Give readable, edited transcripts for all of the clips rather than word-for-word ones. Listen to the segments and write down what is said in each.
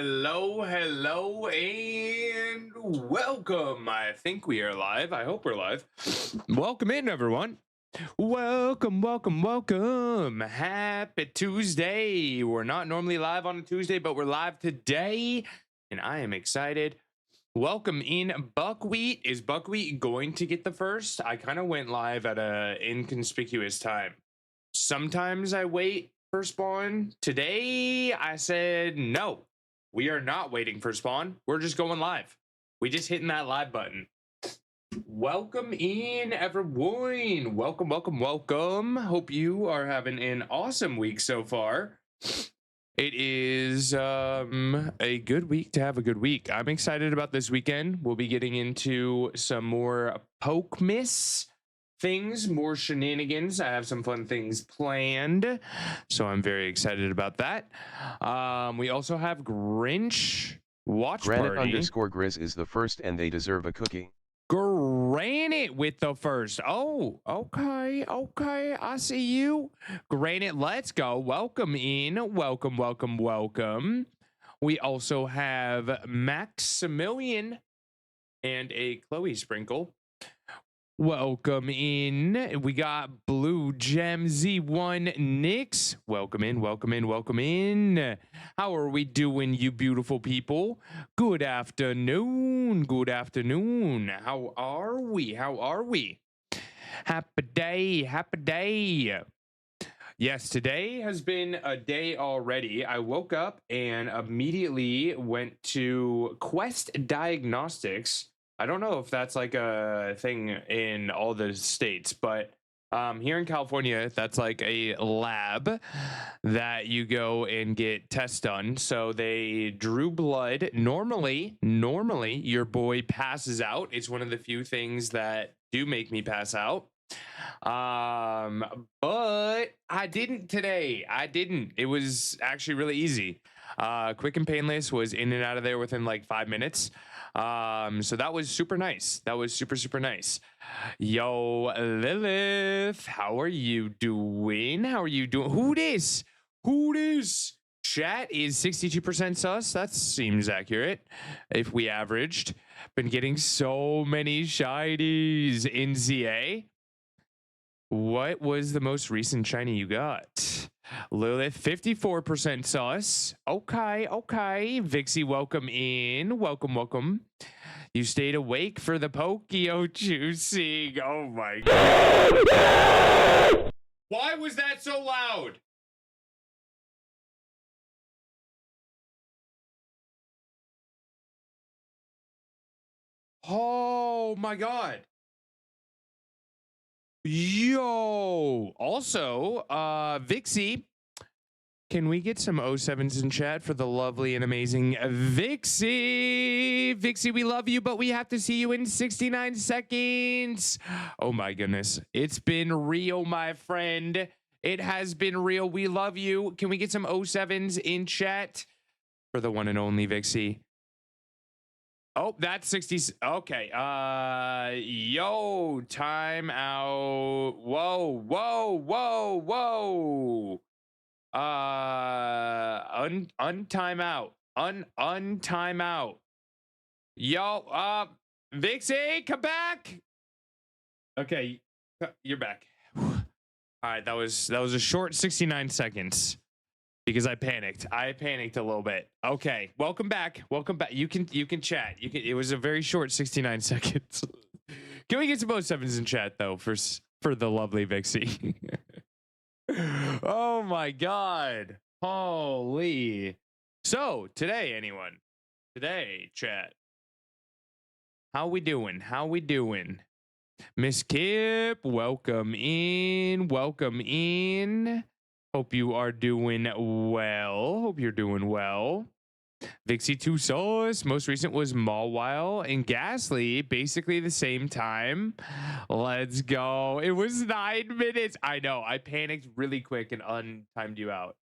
Hello, and welcome. I think we are live. I hope we're live. Welcome in, everyone. Welcome. Happy Tuesday. We're not normally live on a Tuesday, but we're live today, and I am excited. Welcome in, Buckwheat. Is Buckwheat going to get the first? I kind of went live at a inconspicuous time. Sometimes I wait for spawn. Today I said no. We are not waiting for spawn. We're just going live. We just hitting that live button. Welcome in, everyone. Welcome. Hope you are having an awesome week so far. It is a good week to have a good week. I'm excited about this weekend. We'll be getting into some more Pokemas things, more shenanigans. I have some fun things planned, so I'm very excited about that. We also have Grinch watch Granite party. underscore Grizz is the first and they deserve a cookie. Granite with the first. Oh, okay. I see you. Granite, let's go. Welcome in. Welcome. We also have Maximilian and a Chloe Sprinkle. Welcome in. We got Blue Gem Z1 Nix. Welcome in. How are we doing, you beautiful people? Good afternoon. How are we? Happy day. Yes, today has been a day already. I woke up and immediately went to Quest Diagnostics. I don't know if that's like a thing in all the states, but here in California, that's like a lab that you go and get tests done. So they drew blood. Normally, your boy passes out. It's one of the few things that do make me pass out. But I didn't today. It was actually really easy. Quick and painless, was in and out of there within like 5 minutes. So that was super nice. That was super nice. Yo, Lilith, how are you doing? Who this? Chat is 62% sus. That seems accurate. If we averaged, been getting so many shinies in ZA. What was the most recent shiny you got? Lilith, 54% sus. Okay. Vixie, welcome in. Welcome. You stayed awake for the Pokio juicing. Oh my god. Why was that so loud? Oh my god. Yo. Also, Vixie, can we get some 07s in chat for the lovely and amazing Vixie? Vixie, we love you, but we have to see you in 69 seconds. Oh my goodness. It's been real, my friend. It has been real. We love you. Can we get some 07s in chat for the one and only Vixie? Oh, that's 60. Okay. Yo, time out. Whoa. Untime out. Untime out. Yo, Vixie, come back. Okay, you're back. All right, that was a short 69 seconds because I panicked. I panicked a little bit. Okay, welcome back. You can chat. It was a very short 69 seconds. Can we get some 07s in chat though for the lovely Vixie? Oh my god. Holy. So, today, chat. How we doing? Miss Kip, welcome in. Hope you are doing well. Vixie 2 Sauce. Most recent was Mawile and Ghastly. Basically the same time. Let's go. It was 9 minutes. I know. I panicked really quick and untimed you out.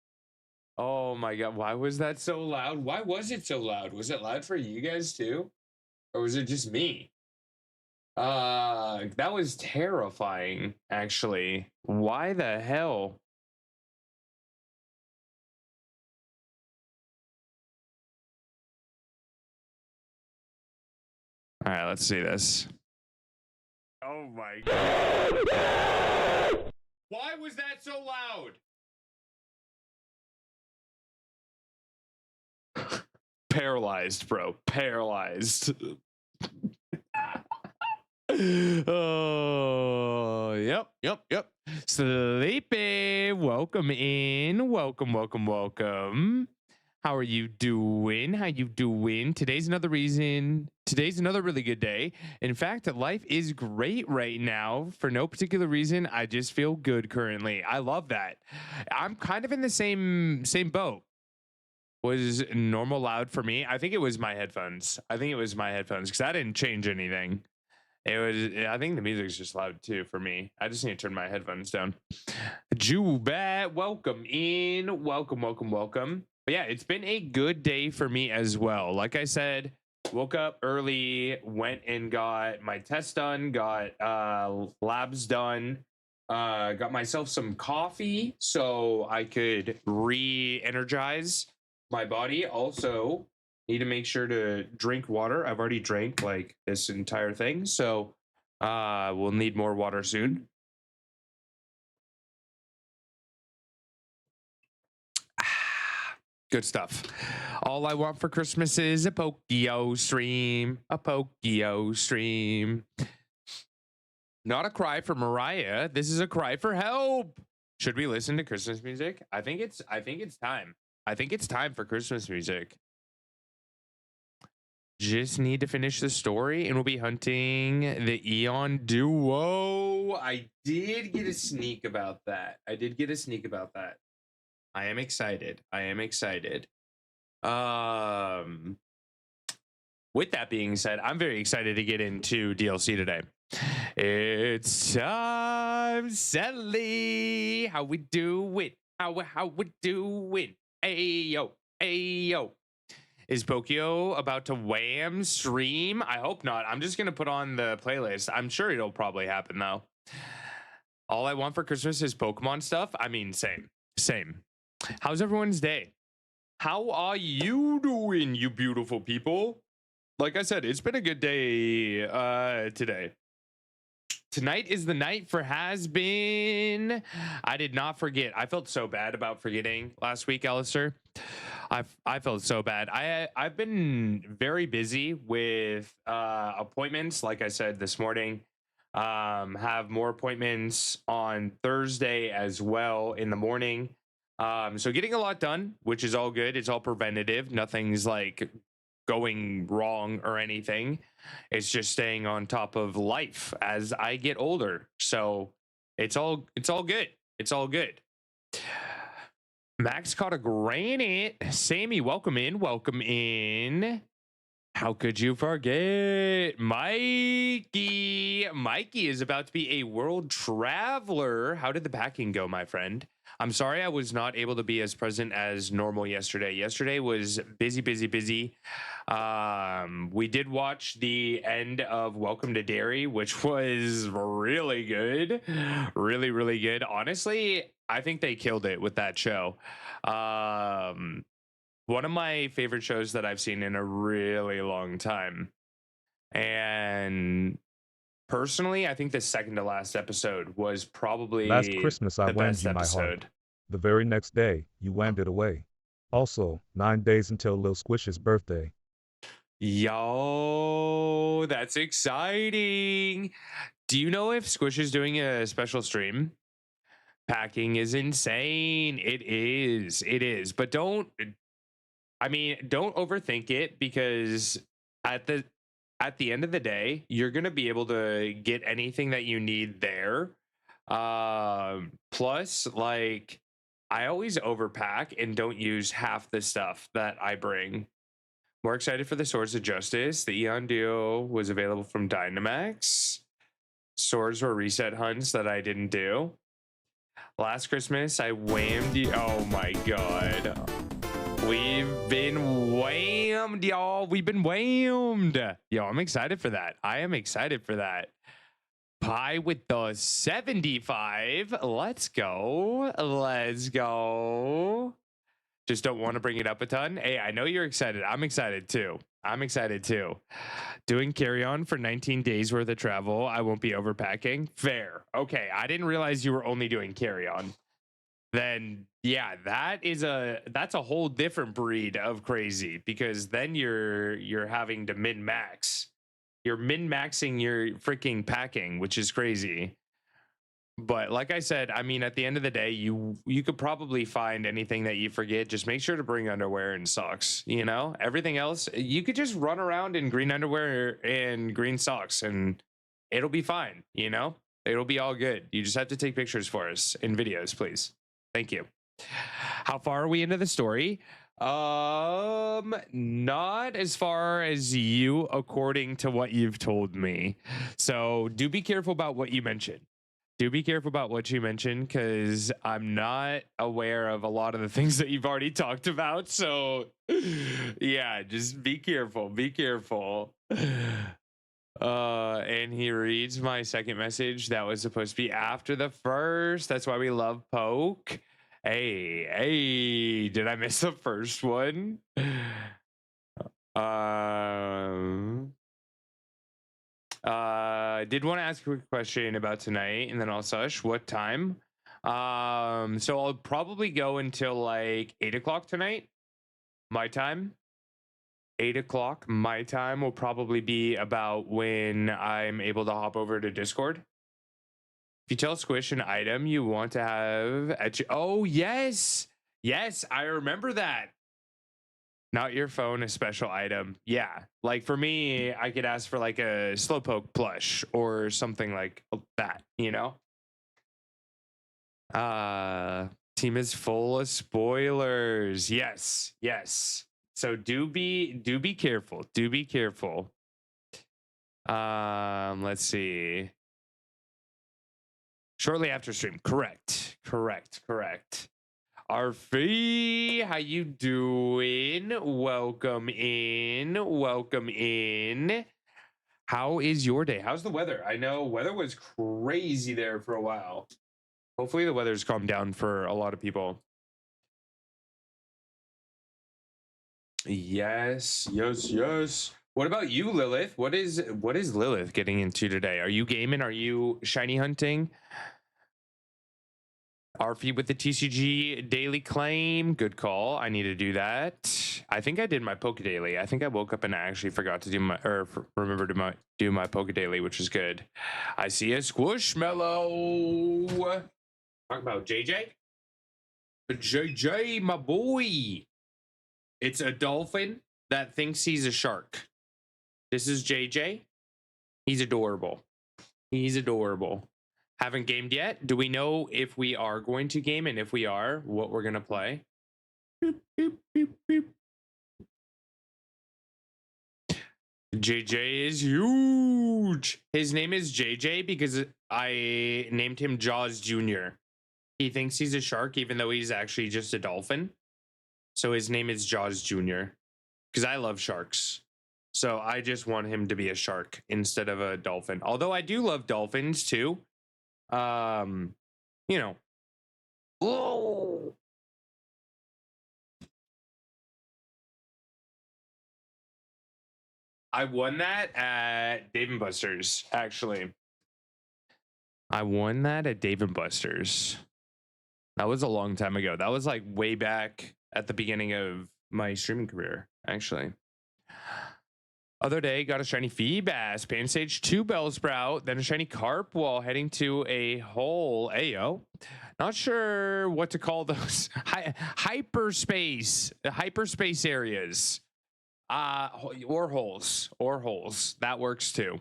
Oh my god. Why was that so loud? Why was it so loud? Was it loud for you guys too? Or was it just me? That was terrifying, actually. Why the hell? All right, let's see this. Oh my god. Why was that so loud? Paralyzed, bro. Paralyzed. Oh, yep. Sleepy, welcome in. Welcome. How are you doing? How you doing? Today's another really good day. In fact, life is great right now for no particular reason. I just feel good currently. I love that. I'm kind of in the same boat. Was normal loud for me? I think it was my headphones. Because I didn't change anything. I think the music's just loud too for me. I just need to turn my headphones down. Jubat, welcome in. Welcome. But yeah, it's been a good day for me as well. Like I said, woke up early, went and got my test done, got labs done, got myself some coffee so I could re-energize my body. Also, need to make sure to drink water. I've already drank like this entire thing, so we'll need more water soon. Good stuff. All I want for Christmas is a Pokio stream. Not a cry for Mariah. This is a cry for help. Should we listen to Christmas music? I think it's time. I think it's time for Christmas music. Just need to finish the story and we'll be hunting the Eon duo. I did get a sneak about that. I am excited. With that being said, I'm very excited to get into DLC today. It's time, Sally. How we doing? How we doing? Ayo. Is Pokio about to wham stream? I hope not. I'm just gonna put on the playlist. I'm sure it'll probably happen though. All I want for Christmas is Pokemon stuff. I mean, same. How's everyone's day? How are you doing, you beautiful people? Like I said, it's been a good day today. Tonight is the night for Has Been. I did not forget. I felt so bad about forgetting last week, Alistair. I felt so bad. I've been very busy with appointments. Like I said this morning, have more appointments on Thursday as well in the morning. So getting a lot done, which is all good. It's all preventative. Nothing's like going wrong or anything. It's just staying on top of life as I get older. So it's all good. Max caught a granite. Sammy, welcome in. How could you forget? Mikey is about to be a world traveler. How did the packing go, my friend? I'm sorry I was not able to be as present as normal yesterday. Yesterday was busy. We did watch the end of Welcome to Derry, which was really good. Really good. Honestly, I think they killed it with that show. One of my favorite shows that I've seen in a really long time. And personally, I think the second to last episode was probably Last Christmas I the whammed best you my episode. heart. The very next day, you whammed it away. Also, 9 days until Lil Squish's birthday. Yo, that's exciting. Do you know if Squish is doing a special stream? Packing is insane. It is. But don't overthink it, because at the end of the day, you're going to be able to get anything that you need there. Plus, like, I always overpack and don't use half the stuff that I bring. More excited for the Swords of Justice. The Eon Duo was available from Dynamax. Swords were reset hunts that I didn't do. Last Christmas, I whammed you. Oh my god. We've been whammed, y'all. Yo, I'm excited for that. I am excited for that. Pie with the 75. Let's go. Just don't want to bring it up a ton. Hey, I know you're excited. I'm excited too. I'm excited too. Doing carry-on for 19 days worth of travel. I won't be overpacking. Fair. Okay, I didn't realize you were only doing carry-on. Then yeah, that's a whole different breed of crazy, because then you're having to min-max. You're min-maxing your freaking packing, which is crazy. But like I said, I mean, at the end of the day, you could probably find anything that you forget. Just make sure to bring underwear and socks. You know, everything else you could just run around in green underwear and green socks, and it'll be fine. You know, it'll be all good. You just have to take pictures for us in videos, please. Thank you. How far are we into the story? Not as far as you, according to what you've told me. So do be careful about what you mentioned. Do be careful about what you mentioned, because I'm not aware of a lot of the things that you've already talked about. So yeah, just be careful. Be careful. And he reads my second message that was supposed to be after the first. That's why we love Poke. Hey, did I miss the first one? Did want to ask a quick question about tonight, and then I'll sush. What time? So I'll probably go until like 8 o'clock tonight, my time. 8 o'clock my time will probably be about when I'm able to hop over to Discord. If you tell Squish an item you want to have at your, oh yes, I remember that. Not your phone, a special item. Yeah, like for me, I could ask for like a Slowpoke plush or something like that, you know. Team is full of spoilers. Yes. So do be careful. Do be careful. Let's see. Shortly after stream. Correct. Arfie, how you doing? Welcome in. How is your day? How's the weather? I know weather was crazy there for a while. Hopefully the weather's calmed down for a lot of people. Yes. What about you, Lilith? What is Lilith getting into today? Are you gaming? Are you shiny hunting? Arfie with the TCG daily claim. Good call. I need to do that. I think I did my Poke Daily. I think I woke up and I actually forgot to do my, or remember to do my Poke Daily, which is good. I see a Squishmallow. Talk about JJ. JJ, my boy. It's a dolphin that thinks he's a shark. This is JJ. He's adorable. Haven't gamed yet. Do we know if we are going to game, and if we are, what we're going to play? Boop, boop, boop, boop. JJ is huge. His name is JJ because I named him Jaws Jr. He thinks he's a shark even though he's actually just a dolphin. So his name is Jaws Jr. because I love sharks. So I just want him to be a shark instead of a dolphin. Although I do love dolphins too. You know. Whoa. I won that at Dave & Buster's, actually. I won that at Dave & Buster's. That was a long time ago. That was like way back at the beginning of my streaming career, actually. Other day, got a shiny Feebas, Pan Stage 2 Bellsprout, then a shiny Carp while heading to a hole. Ayo. Not sure what to call those. Hyperspace areas. Or holes. That works too.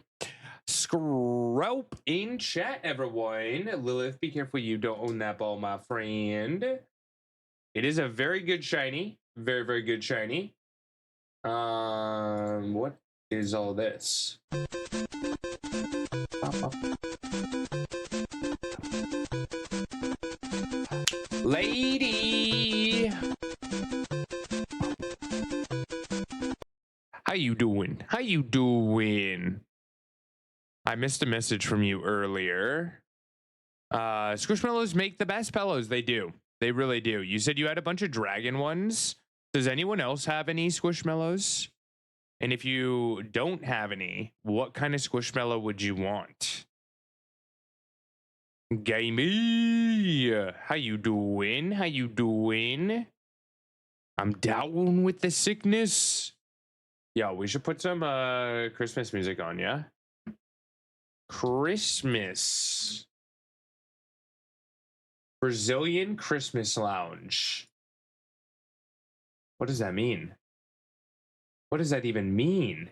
Scrope in chat, everyone. Lilith, be careful you don't own that ball, my friend. It is a very good shiny. Very, very good shiny. What is all this? Lady! How you doing? I missed a message from you earlier. Squishmallows make the best pillows. They do. They really do. You said you had a bunch of dragon ones. Does anyone else have any Squishmallows? And if you don't have any, what kind of Squishmallow would you want? Gamey, how you doing? How you doing? I'm down with the sickness. Yo, we should put some Christmas music on, yeah? Christmas. Brazilian Christmas Lounge. What does that mean? What does that even mean?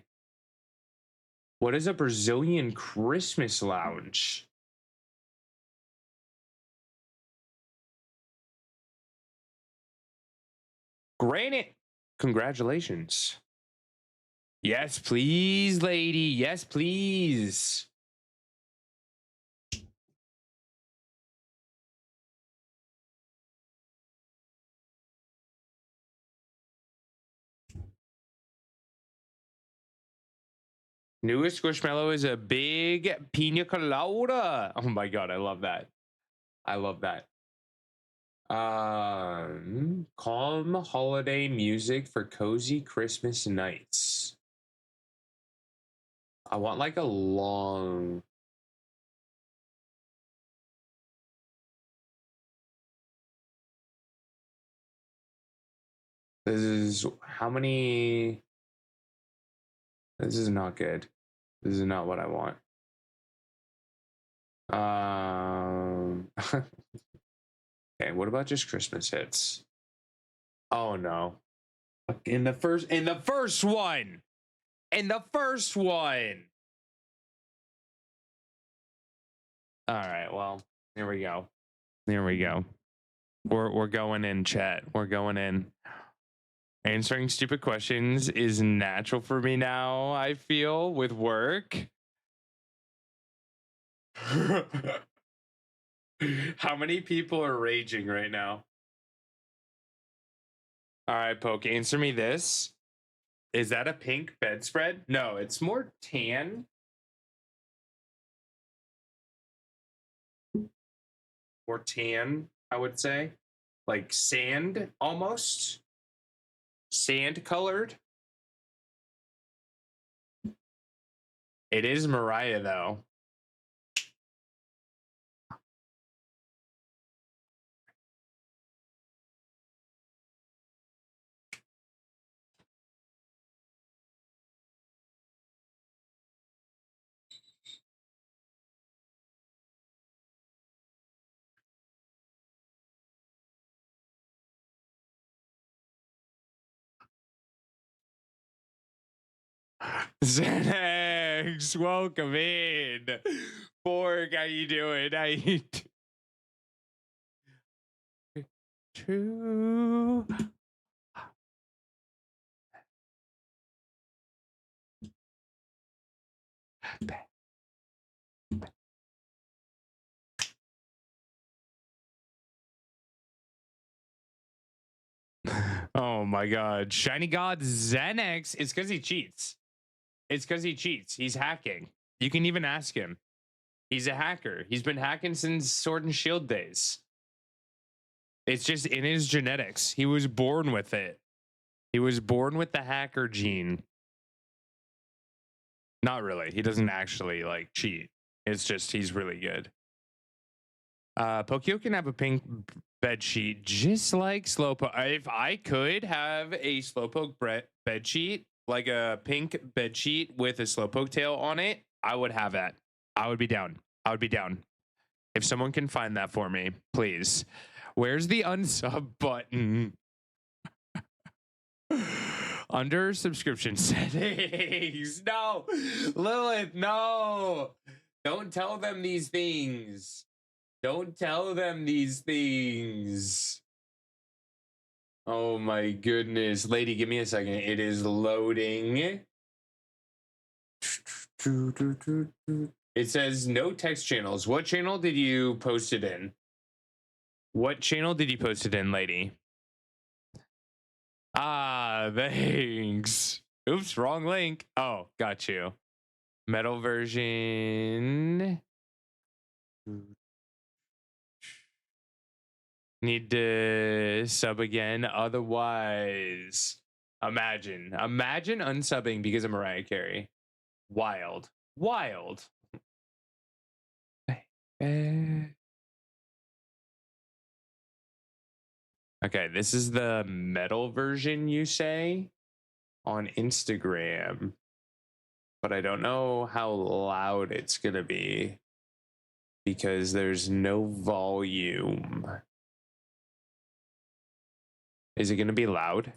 What is a Brazilian Christmas Lounge? Granite, congratulations. Yes, please, lady. Yes, please. Newest Squishmallow is a big pina colada. Oh my god, I love that. I love that. Calm holiday music for cozy Christmas nights. I want like a long. This is how many. This is not good. This is not what I want. Okay, what about just Christmas hits? Oh no. In the first one. In the first one. All right, well, here we go. Here we go. We're going in, chat. We're going in. Answering stupid questions is natural for me now, I feel, with work. How many people are raging right now? All right, Poke, answer me this. Is that a pink bedspread? No, it's more tan. Or tan, I would say. Like sand almost. Sand colored. It is Mariah though. Xanax, welcome in. Borg, how you doing? How you True. Oh my god. Shiny God Xanax. It's because he cheats. It's because he cheats. He's hacking. You can even ask him. He's a hacker. He's been hacking since Sword and Shield days. It's just in his genetics. He was born with it. He was born with the hacker gene. Not really. He doesn't actually like cheat. It's just he's really good. Pokio can have a pink bed sheet just like Slowpoke. If I could have a Slowpoke bed sheet, like a pink bed sheet with a Slowpoke tail on it, I would have that. I would be down. I would be down. If someone can find that for me, please. Where's the unsub button? Under subscription settings. No, Lilith, no. Don't tell them these things. Don't tell them these things. Oh my goodness. Lady, give me a second. It is loading. It says no text channels. What channel did you post it in? What channel did you post it in, lady? Ah, thanks. Oops, wrong link. Oh, got you. Metal version. Need to sub again. Otherwise, Imagine unsubbing because of Mariah Carey. Wild. Okay, this is the metal version, you say, on Instagram, but I don't know how loud it's gonna be because there's no volume. Is it gonna be loud?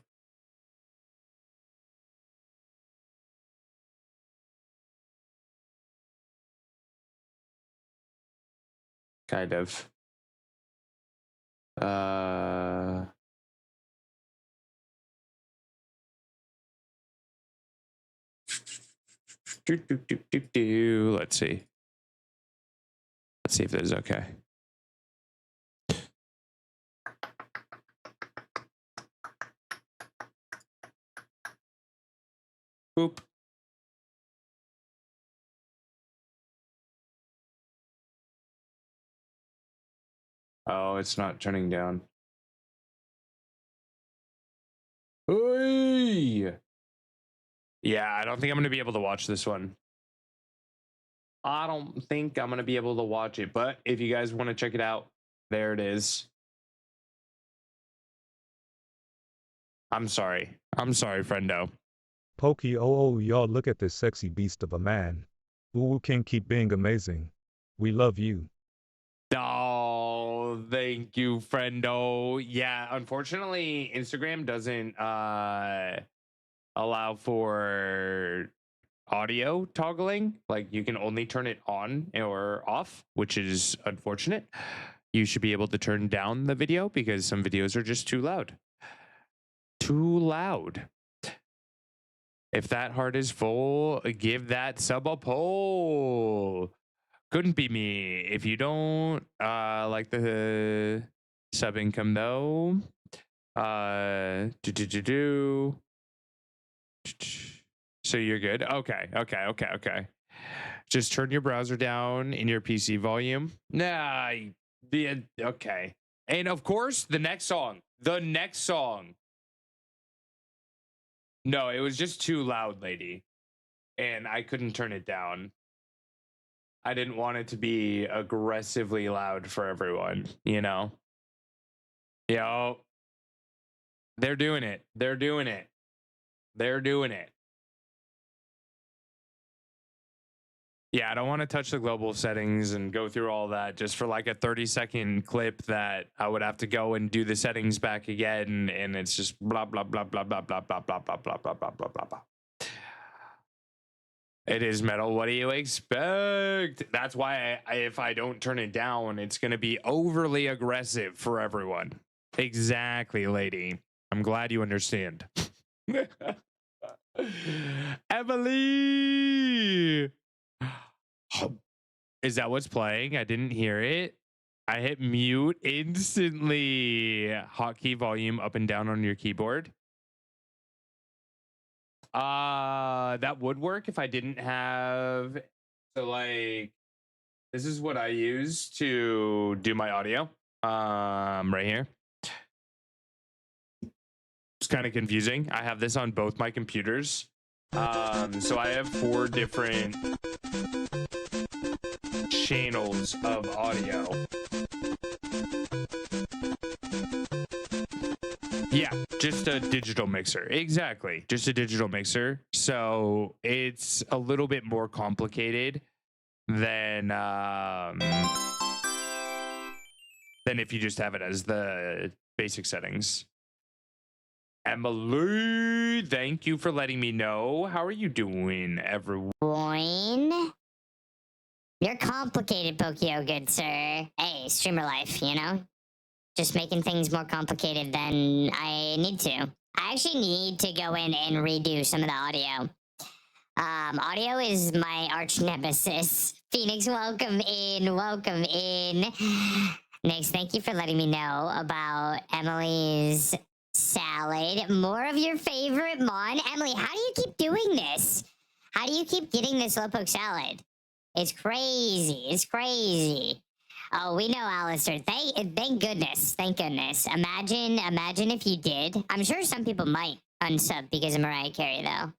Kind of. Let's see. Let's see if this is okay. Boop. Oh, it's not turning down. Hey! Yeah, I don't think I'm going to be able to watch this one. I don't think I'm going to be able to watch it, but if you guys want to check it out, there it is. I'm sorry, friendo. Pokey, oh, y'all, look at this sexy beast of a man. Uwu can keep being amazing. We love you. Oh, thank you, friendo. Yeah, unfortunately, Instagram doesn't allow for audio toggling. Like, you can only turn it on or off, which is unfortunate. You should be able to turn down the video because some videos are just too loud. If that heart is full, give that sub a poll. Couldn't be me. If you don't like the sub income though, so you're good. Okay. Just turn your browser down in your PC volume. Nah, okay. And of course, the next song. No, it was just too loud, lady. And I couldn't turn it down. I didn't want it to be aggressively loud for everyone, you know? Yo. They're doing it. Yeah, I don't want to touch the global settings and go through all that just for like a 30-second clip that I would have to go and do the settings back again, and it's just blah blah blah blah blah blah blah blah blah blah blah blah blah blah blah. It is metal. What do you expect? That's why if I don't turn it down, it's going to be overly aggressive for everyone. Exactly, lady. I'm glad you understand. Emily! Is that what's playing? I didn't hear it. I hit mute instantly. Hotkey volume up and down on your keyboard. That would work if I didn't have. So like, this is what I use to do my audio. Right here. It's kind of confusing. I have this on both my computers. So I have 4 different channels of audio. Yeah, just a digital mixer. Exactly. Just a digital mixer. So it's a little bit more complicated than if you just have it as the basic settings. Emily, thank you for letting me know. How are you doing, everyone? You're complicated, Pokio, good sir. Hey, streamer life, you know? Just making things more complicated than I need to. I actually need to go in and redo some of the audio. Audio is my arch nemesis. Phoenix, welcome in. Nix, thank you for letting me know about Emily's salad. More of your favorite Mon. Emily, how do you keep doing this? How do you keep getting this Slowpoke salad? It's crazy. Oh, we know, Alistair. Thank goodness. Imagine if you did. I'm sure some people might unsub because of Mariah Carey, though.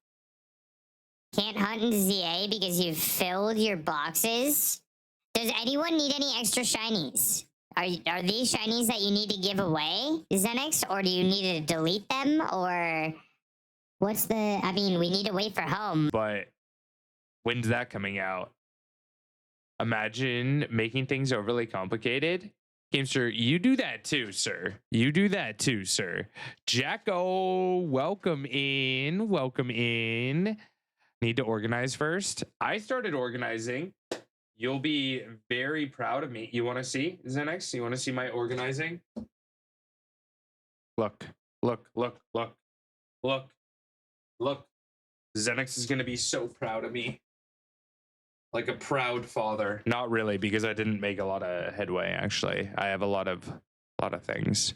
Can't hunt in ZA because you've filled your boxes. Does anyone need any extra shinies? Are these shinies that you need to give away, Xenix, or do you need to delete them, or what's the? I mean, we need to wait for home. But when's that coming out? Imagine making things overly complicated. Gamester, you do that too, sir. You do that too, sir. Jacko, welcome in. Welcome in. Need to organize first. I started organizing. You'll be very proud of me. You want to see, Xenix? You want to see my organizing? Look, look, look, look, look, look. Xenix is going to be so proud of me. Like a proud father. Not really, because I didn't make a lot of headway, actually. I have a lot of things.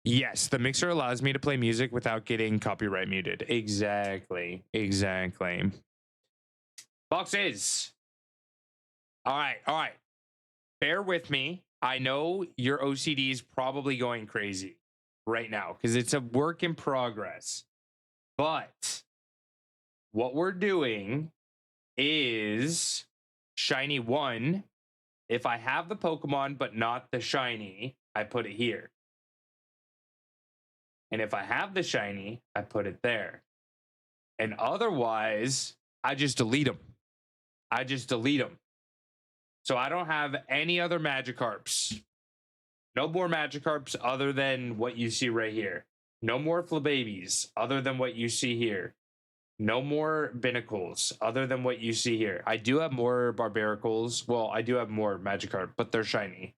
Yes, the mixer allows me to play music without getting copyright muted. Exactly. Exactly. Boxes. All right. Bear with me. I know your OCD is probably going crazy right now because it's a work in progress. But what we're doing is shiny 1. If I have the Pokemon but not the shiny, I put it here. And if I have the shiny, I put it there. And otherwise, I just delete them. So I don't have any other Magikarps. No more Magikarps other than what you see right here. No more Flababies other than what you see here. No more Binnacles other than what you see here. I do have more Barbaricles. Well, I do have more Magikarp, but they're shiny.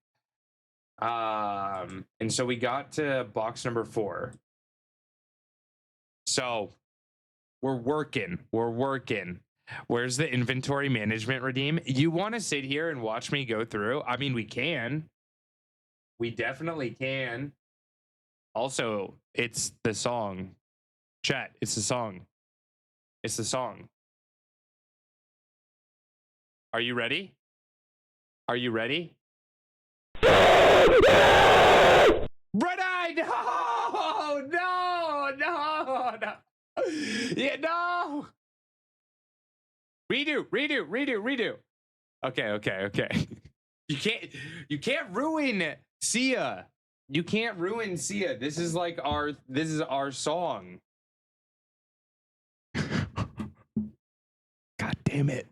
And so we got to box number 4. So we're working. Where's the inventory management redeem? You want to sit here and watch me go through? I mean, we can. We definitely can. Also, it's the song. Chat, it's the song. It's the song. Are you ready? Are you ready? Red-Eye! No! Yeah, no! Redo. Okay. You can't ruin Sia. You can't ruin Sia. This is our song. God damn it.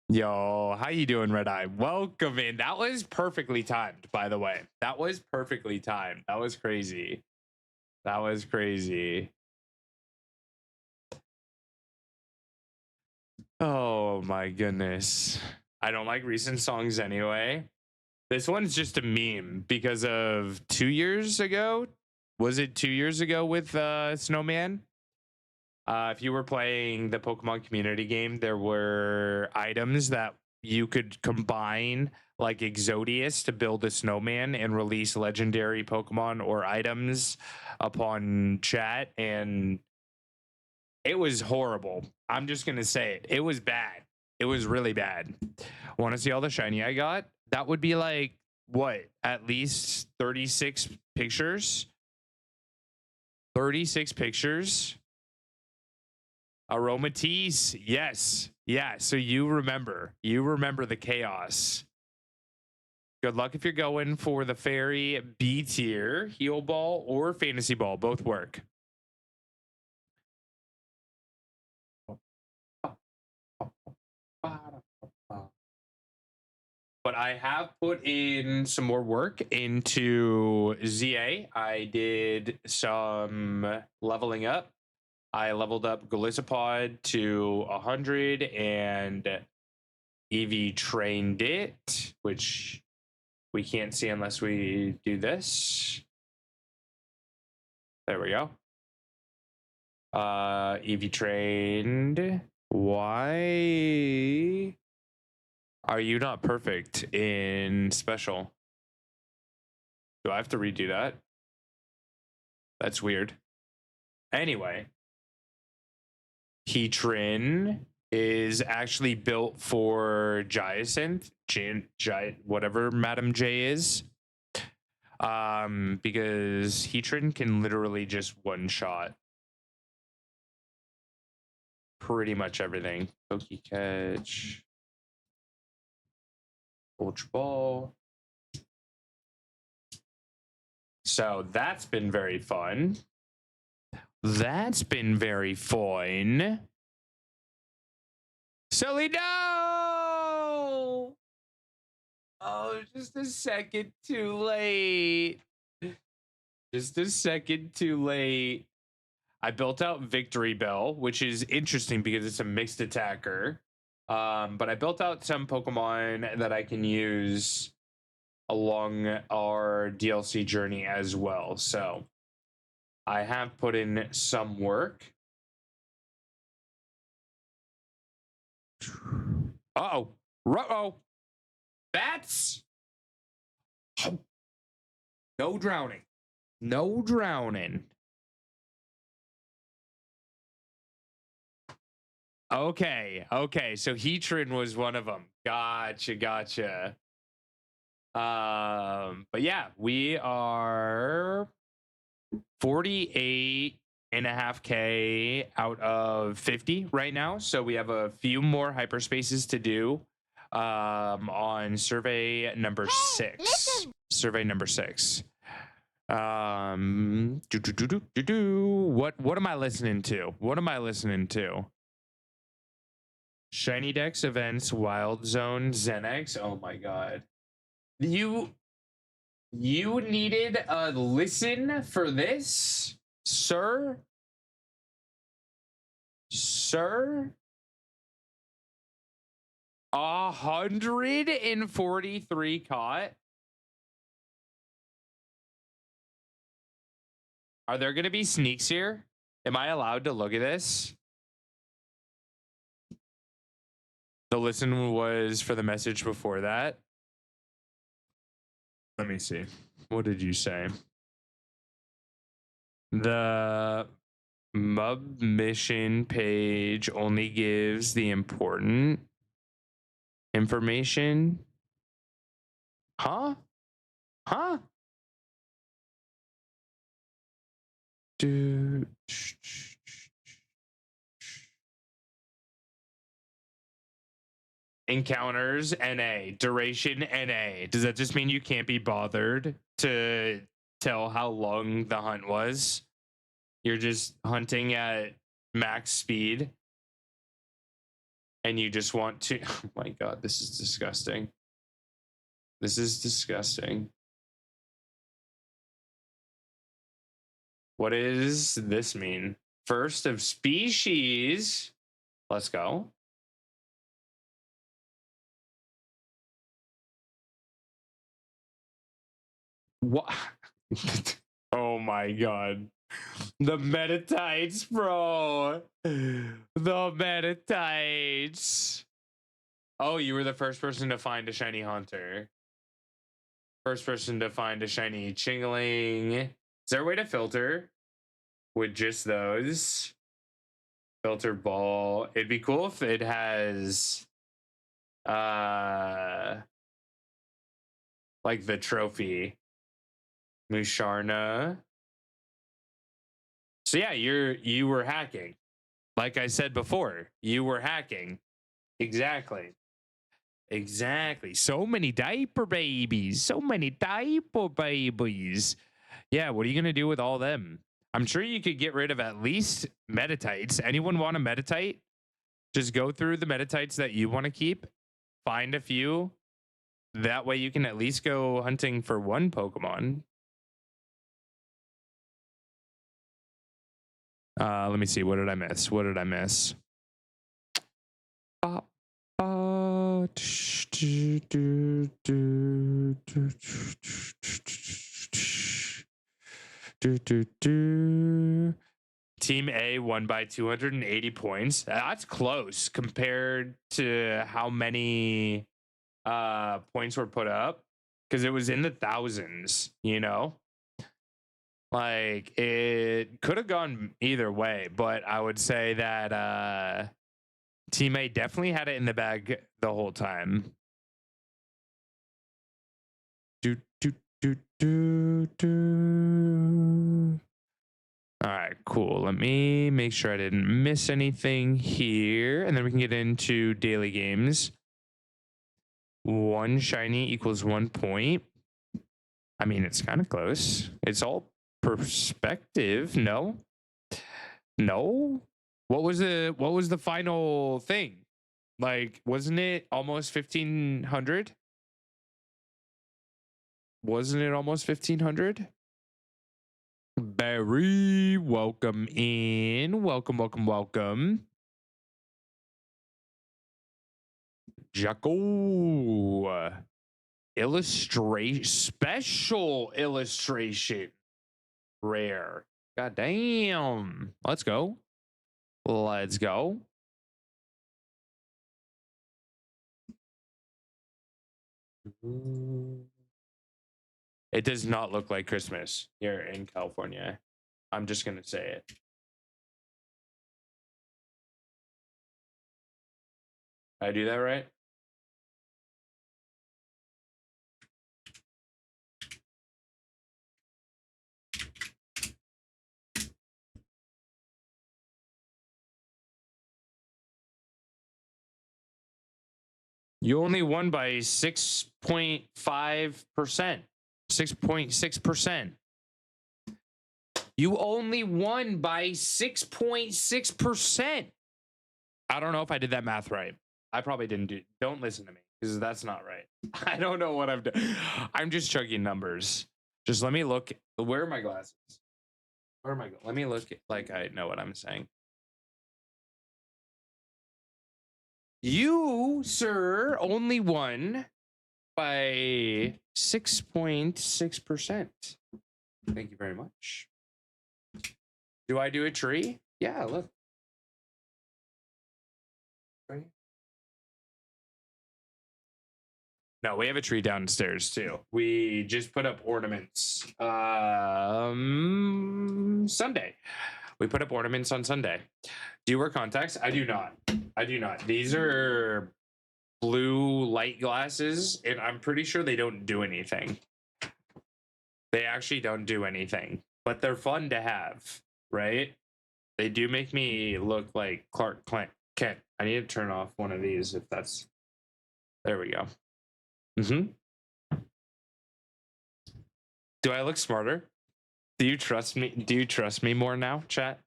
Yo, how you doing, Red-Eye? Welcome in. That was perfectly timed, by the way. That was perfectly timed. That was crazy. Oh my goodness. I don't like recent songs anyway. This one's just a meme because of 2 years ago. Was it 2 years ago with Snowman? If you were playing the Pokemon community game, there were items that you could combine, like Exodius, to build a snowman and release legendary Pokemon or items upon chat. And it was horrible. I'm just going to say it. It was bad. It was really bad. Want to see all the shiny I got? That would be like, what? At least 36 pictures? 36 pictures? Aromatisse, yes. Yeah, so you remember the chaos. Good luck if you're going for the Fairy B tier, Heal Ball, or Fantasy Ball. Both work. But I have put in some more work into ZA. I did some leveling up. I leveled up Golisopod to 100 and EV trained it, which we can't see unless we do this. There we go. EV trained Why are you not perfect in special? Do I have to redo that? That's weird. Anyway, Heatran is actually built for Giasynth, whatever Madam J is. Because Heatran can literally just one shot pretty much everything. Pokey Catch, Ultra Ball. So that's been very fun. That's been very fun. Sully, no! Oh, just a second too late. Just a second too late. I built out Victory Bell, which is interesting because it's a mixed attacker. But I built out some Pokemon that I can use along our DLC journey as well. So I have put in some work. Uh-oh. Ruh-oh. Bats. No drowning. No drowning. Okay. So Heatran was one of them. Gotcha. But yeah, we are 48.5K out of 50 right now. So we have a few more hyperspaces to do on survey number 6. Survey number 6. What am I listening to? Shiny Dex events, Wild Zone, Zenex. Oh my god. You needed a listen for this, sir? 143 caught. Are there gonna be sneaks here? Am I allowed to look at this? The listen was for the message before that. Let me see. What did you say? The MUB mission page only gives the important information. Huh? Dude. Encounters NA, duration NA. Does that just mean you can't be bothered to tell how long the hunt was? You're just hunting at max speed and you just want to oh my god, this is disgusting. What does this mean? First of species. Let's go. What? Oh my god. The Metatites, bro. The Metatites. Oh, you were the first person to find a shiny Haunter. First person to find a shiny Chingling. Is there a way to filter with just those? Filter ball. It'd be cool if it has like the trophy. Musharna. So yeah, you were hacking. Like I said before, you were hacking. Exactly. So many diaper babies. Yeah, what are you gonna do with all them? I'm sure you could get rid of at least Metatites. Anyone want a Metatite? Just go through the Metatites that you want to keep. Find a few. That way you can at least go hunting for one Pokemon. Let me see. What did I miss? Team A won by 280 points. That's close compared to how many points were put up, because it was in the thousands, you know? Like, it could have gone either way, but I would say that Team A definitely had it in the bag the whole time. Do, do, do, do, do. All right, cool. Let me make sure I didn't miss anything here, and then we can get into daily games. 1 shiny equals 1 point. I mean, it's kind of close. It's all perspective. No. What was the final thing? Like, wasn't it almost 1500? Wasn't it almost 1500? Barry, welcome in. Welcome. Jacko. Special illustration. Rare. God damn. Let's go. It does not look like Christmas here in California. I'm just going to say it. Did I do that right? You only won by 6.5%. 6.6%. You only won by 6.6%. I don't know if I did that math right. I probably didn't do. Don't listen to me, because that's not right. I don't know what I've done. I'm just chugging numbers. Just let me look. Where are my glasses? Where am I going? Let me look like I know what I'm saying. You, sir, only won by 6.6%. Thank you very much. Do I do a tree? Yeah, look. Right. No, we have a tree downstairs too. We just put up ornaments Sunday. We put up ornaments on Sunday. Do you wear contacts? I do not. These are blue light glasses, and I'm pretty sure they don't do anything. They actually don't do anything, but they're fun to have, right? They do make me look like Clark Kent. I need to turn off one of these if that's... There we go. Do I look smarter? Do you trust me? Do you trust me more now, chat?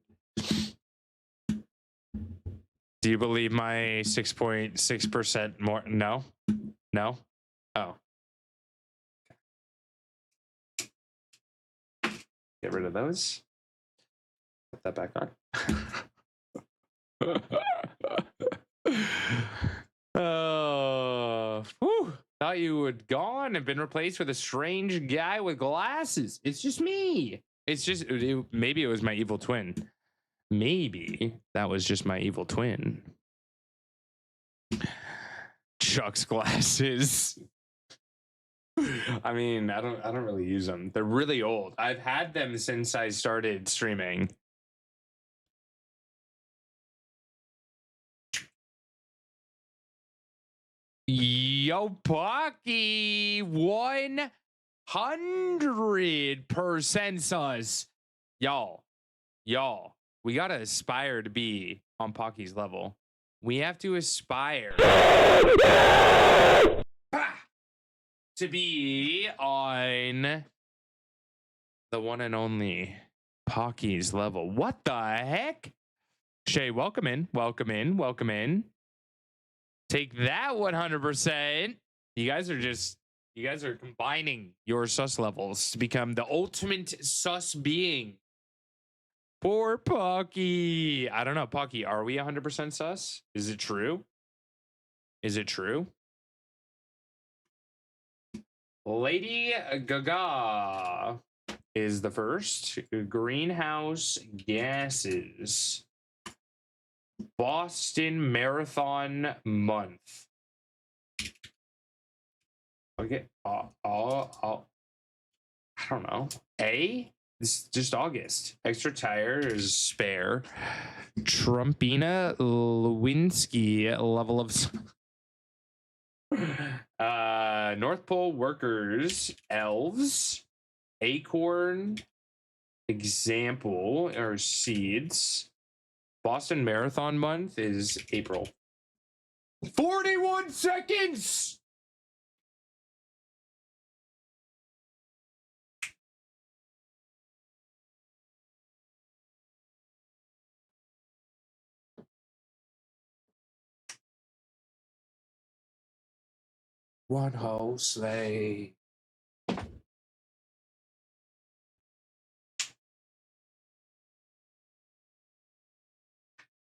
Do you believe my 6.6% more? No? Oh. Get rid of those. Put that back on. Oh, whew. Thought you would gone and been replaced with a strange guy with glasses. It's just me. Maybe it was my evil twin. Maybe that was just my evil twin. Chuck's glasses. I mean, I don't really use them. They're really old. I've had them since I started streaming. Yo, Pocky, 100% sus. Y'all, we gotta aspire to be on Pocky's level. We have to aspire to be on the one and only Pocky's level. What the heck? Shay, welcome in. Take that 100%. You guys are combining your sus levels to become the ultimate sus being. Poor Pocky. I don't know, Pocky, are we 100% sus? Is it true? Lady Gaga. is the first. Greenhouse gases. Boston Marathon month. Okay. I don't know. A? It's just August. Extra tires spare. Trumpina Lewinsky level of North Pole workers, elves, acorn, example or seeds. Boston Marathon month is April. 41 seconds. One whole sleigh.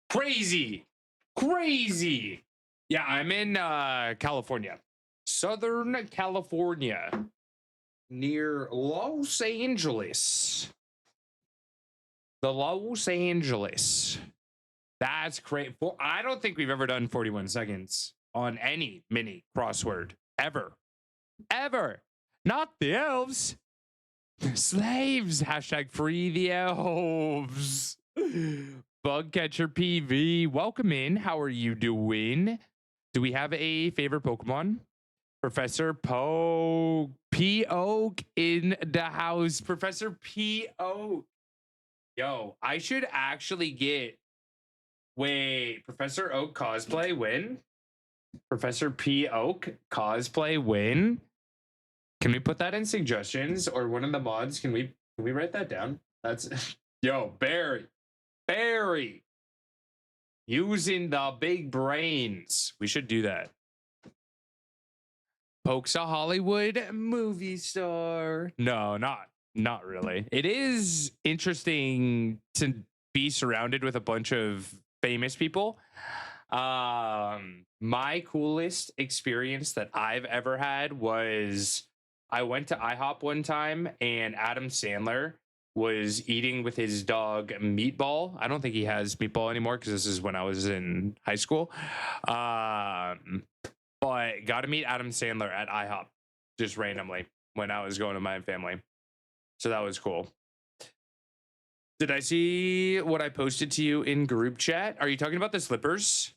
Crazy. Yeah, I'm in California. Southern California. Near Los Angeles. The Los Angeles. That's great. I don't think we've ever done 41 seconds on any mini crossword. Ever. Not the elves. Slaves. Hashtag free the elves. Bugcatcher PV. Welcome in. How are you doing? Do we have a favorite Pokemon? Professor P Oak in the house. Professor P Oak. Yo, I should actually get. Wait, Professor Oak cosplay win? Professor P Oak cosplay win? Can we put that in suggestions or one of the mods? Can we write that down? That's yo, Barry. Using the big brains. We should do that. Poke's a Hollywood movie star. No, not really. It is interesting to be surrounded with a bunch of famous people. My coolest experience that I've ever had was I went to IHOP one time and Adam Sandler was eating with his dog Meatball. I don't think he has Meatball anymore because this is when I was in high school. But got to meet Adam Sandler at IHOP just randomly when I was going to my family. So that was cool. Did I see what I posted to you in group chat? Are you talking about the slippers?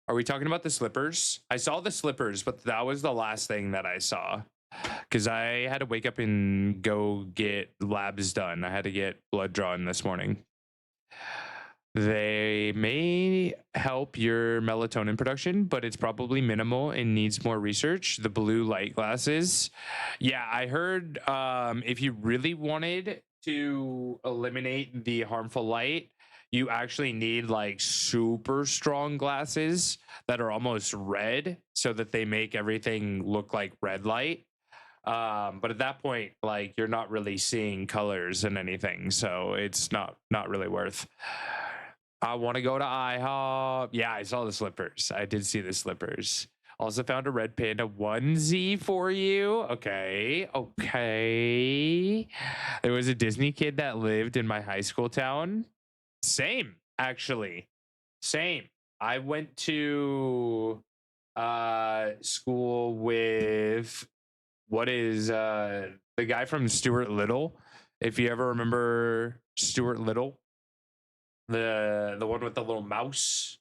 Are we talking about the slippers? I saw the slippers, but that was the last thing that I saw because I had to wake up and go get labs done. I had to get blood drawn this morning. They may help your melatonin production, but it's probably minimal and needs more research. The blue light glasses. Yeah, I heard if you really wanted to eliminate the harmful light, you actually need like super strong glasses that are almost red so that they make everything look like red light. But at that point, like you're not really seeing colors and anything, so it's not really worth. I want to go to IHOP. Yeah, I saw the slippers. I did see the slippers. Also found a red panda onesie for you. Okay. There was a Disney kid that lived in my high school town. Same, actually. Same. I went to school with the guy from Stuart Little. If you ever remember Stuart Little, the one with the little mouse.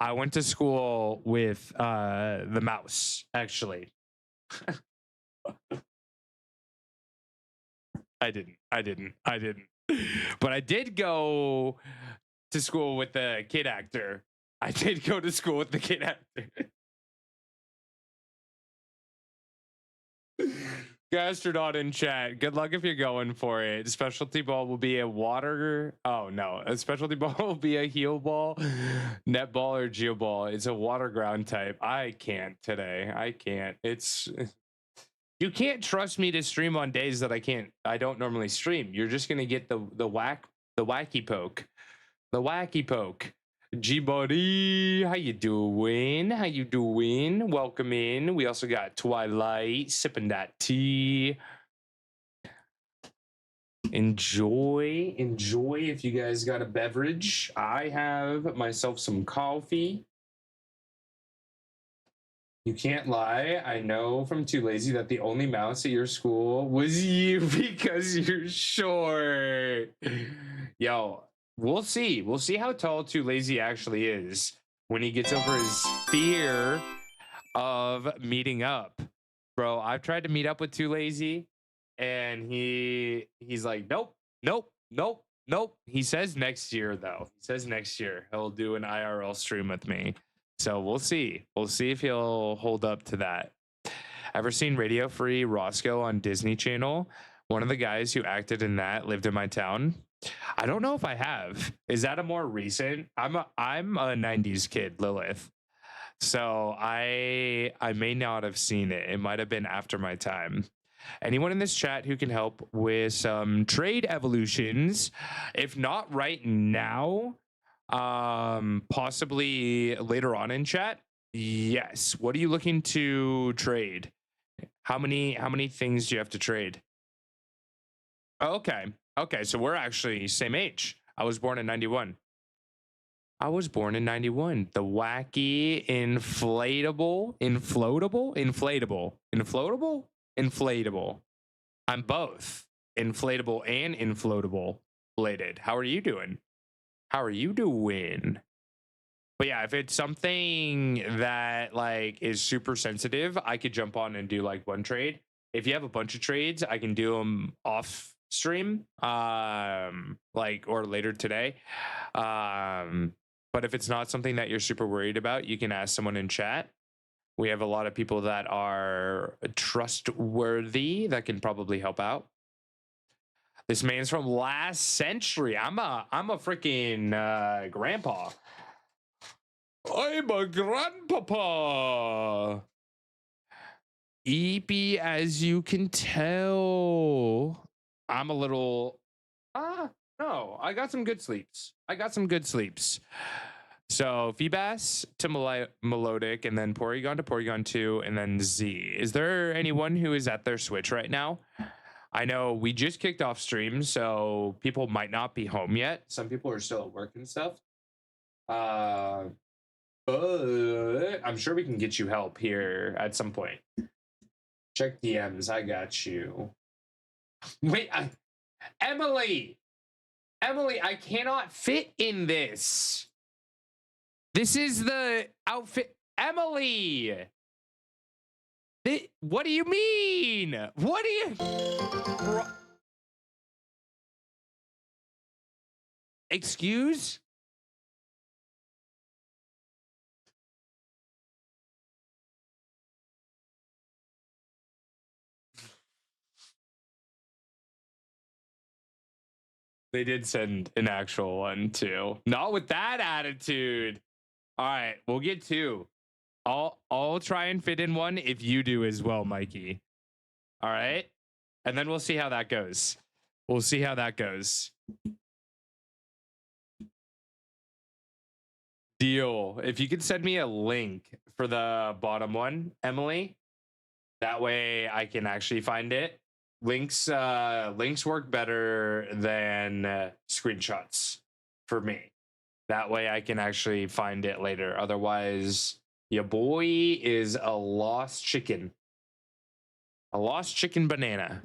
I went to school with the mouse, actually. I didn't. But I did go to school with the kid actor. Gastronaut in chat. Good luck if you're going for it. Specialty ball will be a water. Oh no, a specialty ball will be a heel ball, net ball, or geo ball. It's a water ground type. I can't today. I can't. You can't trust me to stream on days that I don't normally stream. You're just gonna get the wacky poke. The wacky poke. G-Buddy, how you doing? Welcome in. We also got Twilight sipping that tea. Enjoy if you guys got a beverage. I have myself some coffee. You can't lie. I know from Too Lazy that the only mouse at your school was you because you're short. Yo, we'll see. We'll see how tall Too Lazy actually is when he gets over his fear of meeting up. Bro, I've tried to meet up with Too Lazy and he's like, nope, nope, nope, nope. He says next year though. He says next year he'll do an IRL stream with me. So we'll see. We'll see if he'll hold up to that. Ever seen Radio Free Roscoe on Disney Channel? One of the guys who acted in that lived in my town. I don't know if I have. Is that a more recent? I'm a 90s kid, Lilith. So I may not have seen it. It might have been after my time. Anyone in this chat who can help with some trade evolutions, if not right now, possibly later on in chat. Yes. What are you looking to trade? How many things do you have to trade? Okay. Okay, so we're actually same age. I was born in 91. The wacky inflatable. I'm both inflatable and inflatable bladed. How are you doing? But yeah, if it's something that like is super sensitive, I could jump on and do like one trade. If you have a bunch of trades, I can do them off stream, like or later today. But if it's not something that you're super worried about, you can ask someone in chat. We have a lot of people that are trustworthy that can probably help out. This man's from last century. I'm a freaking grandpa. I'm a grandpapa. EP, as you can tell, I'm a little. No, I got some good sleeps. So Feebas to Melodic, and then Porygon to Porygon 2, and then Z. Is there anyone who is at their Switch right now? I know we just kicked off stream, so people might not be home yet. Some people are still at work and stuff. But I'm sure we can get you help here at some point. Check DMs. I got you. Wait, Emily, I cannot fit in this. This is the outfit. Emily, what do you mean? What do you... Excuse? They did send an actual one too. Not with that attitude. All right, we'll get two. I'll try and fit in one if you do as well, Mikey. All right? And then we'll see how that goes. Deal. If you could send me a link for the bottom one, Emily, that way I can actually find it. Links work better than screenshots for me. That way I can actually find it later. Otherwise, your boy is a lost chicken. A lost chicken banana.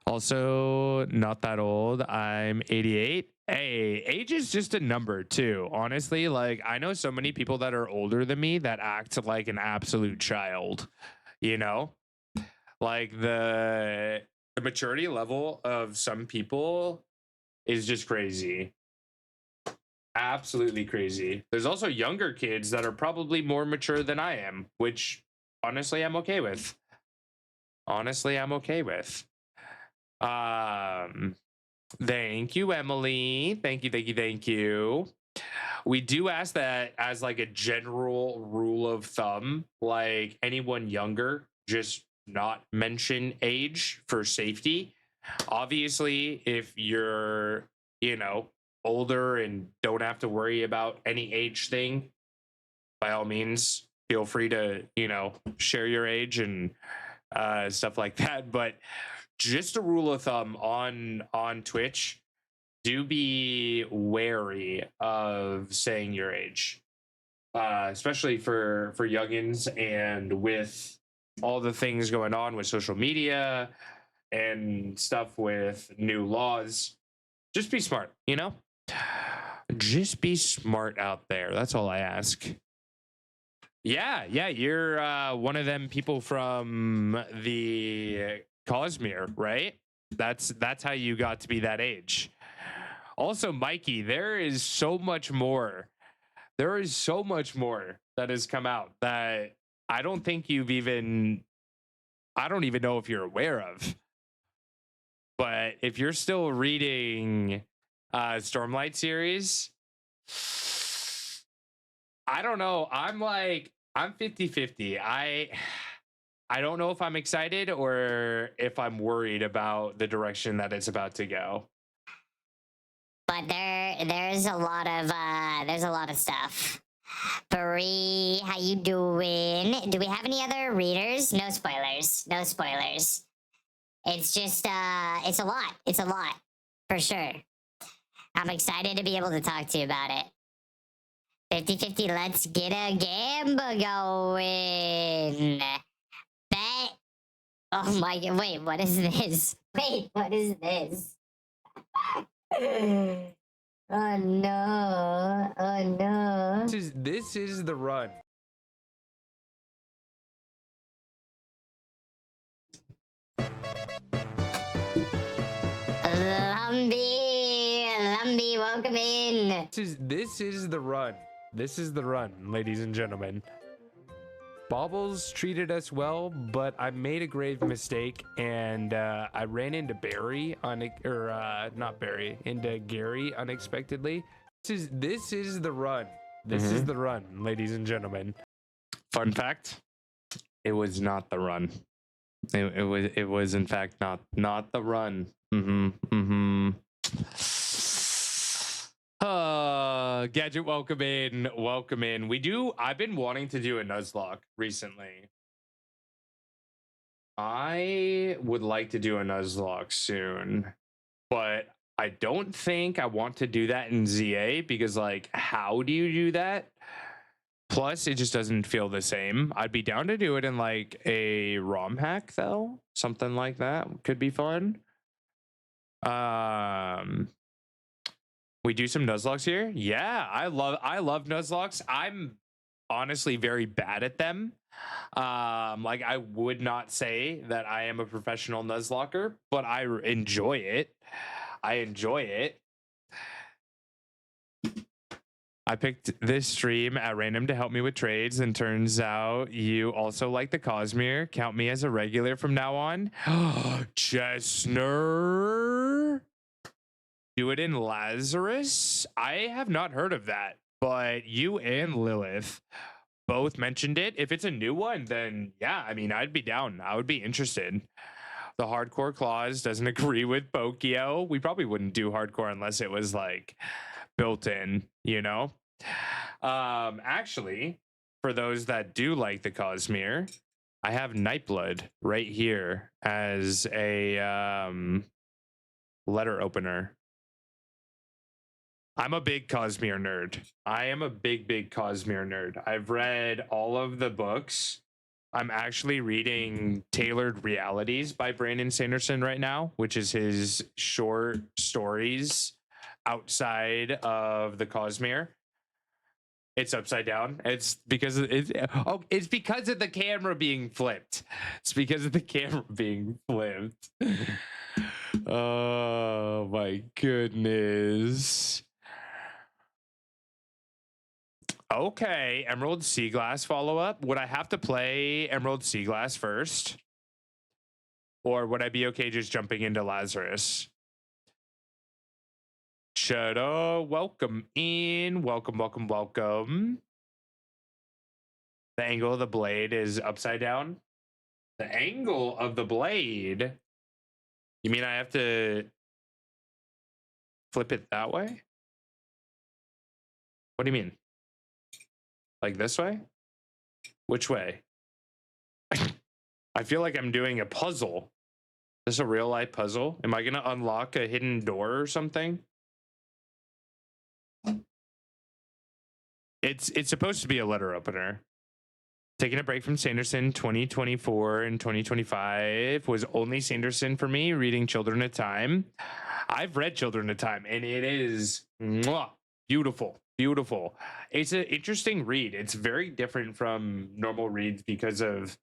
Also, not that old. I'm 88. Hey, age is just a number too. Honestly, like I know so many people that are older than me that act like an absolute child, you know? Like the maturity level of some people is just crazy. Absolutely crazy. There's also younger kids that are probably more mature than I am, which honestly I'm okay with. Thank you, Emily. Thank you. We do ask that as like a general rule of thumb, like anyone younger, just not mention age for safety. Obviously, if you're, older and don't have to worry about any age thing, by all means, feel free to, share your age and stuff like that. But just a rule of thumb on Twitch, do be wary of saying your age, especially for youngins, and with all the things going on with social media and stuff with new laws. Just be smart, you know? Just be smart out there. That's all I ask. Yeah, you're one of them people from the Cosmere, right? That's how you got to be that age. Also, Mikey, there is so much more. There is so much more that has come out that I don't think you've even, I don't even know if you're aware of. But if you're still reading Stormlight series, I don't know. I'm 50-50. I don't know if I'm excited or if I'm worried about the direction that it's about to go. But there's a lot of stuff. Bree, how you doing? Do we have any other readers? No spoilers. No spoilers. It's just it's a lot. It's a lot. For sure. I'm excited to be able to talk to you about it. 50-50, let's get a gamba going. Bet. Oh my god, wait, what is this? Wait, what is this? Oh no. Oh no. This is the run. Lumbee, welcome in. This is the run. This is the run, ladies and gentlemen. Baubles treated us well, but I made a grave mistake, and I ran into into Gary unexpectedly. This is the run. This is the run, ladies and gentlemen. Fun fact: it was not the run. It was in fact not the run. Gadget, welcome in. I've been wanting to do a Nuzlocke recently. I would like to do a Nuzlocke soon, but I don't think I want to do that in ZA because, like, how do you do that? Plus, it just doesn't feel the same. I'd be down to do it in like a ROM hack though. Something like that could be fun. We do some Nuzlocks here. Yeah, I love Nuzlocks. I'm honestly very bad at them. Like, I would not say that I am a professional Nuzlocker, but I enjoy it. I picked this stream at random to help me with trades, and turns out you also like the Cosmere. Count me as a regular from now on. Chesner. Do it in Lazarus? I have not heard of that, but you and Lilith both mentioned it. If it's a new one, then yeah, I mean, I'd be down. I would be interested. The hardcore clause doesn't agree with Pokio. We probably wouldn't do hardcore unless it was like built in, you know? Actually, for those that do like the Cosmere, I have Nightblood right here as a letter opener. I'm a big Cosmere nerd. I am a big Cosmere nerd. I've read all of the books. I'm actually reading Tailored Realities by Brandon Sanderson right now, which is his short stories outside of the Cosmere. It's upside down. It's because it's because of the camera being flipped. It's because of the camera being flipped. Oh my goodness. Okay, Emerald Sea Glass follow-up. Would I have to play Emerald Sea Glass first? Or would I be okay just jumping into Lazarus? Shadow, welcome in. Welcome. The angle of the blade is upside down. The angle of the blade? You mean I have to flip it that way? What do you mean? Like this way? Which way? I feel like I'm doing a puzzle. This a real life puzzle? Am I gonna unlock a hidden door or something? It's supposed to be a letter opener. Taking a break from Sanderson 2024 and 2025 was only Sanderson for me, reading Children of Time. I've read Children of Time and it is beautiful, beautiful. It's an interesting read. It's very different from normal reads because of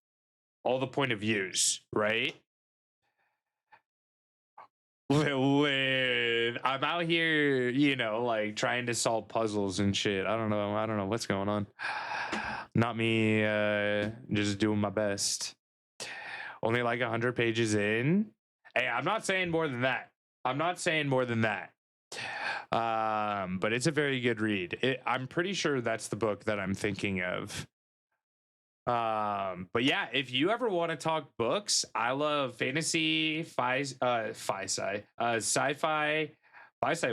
all the point of views, right? Lilith, I'm out here, you know, like trying to solve puzzles and shit. I don't know what's going on. Not me, just doing my best. Only like 100 pages in. Hey, I'm not saying more than that. But it's a very good read. I'm pretty sure that's the book that I'm thinking of. But yeah, if you ever want to talk books, I love fantasy, sci-fi. Phi-Sci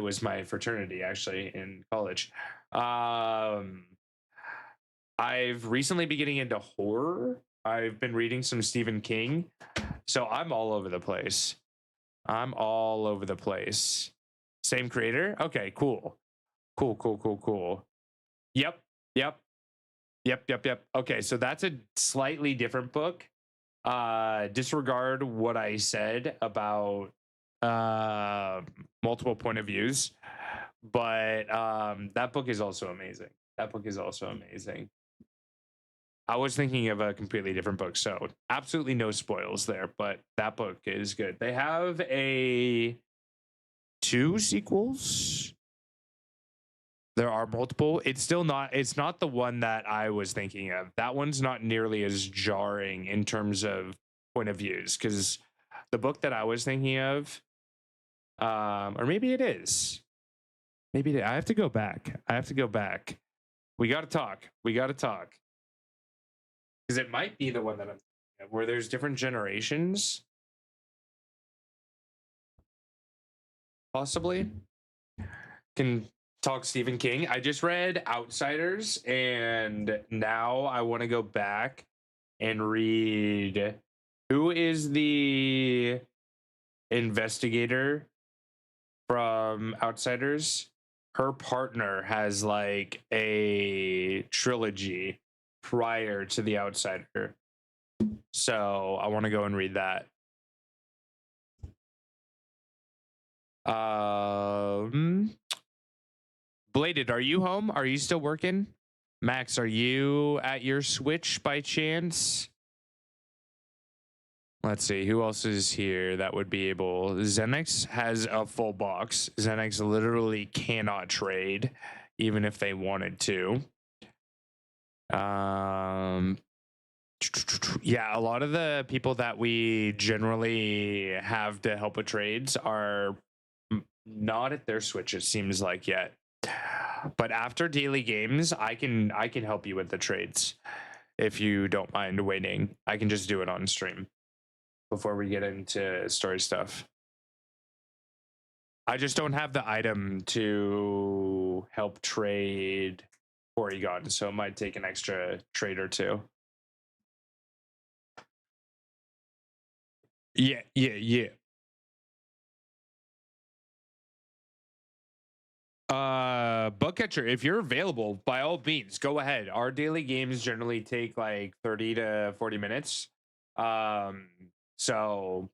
was my fraternity actually in college. I've recently been getting into horror. I've been reading some Stephen King. So I'm all over the place. Same creator? Okay, cool. Cool. Yep. Okay, so that's a slightly different book. Disregard what I said about multiple point of views, but that book is also amazing. I was thinking of a completely different book, so absolutely no spoils there, but that book is good. They have 2 sequels. There are multiple. It's not the one that I was thinking of. That one's not nearly as jarring in terms of point of views, because the book that I was thinking of, or maybe it is. I have to go back. We got to talk. Because it might be the one that I'm thinking of, where there's different generations. Possibly. Can talk Stephen King. I just read Outsiders, and now I want to go back and read. Who is the investigator from Outsiders? Her partner has like a trilogy prior to The Outsider. So I want to go and read that. Bladed, are you home? Are you still working? Max, are you at your Switch by chance? Let's see, who else is here that would be able... Xenix has a full box. Xenix literally cannot trade, even if they wanted to. Yeah, a lot of the people that we generally have to help with trades are not at their Switch, it seems like, yet. But after daily games, I can help you with the trades if you don't mind waiting. I can just do it on stream before we get into story stuff. I just don't have the item to help trade Porygon, so it might take an extra trade or two. Yeah. Bugcatcher, if you're available, by all means, go ahead. Our daily games generally take like 30 to 40 minutes. So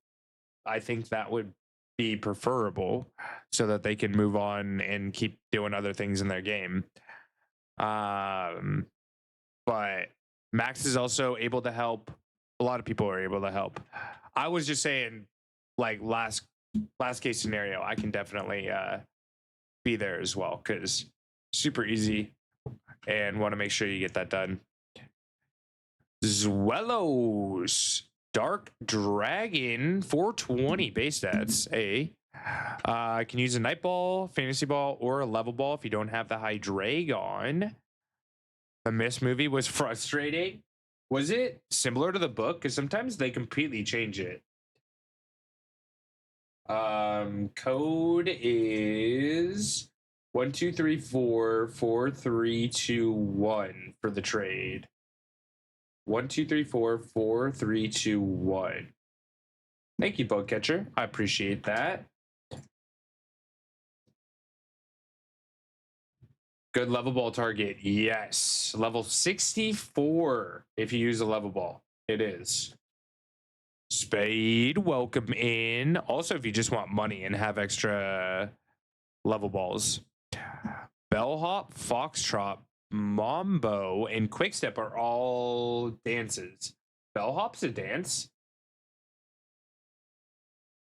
I think that would be preferable so that they can move on and keep doing other things in their game. But Max is also able to help. A lot of people are able to help. I was just saying, like last case scenario, I can definitely be there as well, because super easy and want to make sure you get that done. Zwellos, Dark Dragon, 420 base stats. Can use a night ball, fantasy ball, or a level ball if you don't have the Hydreigon. The Mist movie was frustrating. Was it similar to the book? Because sometimes they completely change it. Code is 12344321 for the trade. 12344321. Thank you, Bugcatcher. I appreciate that. Good level ball target. Yes. Level 64 if you use a level ball. It is. Spade, welcome in. Also, if you just want money and have extra level balls. Bellhop, Foxtrot, Mambo, and Quickstep are all dances. Bellhop's a dance.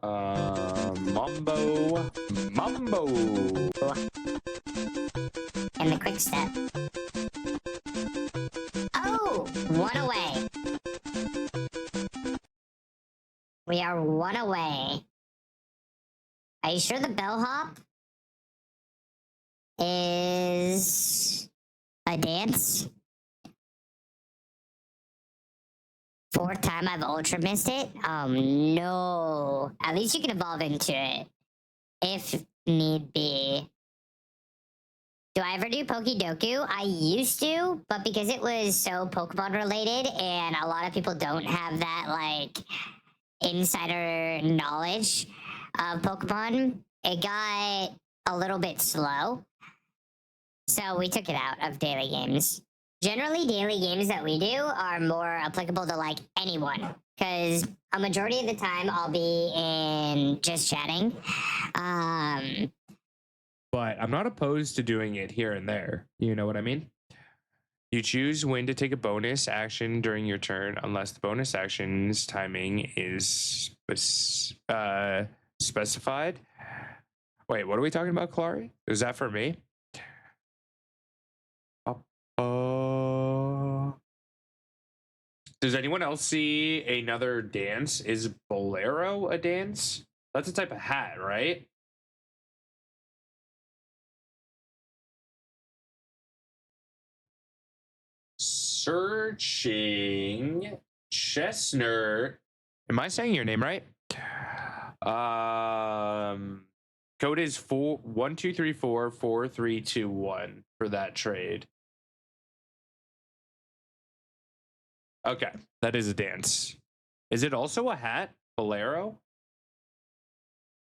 Mambo. And the quick step. Oh, one away. We are one away. Are you sure the bellhop is a dance? Fourth time I've ultra missed it? Oh no. At least you can evolve into it. If need be. Do I ever do Pokedoku? I used to, but because it was so Pokemon related and a lot of people don't have that like insider knowledge of Pokemon, it got a little bit slow. So we took it out of daily games. Generally, daily games that we do are more applicable to like anyone, because a majority of the time I'll be in just chatting. But I'm not opposed to doing it here and there. You know what I mean? You choose when to take a bonus action during your turn, unless the bonus action's timing is specified. Wait, what are we talking about, Clary? Is that for me? Does anyone else see another dance? Is Bolero a dance? That's a type of hat, right? Searching Chestnut. Am I saying your name right? Code is 12344321 for that trade. Okay, that is a dance. Is it also a hat? Bolero?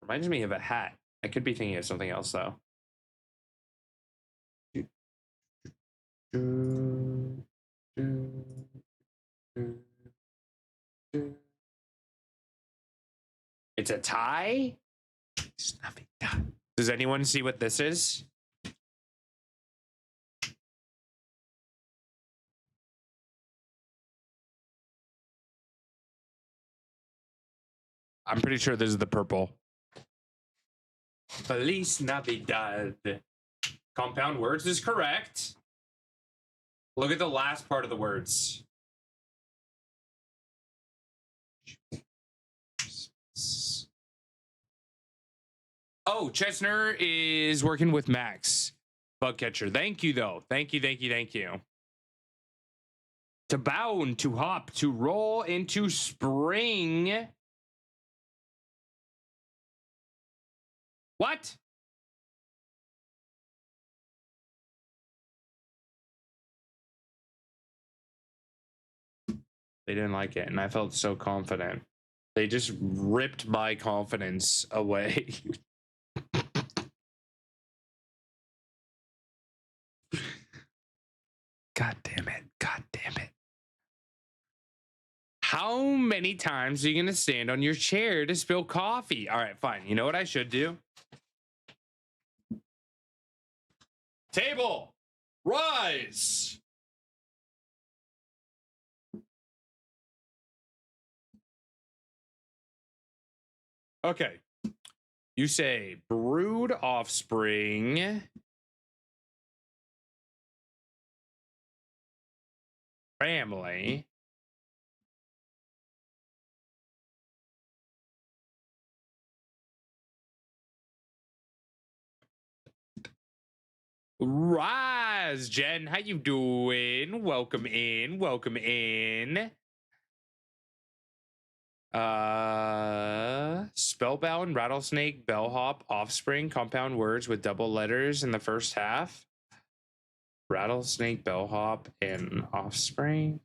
Reminds me of a hat. I could be thinking of something else though. It's a tie? Does anyone see what this is? I'm pretty sure this is the purple. Feliz Navidad. Compound words is correct. Look at the last part of the words. Oh, Chestnut is working with Max. Bugcatcher. Thank you, though. Thank you. To bound, to hop, to roll into spring. What? They didn't like it, and I felt so confident. They just ripped my confidence away. God damn it. How many times are you going to stand on your chair to spill coffee? All right, fine. You know what I should do? Table, rise. Okay. You say brood offspring. Family. Rise, Jen. How you doing? Welcome in. Spellbound, rattlesnake, bellhop, offspring, compound words with double letters in the first half. Rattlesnake, bellhop, and offspring.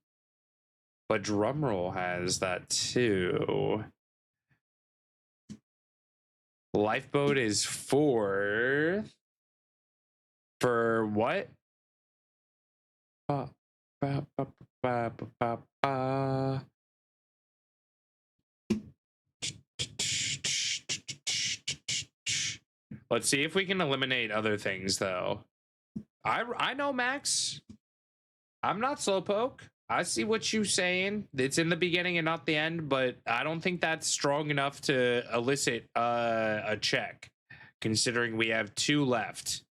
But drumroll has that too. Lifeboat is fourth. For what? Ba, ba, ba, ba, ba, ba, ba. Let's see if we can eliminate other things, though. I know, Max. I'm not Slowpoke. I see what you're saying. It's in the beginning and not the end, but I don't think that's strong enough to elicit a check, considering we have two left.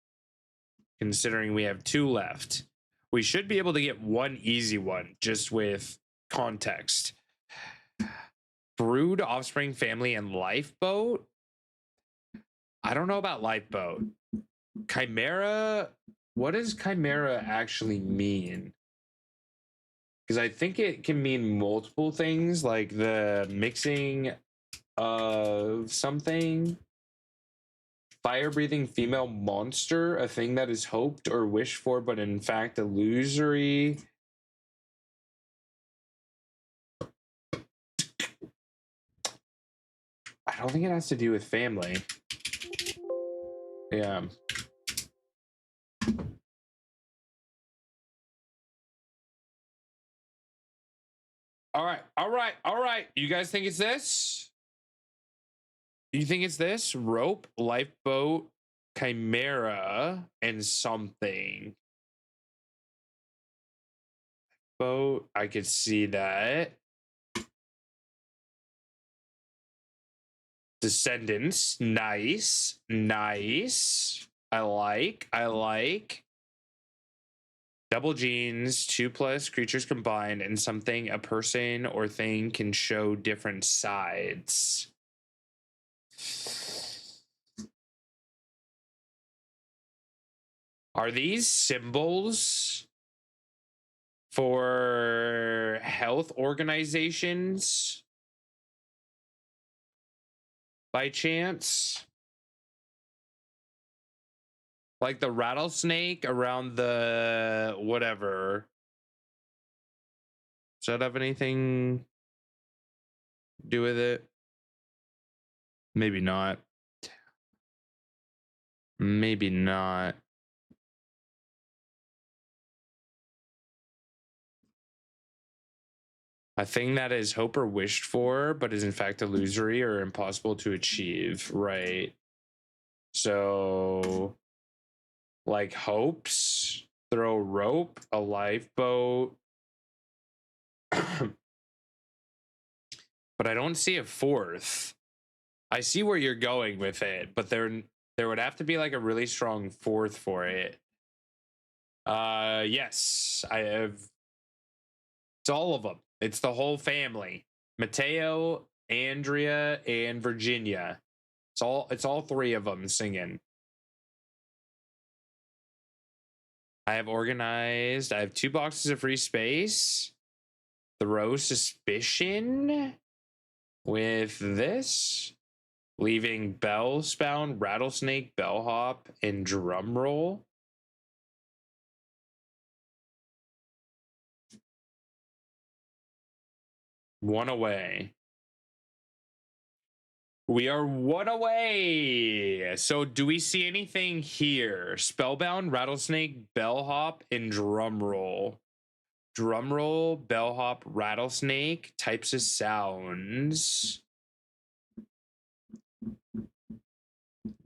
We should be able to get one easy one just with context. Brood, Offspring, Family, and Lifeboat? I don't know about Lifeboat. Chimera, what does Chimera actually mean? Because I think it can mean multiple things, like the mixing of something. Fire-breathing female monster, a thing that is hoped or wished for, but in fact illusory. I don't think it has to do with family. Yeah. All right. You guys think it's this? You think it's this? Rope, lifeboat, chimera, and something. Boat, I could see that. Descendants, nice. I like. Double genes, 2+ creatures combined, and something a person or thing can show different sides. Are these symbols for health organizations by chance? Like the rattlesnake around the whatever. Does that have anything to do with it? Maybe not. Maybe not. A thing that is hoped or wished for, but is in fact illusory or impossible to achieve. Right. So, like hopes, throw a rope, a lifeboat. But I don't see a fourth. I see where you're going with it, but there would have to be like a really strong fourth for it. Yes, I have. It's all of them. It's the whole family. Mateo, Andrea, and Virginia. It's all three of them singing. I have organized. I have 2 boxes of free space. Throw suspicion with this. Leaving Bellspawn, Rattlesnake, Bellhop, and Drumroll. One away. We are one away. So do we see anything here? Spellbound, Rattlesnake, Bellhop, and Drumroll. Drumroll, Bellhop, Rattlesnake, types of sounds.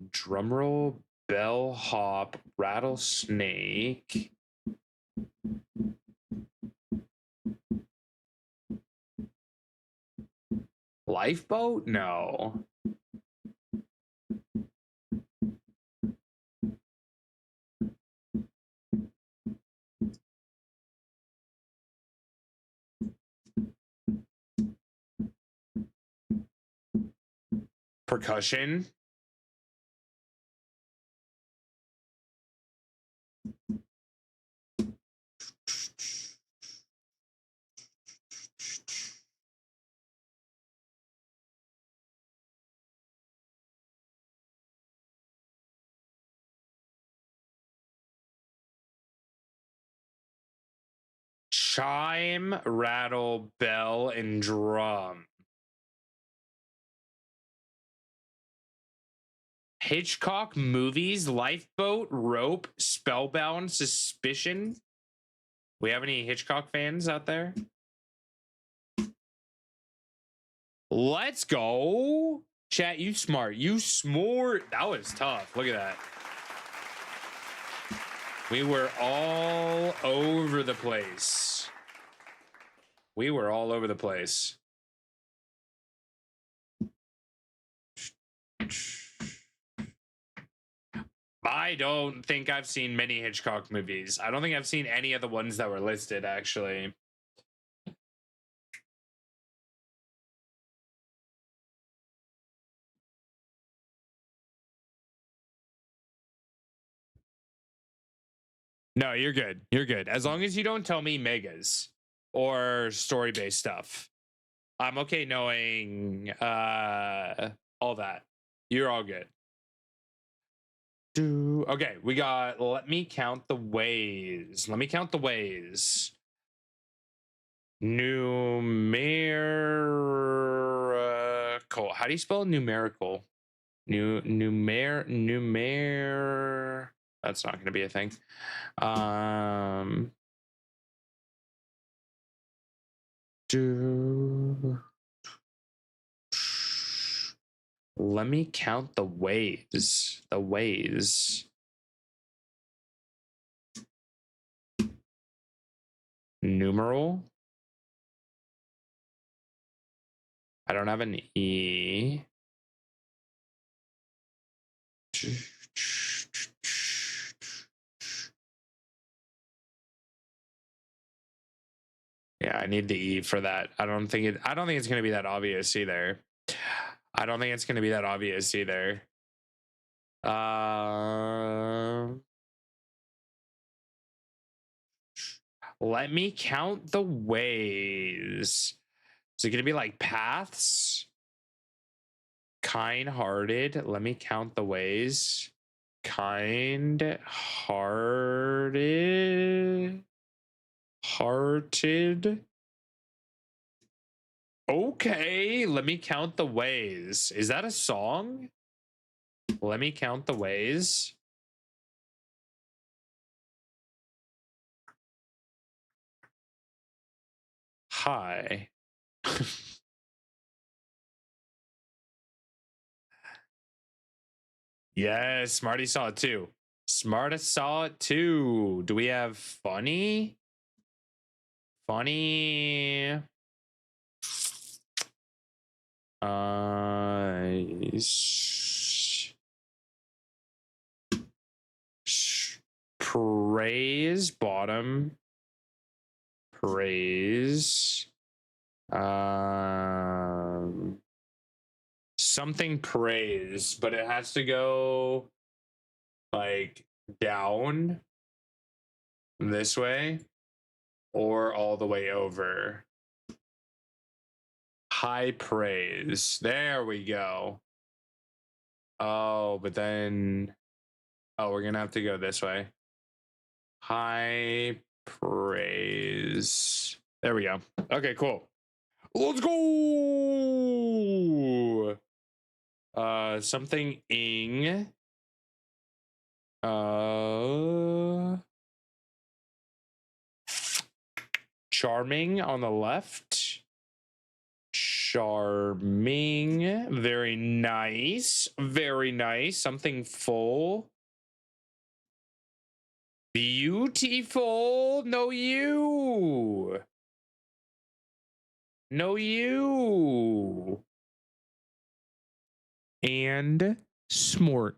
Drumroll, Bellhop, Rattlesnake. Lifeboat? No. Percussion? Chime, rattle, bell, and drum. Hitchcock movies, Lifeboat, Rope, Spellbound, Suspicion. We have any Hitchcock fans out there? Let's go. Chat, you smart. You smart. That was tough. Look at that. We were all over the place. We were all over the place. I don't think I've seen many Hitchcock movies. I don't think I've seen any of the ones that were listed, actually. No, you're good. You're good. As long as you don't tell me megas or story-based stuff. I'm okay knowing all that. You're all good. Okay, we got let me count the ways. Let me count the ways. Numerical. How do you spell numerical? Numer. That's not going to be a thing. Let me count the ways. The ways. Numeral. I don't have an E. Yeah, I need the E for that. I don't think it's going to be that obvious either. I don't think it's going to be that obvious either. Let me count the ways. Is it going to be like paths? Kind-hearted. Let me count the ways. Kind-hearted. Hearted. Okay, let me count the ways. Is that a song? Let me count the ways. Hi. Yes, Smarty saw it too. Smarty saw it too. Do we have funny? Funny. Praise bottom. Praise. Something praise, but it has to go like down this way or all the way over. High praise. There we go. Oh, but then we're gonna have to go this way. High praise. There we go. Okay, cool. Let's go. Something ing. Charming on the left. Charming. Very nice. Very nice. Something full. Beautiful. No you. No you. And smart.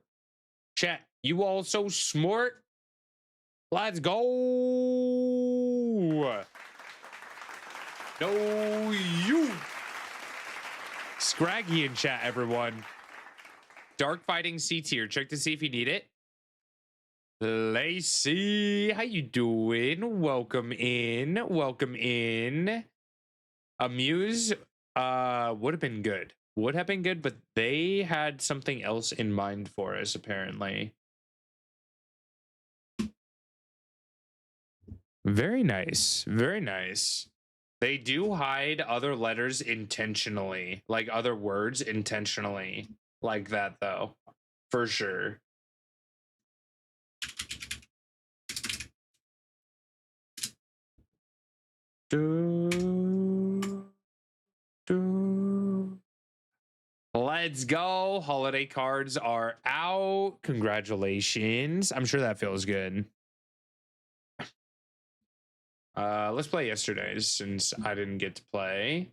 Chat, you also smart? Let's go. No you. Scraggy in chat, everyone. Dark Fighting C tier. Check to see if you need it. Lacey, how you doing? Welcome in. Welcome in. Amuse would have been good. Would have been good, but they had something else in mind for us, apparently. Very nice. Very nice. They do hide other letters intentionally, like other words intentionally, like that, though. for sure. Let's go. Holiday cards are out. Congratulations. I'm sure that feels good. Let's play yesterday's since I didn't get to play.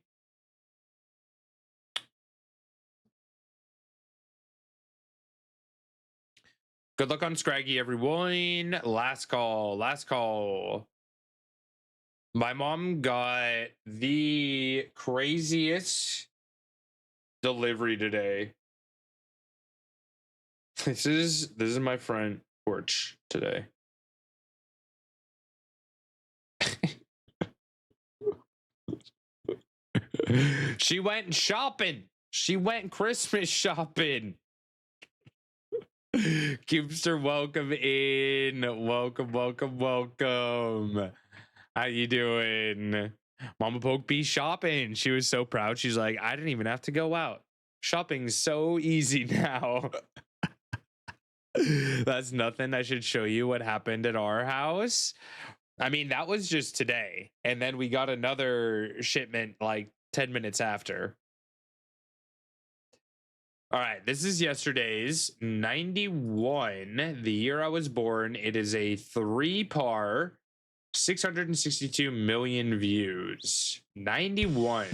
Good luck on Scraggy, everyone. Last call. Last call. My mom got the craziest delivery today. This is my front porch today. She went shopping. She went Christmas shopping. Cubester, welcome in. Welcome, welcome, welcome. How you doing? Mama Poke be shopping. She was so proud. She's like, I didn't even have to go out. Shopping's so easy now. That's nothing. I should show you what happened at our house. I mean, that was just today. And then we got another shipment like 10 minutes after. All right, this is yesterday's 91, the year I was born. It is a 3-par, 662 million views. 91.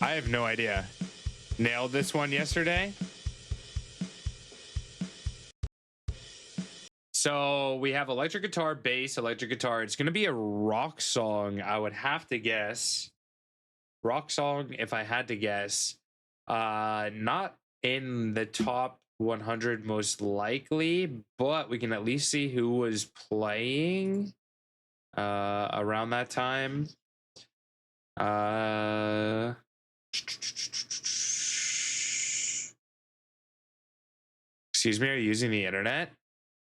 I have no idea. Nailed this one yesterday. So we have electric guitar, bass, electric guitar. It's going to be a rock song, I would have to guess. Rock song, if I had to guess. Not in the top 100 most likely, but we can at least see who was playing around that time. Excuse me, are you using the internet?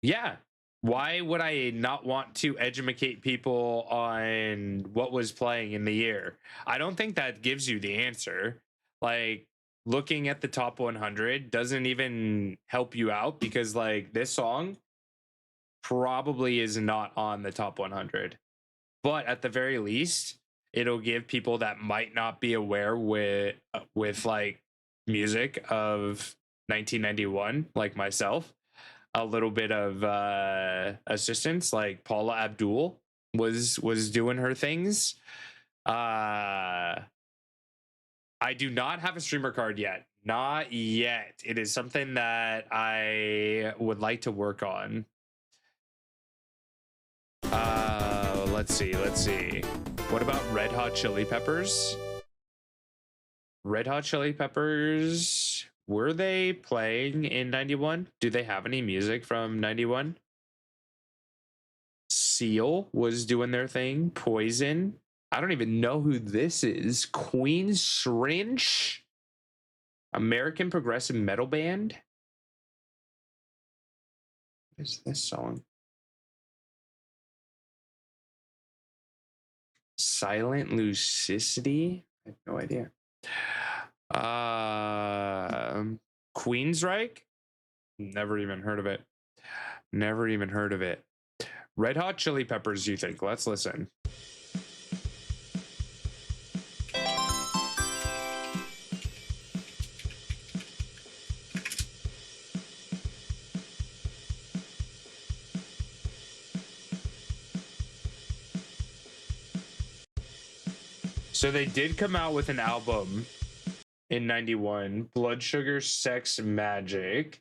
Yeah. Why would I not want to educate people on what was playing in the year? I don't think that gives you the answer. Like, looking at the top 100 doesn't even help you out because, like, this song probably is not on the top 100. But at the very least, it'll give people that might not be aware with like music of 1991, like myself, a little bit of assistance. Like Paula Abdul was doing her things. I do not have a streamer card yet. Not yet. It is something that I would like to work on. Let's see. What about Red Hot Chili Peppers? Red Hot Chili Peppers, were they playing in 91? Do they have any music from 91? Seal was doing their thing. Poison. I don't even know who this is. Queensrÿche? American progressive metal band? What is this song? Silent Lucidity? I have no idea. Queensryche? Never even heard of it. Never even heard of it. Red Hot Chili Peppers, you think? Let's listen. So they did come out with an album in 91, Blood Sugar Sex Magik.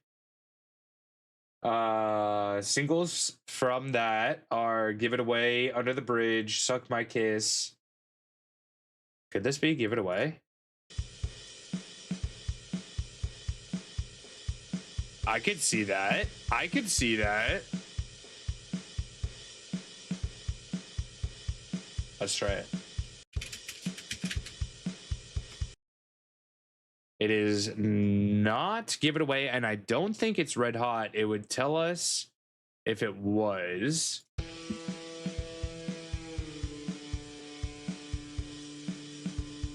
Singles from that are Give It Away, Under the Bridge, Suck My Kiss. Could this be Give It Away? I could see that. I could see that. Let's try it. It is not Give It Away, and I don't think it's Red Hot. It would tell us if it was.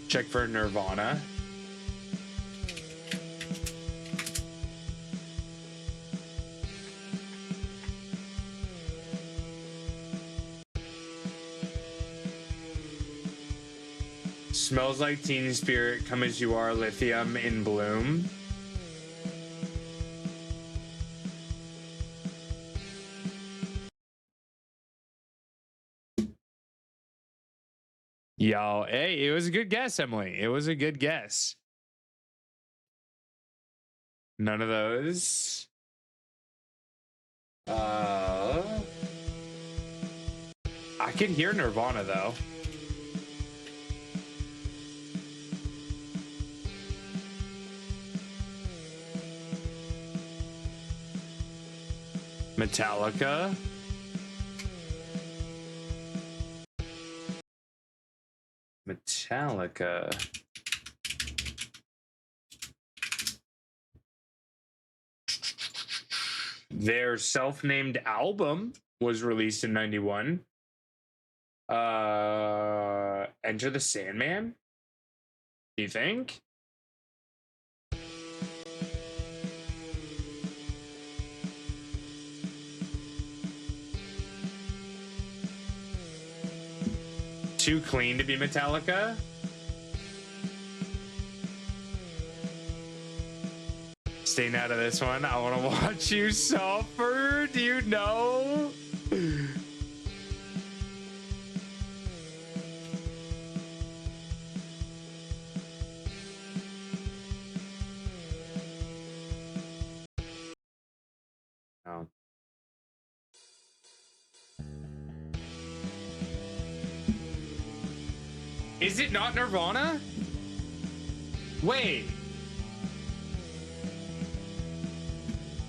Check for Nirvana. Smells Like Teen Spirit, Come As You Are, Lithium in Bloom. Yo, hey, it was a good guess, Emily. It was a good guess. None of those. I could hear Nirvana though. Metallica. Metallica. Their self-named album was released in 91. Enter the Sandman? Do you think? Too Clean to be Metallica? Staying out of this one. I want to watch you suffer. Do you know? Oh. Is it not Nirvana? Wait.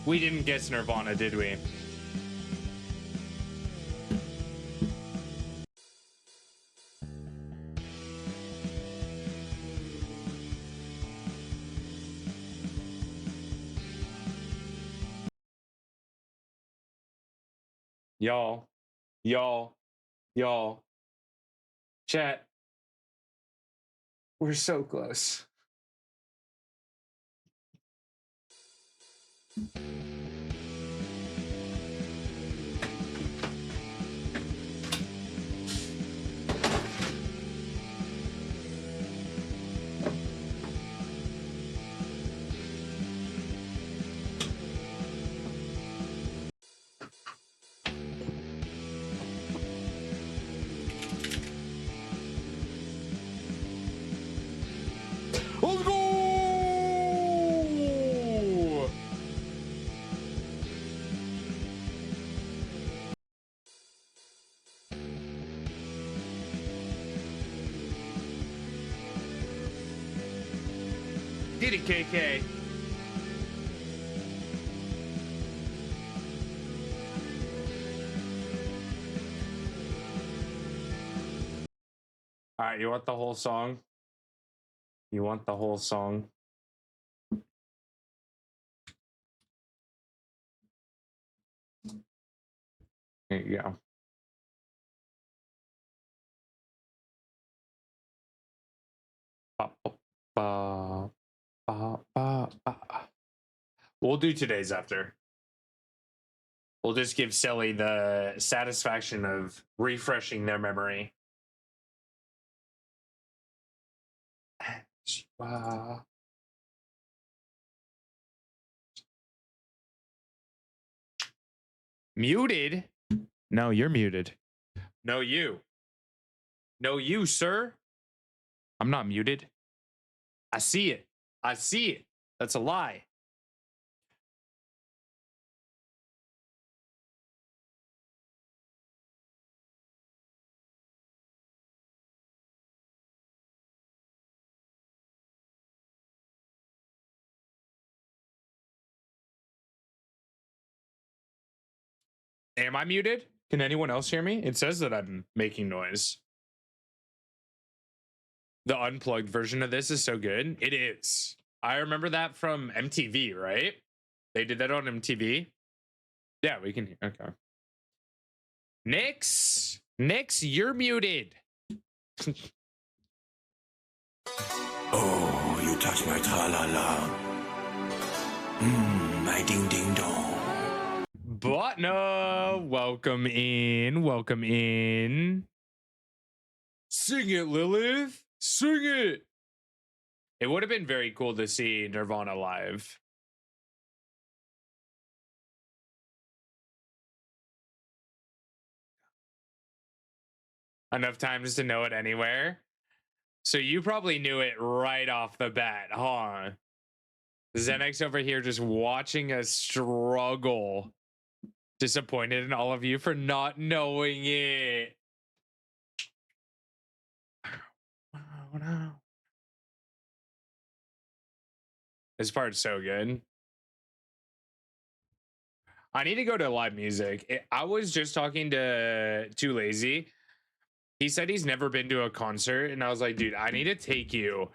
We didn't guess Nirvana, did we? Y'all, chat. We're so close. Let's go! Get it, KK. All right, you want the whole song? You want the whole song? There you go. Ba, ba, ba, ba, ba. We'll do today's after. We'll just give Silly the satisfaction of refreshing their memory. Muted? No, you're muted. No, you. No, you, sir. I'm not muted. I see it. I see it. That's a lie. Am I muted? Can anyone else hear me? It says that I'm making noise. The unplugged version of this is so good. It is. I remember that from MTV, right? They did that on MTV. Yeah, we can. Okay. Nix, you're muted. Oh, you touch my tra-la-la. My ding-ding-dong. Botna, welcome in. Welcome in. Sing it, Lilith. Sing it. It would have been very cool to see Nirvana live. Enough times to know it anywhere. So you probably knew it right off the bat, huh? Xenix over here just watching us struggle. Disappointed in all of you for not knowing it. Oh no. This part's so good. I need to go to live music. I was just talking to Too Lazy. He said he's never been to a concert, and I was like, dude, I need to take you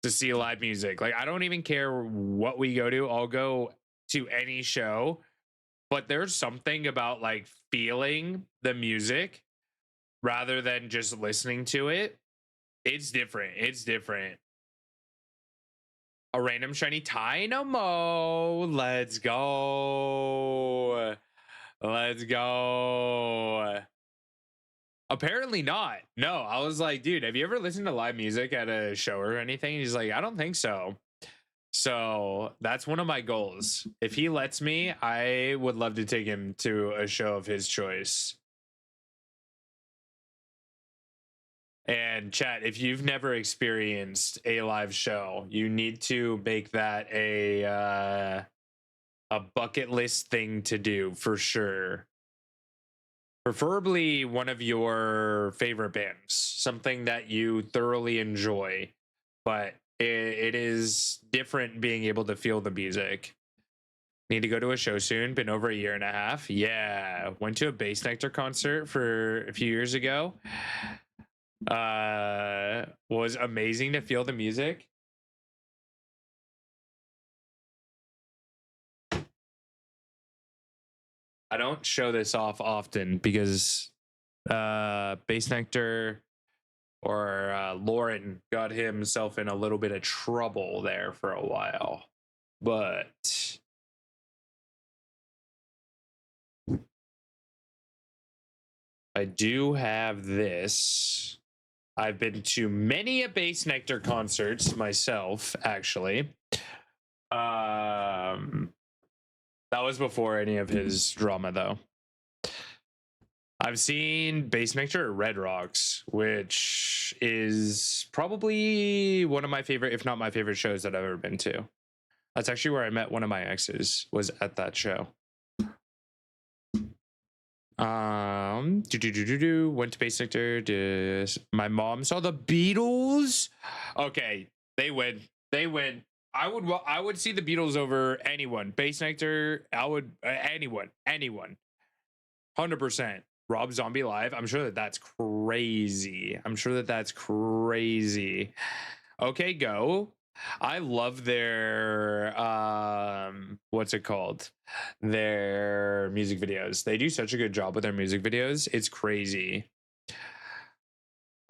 to see live music. Like, I don't even care what we go to. I'll go to any show, but there's something about like feeling the music rather than just listening to it. It's different. It's different. A random shiny Dynamo. Let's go. Let's go. Apparently not. No, I was like, dude, have you ever listened to live music at a show or anything? He's like, I don't think so. So that's one of my goals. If he lets me, I would love to take him to a show of his choice. And chat, if you've never experienced a live show, you need to make that a bucket list thing to do for sure. Preferably one of your favorite bands, something that you thoroughly enjoy, but it is different being able to feel the music. Need to go to a show soon. Been over a year and a half. Yeah, went to a Bassnectar concert for a few years ago. Was amazing to feel the music. I don't show this off often because Bassnectar or Lauren got himself in a little bit of trouble there for a while. But I do have this. I've been to many a Bassnectar concerts myself, actually. That was before any of his drama, though. I've seen Bassnectar at Red Rocks, which is probably one of my favorite, if not my favorite shows that I've ever been to. That's actually where I met one of my exes, was at that show. Went to Bassnectar. My mom saw the Beatles. Okay, they win. They win. I would see the Beatles over anyone. Bassnectar, I would anyone. 100%. Rob Zombie live. I'm sure that's crazy. Okay, go. I love their what's it called? Their music videos. They do such a good job with their music videos. It's crazy.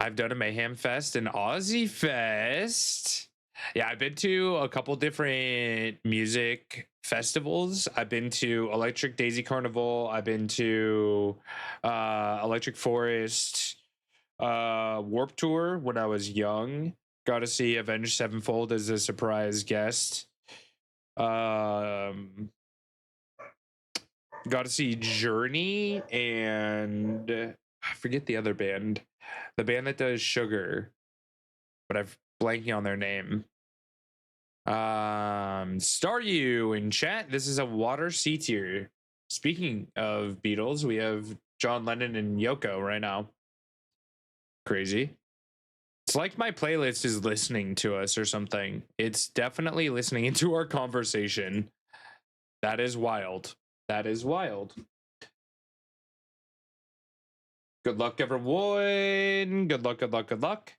I've done a Mayhem Fest and Aussie Fest. Yeah, I've been to a couple different music festivals. I've been to Electric Daisy Carnival. I've been to Electric Forest, Warp Tour when I was young. Got to see Avenged Sevenfold as a surprise guest. Got to see Journey and I forget the other band. The band that does Sugar, but I've blanking on their name. Staryu in chat. This is a water C tier. Speaking of Beatles, we have John Lennon and Yoko right now. Crazy. It's like my playlist is listening to us or something. It's definitely listening into our conversation. That is wild. That is wild. Good luck, everyone. Good luck, good luck, good luck.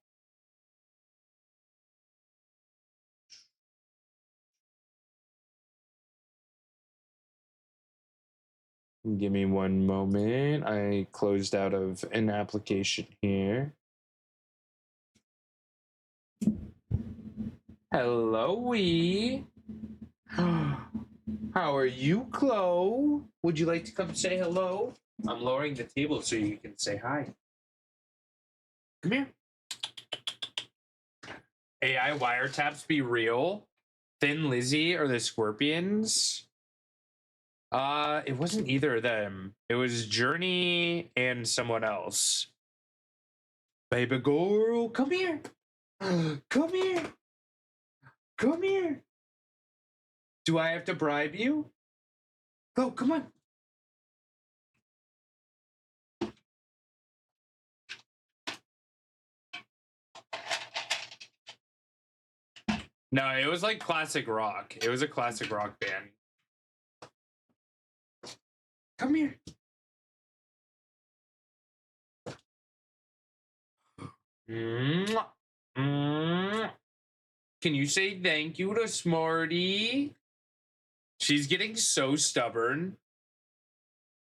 Give me one moment. I closed out of an application here. Hello, how are you, Chloe? Would you like to come say hello? I'm lowering the table so you can say hi. Come here. AI wiretaps be real? Thin Lizzy or the Scorpions? It wasn't either of them. It was Journey and someone else. Baby girl, come here. Come here. Come here. Do I have to bribe you? Go, come on. No, it was like classic rock. It was a classic rock band. Come here. Mwah. Mwah. Can you say thank you to Smarty? She's getting so stubborn.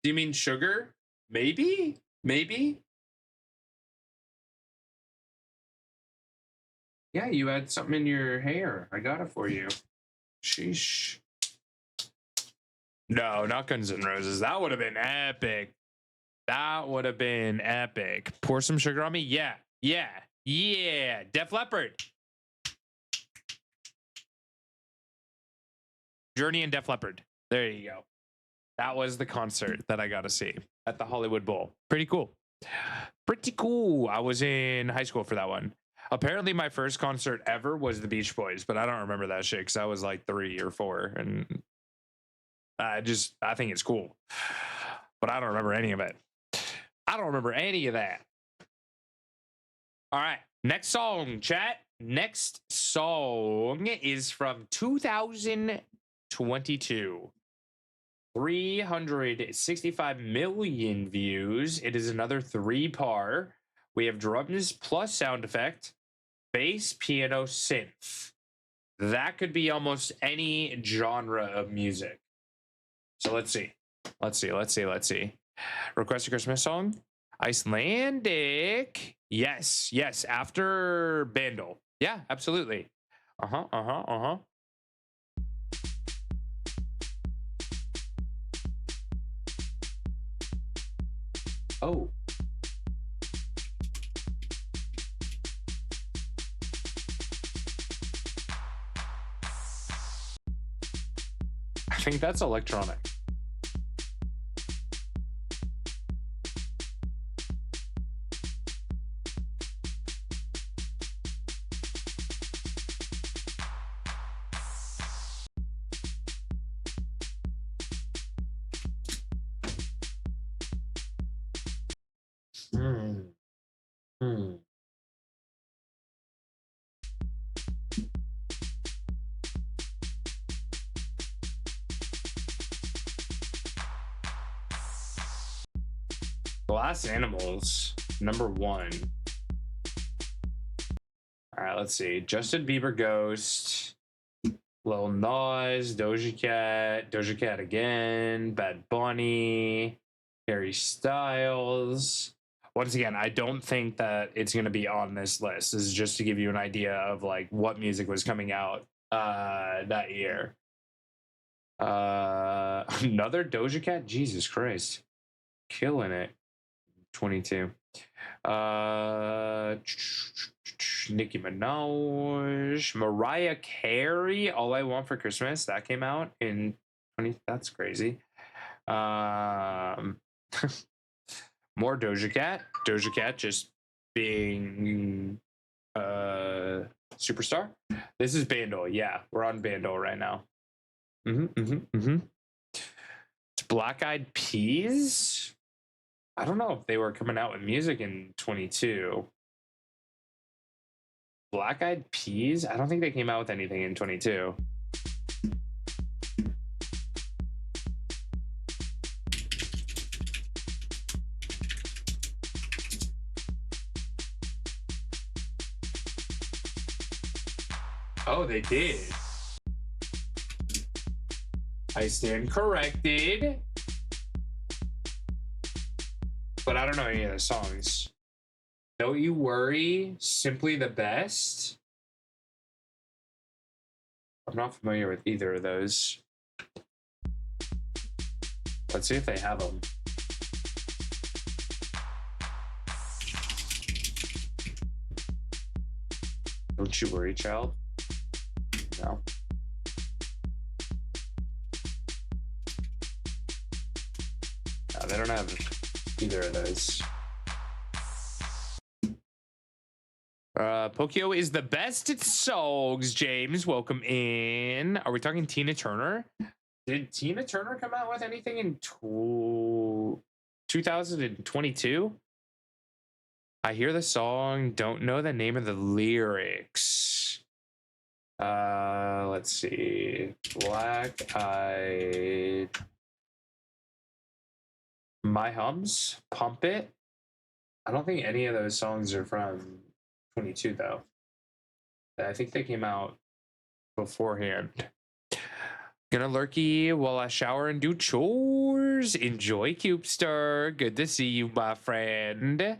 Do you mean sugar? Maybe? Maybe? Yeah, you had something in your hair. I got it for you. Sheesh. No, not Guns N' Roses. That would have been epic. That would have been epic. Pour some sugar on me? Yeah. Yeah. Yeah. Def Leppard. Journey and Def Leppard. There you go. That was the concert that I got to see at the Hollywood Bowl. Pretty cool. Pretty cool. I was in high school for that one. Apparently, my first concert ever was the Beach Boys, but I don't remember that shit because I was like 3 or 4, and I think it's cool, but I don't remember any of it. I don't remember any of that. All right, next song, chat. Next song is from 2022. 365 million views. It is another 3-par. We have drums plus sound effect, bass, piano, synth. That could be almost any genre of music. So let's see. Let's see. Request a Christmas song. Icelandic. Yes. After Bandle. Yeah, absolutely. Oh. I think that's electronic. Glass Animals, number 1. All right, let's see. Justin Bieber, Ghost, Lil Nas, Doja Cat again, Bad Bunny, Harry Styles. Once again, I don't think that it's going to be on this list. This is just to give you an idea of like what music was coming out that year. Another Doja Cat? Jesus Christ. Killing it. 22. Nicki Minaj, Mariah Carey, All I Want for Christmas. That came out in 20. That's crazy. More Doja Cat. Doja Cat just being superstar. This is Bandle. Yeah, we're on Bandle right now. It's Black Eyed Peas. I don't know if they were coming out with music in 22. Black Eyed Peas? I don't think they came out with anything in 22. Oh, they did. I stand corrected. but I don't know any of the songs. Don't You Worry, Simply the Best. I'm not familiar with either of those. Let's see if they have them. Don't You Worry, Child. No. No, they don't have either of those. Pokio is the best at songs. James, welcome in. Are we talking Tina Turner? Did Tina Turner come out with anything in 2022? I hear the song, don't know the name of the lyrics. Let's see. Black Eyed. My Hums, Pump It. I don't think any of those songs are from 22 though. I think they came out beforehand. Gonna lurky while I shower and do chores. Enjoy, Cubestar. Good to see you, my friend.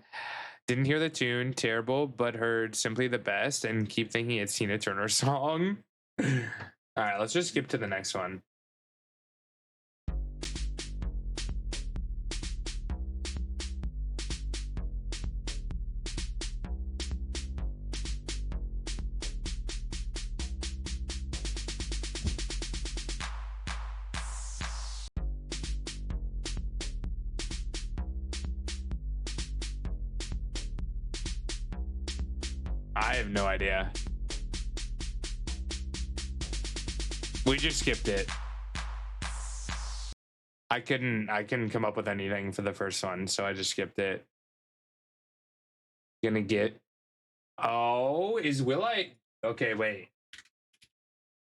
Didn't hear the tune, terrible, but heard Simply the Best and keep thinking it's Tina Turner's song. All right, let's just skip to the next one. I have no idea. We just skipped it. I couldn't come up with anything for the first one, so I just skipped it. Gonna get. Oh, is Will I? Okay, wait.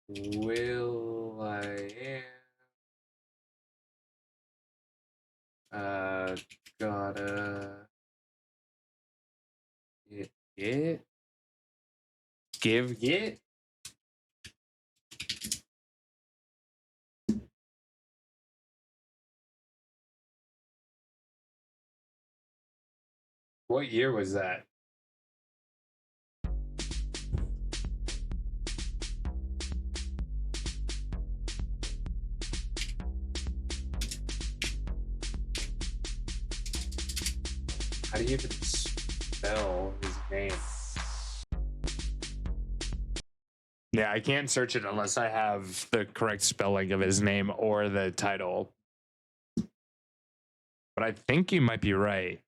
Will I am. Gotta get. Get. What year was that? How do you even spell his name? Yeah, I can't search it unless I have the correct spelling of his name or the title. But I think you might be right.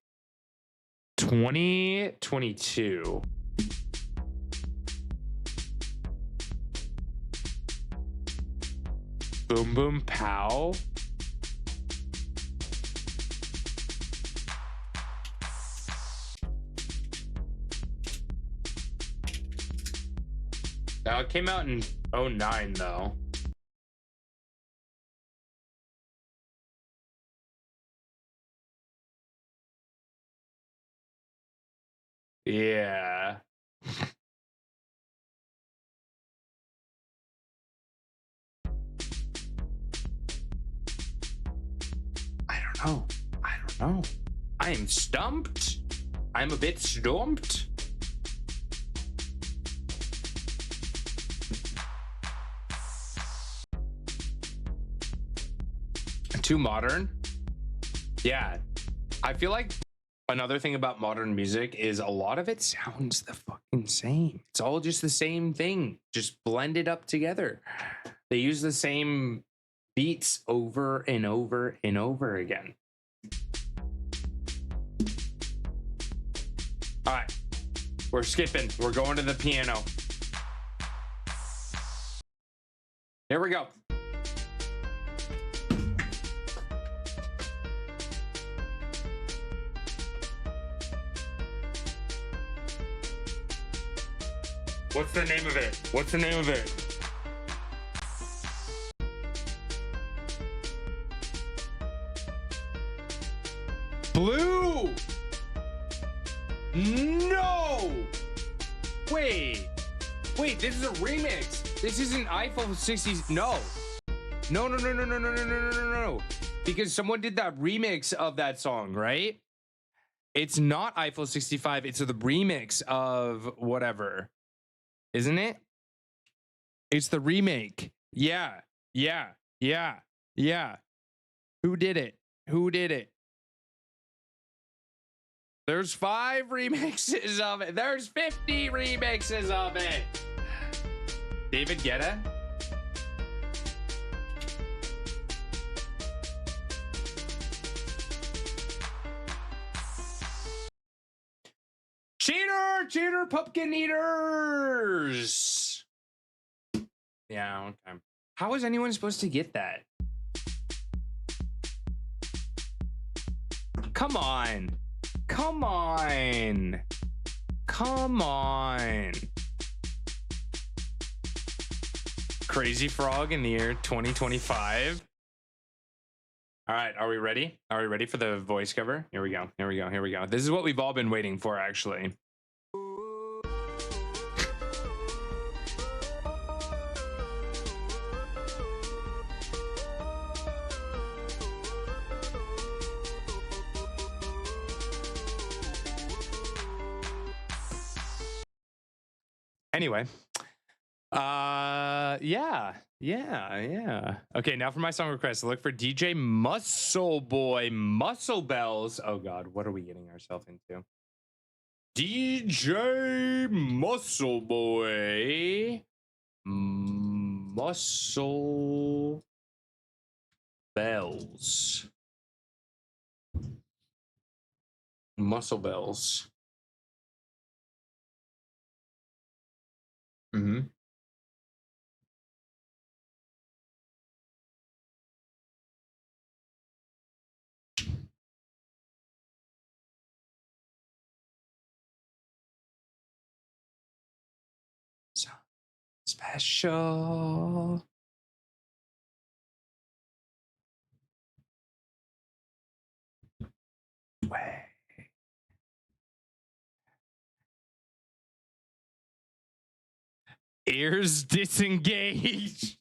2022. Boom Boom Pow. Now it came out in 2009 though. Yeah. I don't know. I am stumped. I'm a bit stumped. Too modern? Yeah. I feel like another thing about modern music is a lot of it sounds the fucking same. It's all just the same thing, just blended up together. They use the same beats over and over and over again. All right, we're skipping. We're going to the piano. Here we go. What's the name of it? What's the name of it? Blue! No! Wait, this is a remix. This isn't Eiffel 60s. No. No. Because someone did that remix of that song, right? It's not Eiffel 65. It's the remix of whatever, isn't it? It's the remake. Yeah. Who did it? There's 5 remixes of it. There's 50 remixes of it. David Guetta. Cheater, pumpkin eaters. Yeah, okay. How is anyone supposed to get that? Come on. Crazy Frog in the year 2025. All right, are we ready? Are we ready for the voice cover? Here we go. This is what we've all been waiting for, actually. Anyway, yeah. Okay, now for my song request, look for DJ Muscle Boy, Muscle Bells. Oh God, what are we getting ourselves into? DJ Muscle Boy, Muscle Bells, Muscle Bells. Mm-hmm. So special. Way. Ears disengaged.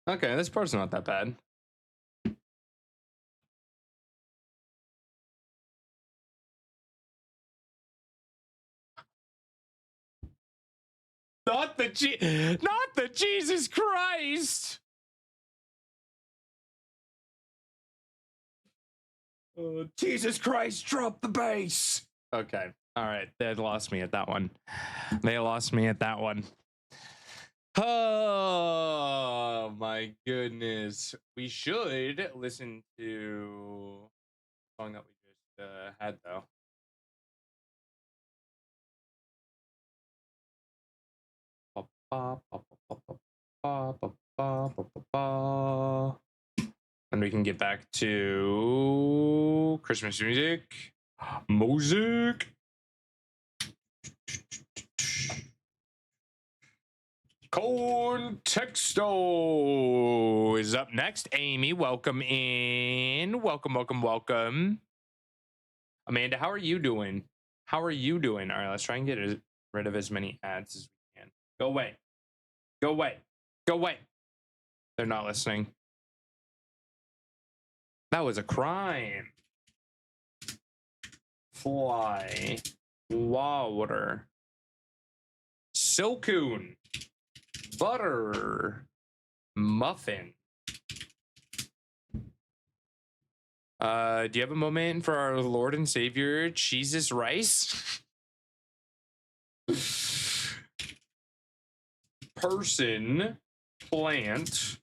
Okay, this part's not that bad. Not the Jesus Christ. Jesus Christ, drop the bass. Okay. All right. They lost me at that one. Oh my goodness. We should listen to the song that we just had though. And we can get back to Christmas music. Contexto is up next. Amy, welcome in. Welcome. Amanda, how are you doing? All right, let's try and get rid of as many ads as we can. Go away. They're not listening. That was a crime. Fly. Water. Silcoon. Butter. Muffin. Do you have a moment for our Lord and Savior, Jesus Rice? Person. Plant.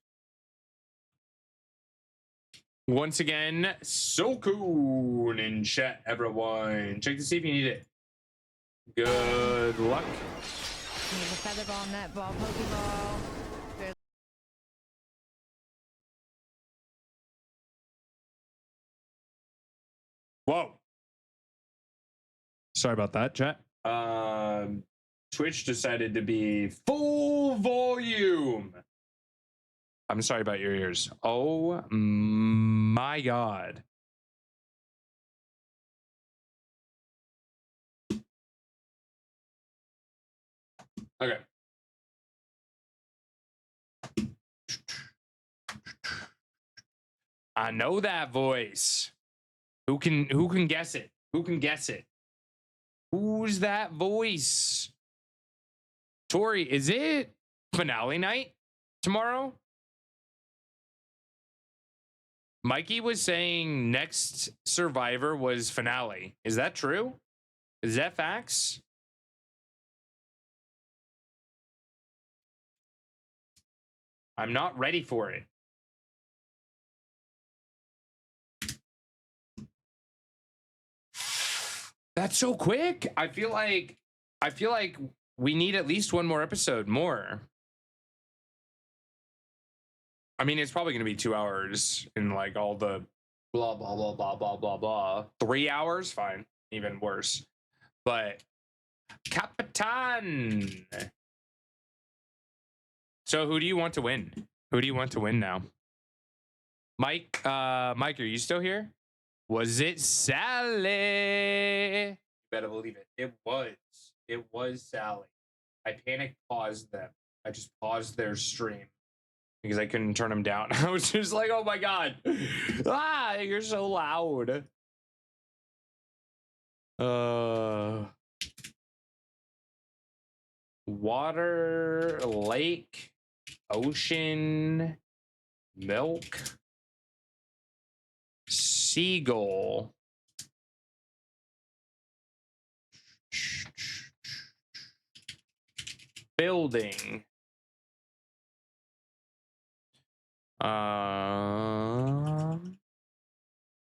Once again, Silcoon in chat, everyone. Check to see if you need it. Good luck. Need a featherball, netball, pokeball. Good. Whoa. Sorry about that, chat. Twitch decided to be full volume. I'm sorry about your ears. Oh my God. Okay. I know that voice. Who can guess it? Who can guess it? Who's that voice? Tori, is it finale night tomorrow? Mikey was saying next Survivor was finale. Is that true? Is that facts? I'm not ready for it. That's so quick. I feel like we need at least one more episode more. I mean, it's probably going to be 2 hours in like all the blah, blah, blah, blah, blah, blah, blah. 3 hours? Fine. Even worse. But Capitan. So who do you want to win? Who do you want to win now? Mike, Mike, are you still here? Was it Sally? You better believe it. It was. It was Sally. I panic paused them. I just paused their stream because I couldn't turn them down. I was just like, oh my God. Ah, you're so loud. Water, lake, ocean, milk, seagull. Building.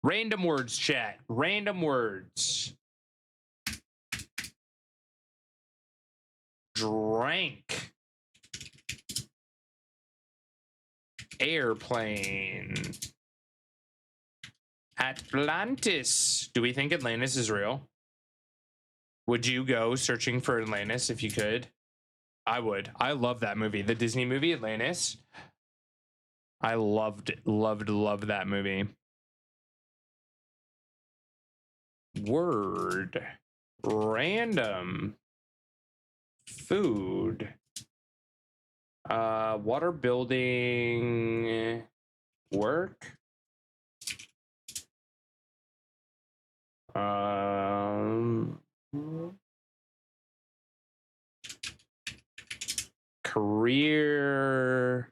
Random words, chat. Random words. Drank. Airplane. Atlantis. Do we think Atlantis is real? Would you go searching for Atlantis if you could? I would. I love that movie. The Disney movie, Atlantis. I loved that movie. Word. Random. Food. Water building. Work. Career.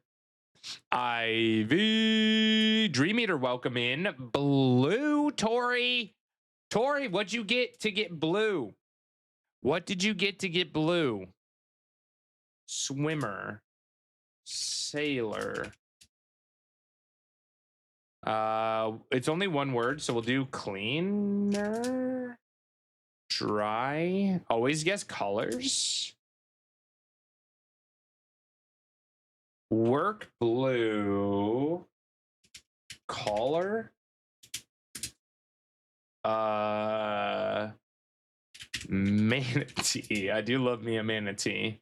Ivy. Dream Eater, welcome in. Blue. Tori. Tori, what'd you get to get blue? What did you get to get blue? Swimmer. Sailor. It's only one word, so we'll do cleaner. Dry. Always guess colors. Work blue. Collar. Manatee. I do love me a manatee.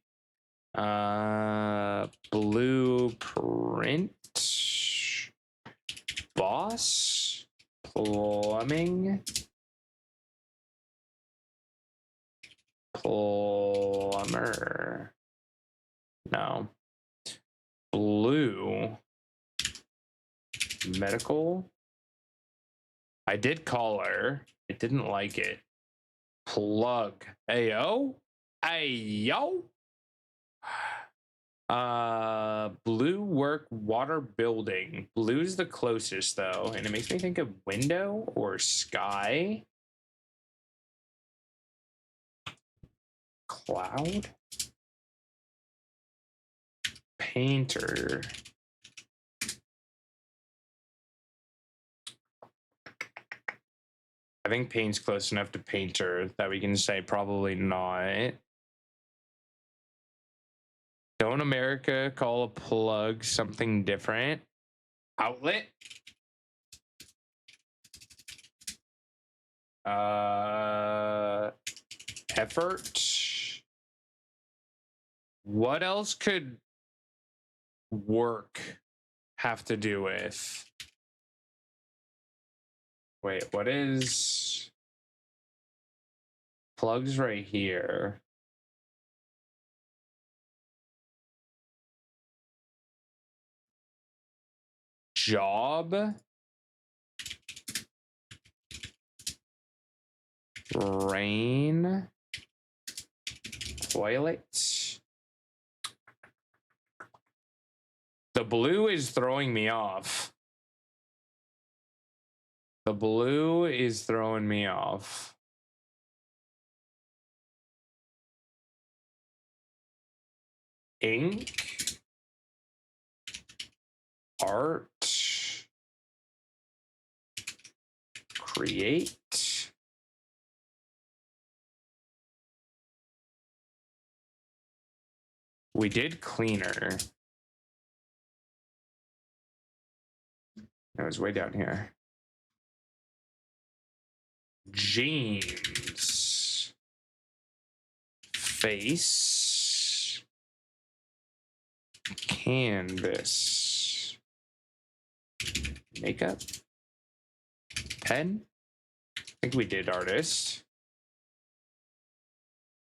Blueprint. Boss. Plumbing. Plumber. No. Blue. Medical. I did call her. It didn't like it. Plug. Ayo. Ayo. Blue work water building. Blue's the closest though, and it makes me think of window or sky. Cloud. Painter. I think paint's close enough to painter that we can say probably not. Don't America call a plug something different? Outlet? Effort? What else could work? have to do with? Wait, what is plugs right here? Job, rain, toilet. The blue is throwing me off. The blue is throwing me off. Ink, art, create. We did cleaner. It was way down here. Jeans. Face. Canvas. Makeup. Pen. I think we did artist.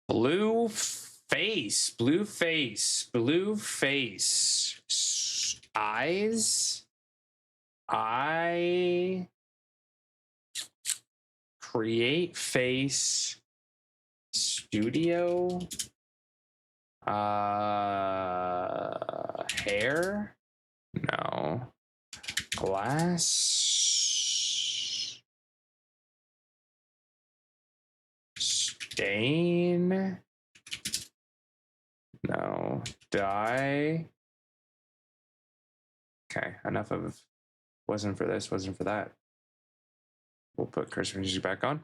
Blue face. Blue face. Blue face. Eyes. I create face studio hair, no, glass, stain, no, dye. Okay, enough of wasn't for this, wasn't for that. We'll put Christmas music back on.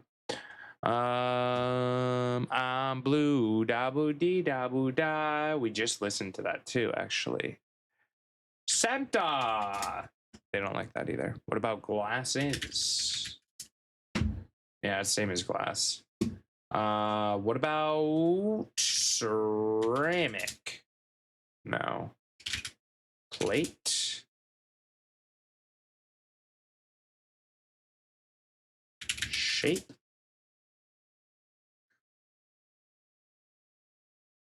I'm blue, da boo dee da boo da. We just listened to that too, actually. Santa. They don't like that either. What about glasses? Yeah, it's same as glass. What about ceramic? No. Plate. Shape.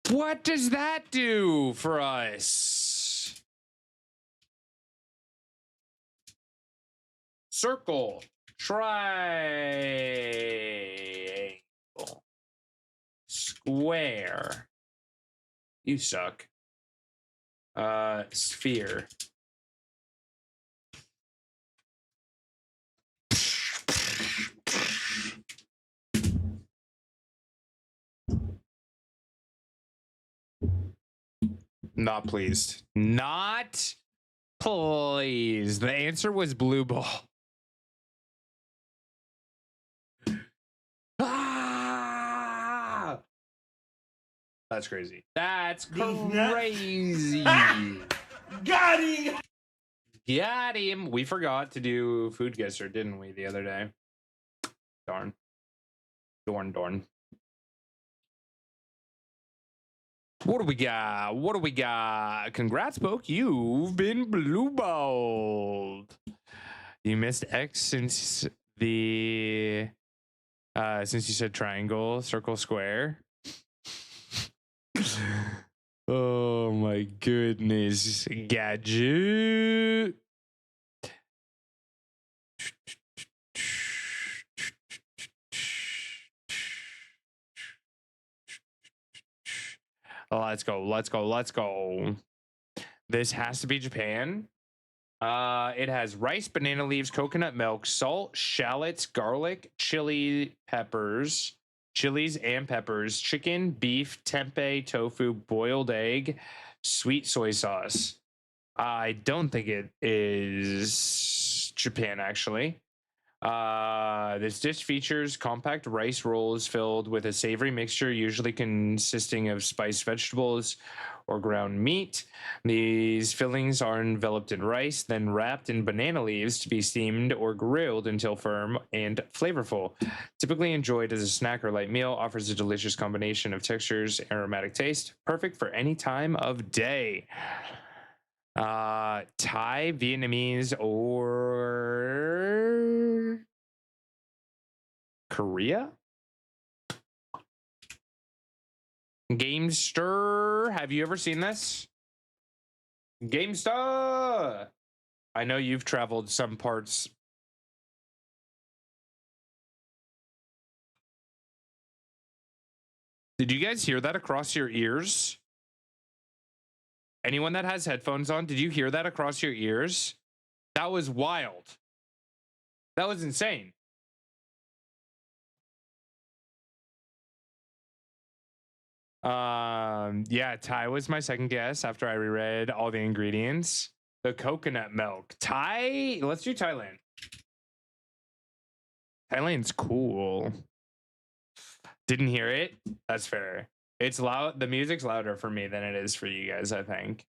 What does that do for us? Circle, triangle, square. You suck. Sphere. Not pleased. Not pleased. The answer was blue ball. Ah! That's crazy. That's crazy. Got him! Got him. We forgot to do food guesser, didn't we, the other day? Darn. Dorn. What do we got? What do we got? Congrats, Poke. You've been blue balled. You missed X since the since you said triangle, circle, square. Oh my goodness. Gadget. Let's go. This has to be Japan. It has rice, banana leaves, coconut milk, salt, shallots, garlic, chilies and peppers, chicken, beef, tempeh, tofu, boiled egg, sweet soy sauce. I don't think it is Japan, actually. This dish features compact rice rolls filled with a savory mixture, usually consisting of spiced vegetables or ground meat. These fillings are enveloped in rice, then wrapped in banana leaves to be steamed or grilled until firm and flavorful. Typically enjoyed as a snack or light meal, offers a delicious combination of textures and aromatic taste, perfect for any time of day. Thai, Vietnamese, or Korea? Gamester, have you ever seen this? Gamester! I know you've traveled some parts. Did you guys hear that across your ears? Anyone that has headphones on, did you hear that across your ears? That was wild. That was insane. Yeah, Thai was my second guess after I reread all the ingredients. The coconut milk. Thai, let's do Thailand. Thailand's cool. Didn't hear it. That's fair. It's loud. The music's louder for me than it is for you guys, I think.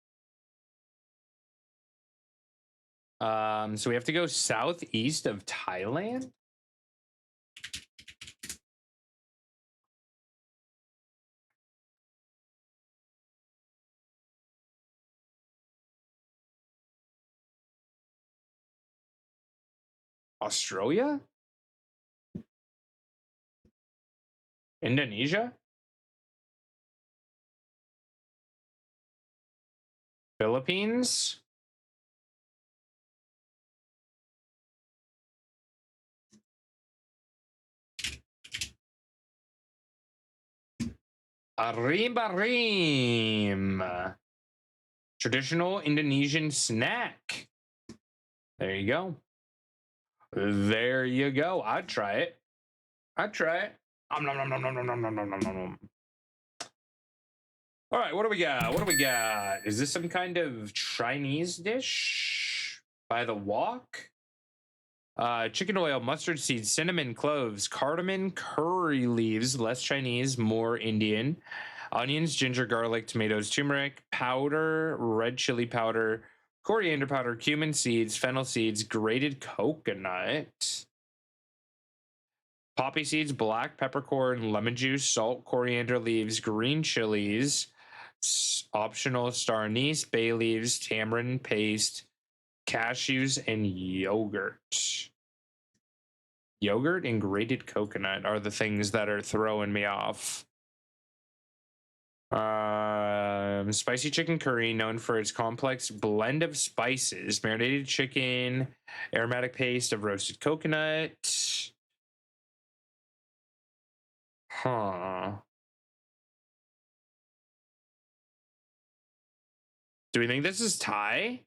So we have to go southeast of Thailand. Australia? Indonesia? Philippines? Arim barim. Traditional Indonesian snack. There you go. There you go. I'd try it. I'd try it. Nom, nom, nom, nom, nom, nom, nom, nom, nom, nom, nom. All right, what do we got? What do we got? Is this some kind of Chinese dish? By the wok? Chicken oil, mustard seeds, cinnamon, cloves, cardamom, curry leaves, less Chinese, more Indian, onions, ginger, garlic, tomatoes, turmeric, powder, red chili powder, coriander powder, cumin seeds, fennel seeds, grated coconut, poppy seeds, black peppercorn, lemon juice, salt, coriander leaves, green chilies, optional star anise, bay leaves, tamarind paste, cashews, and yogurt. Yogurt and grated coconut are the things that are throwing me off. Spicy chicken curry, known for its complex blend of spices, marinated chicken, aromatic paste of roasted coconut. Huh. Do we think this is Thai?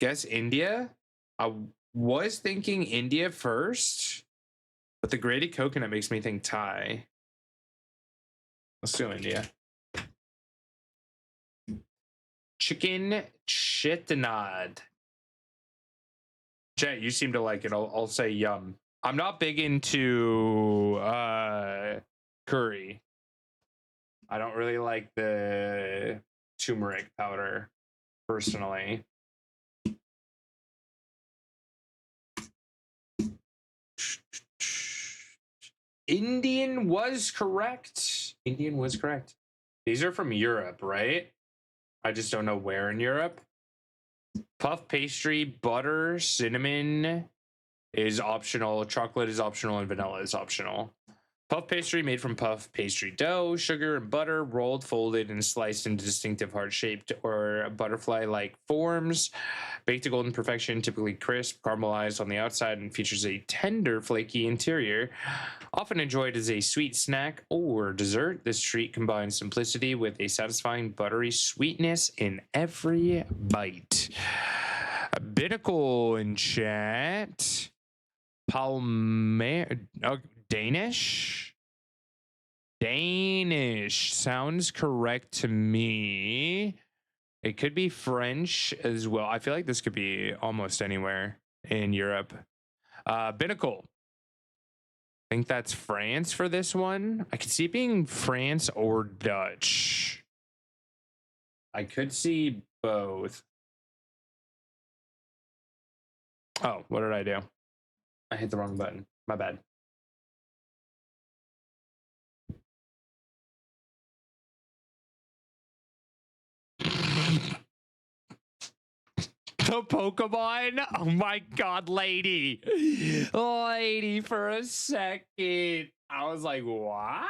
Guess India? I was thinking India first, but the grated coconut makes me think Thai. Let's do India. Chicken chittanad. Jet, you seem to like it. I'll say yum. I'm not big into curry. I don't really like the turmeric powder personally. Indian was correct. Indian was correct. These are from Europe, right? I just don't know where in Europe. Puff pastry, butter, cinnamon is optional. Chocolate is optional, and vanilla is optional. Puff pastry made from puff pastry dough, sugar, and butter, rolled, folded, and sliced into distinctive heart-shaped or butterfly-like forms. Baked to golden perfection, typically crisp, caramelized on the outside, and features a tender, flaky interior. Often enjoyed as a sweet snack or dessert, this treat combines simplicity with a satisfying buttery sweetness in every bite. Binnacle in chat. Danish? Danish sounds correct to me. It could be French as well. I feel like this could be almost anywhere in Europe. Binnacle. I think that's France for this one. I could see it being France or Dutch. I could see both. Oh, what did I do? I hit the wrong button. My bad. the Pokemon? Oh my god, lady. Lady, for a second. I was like, what?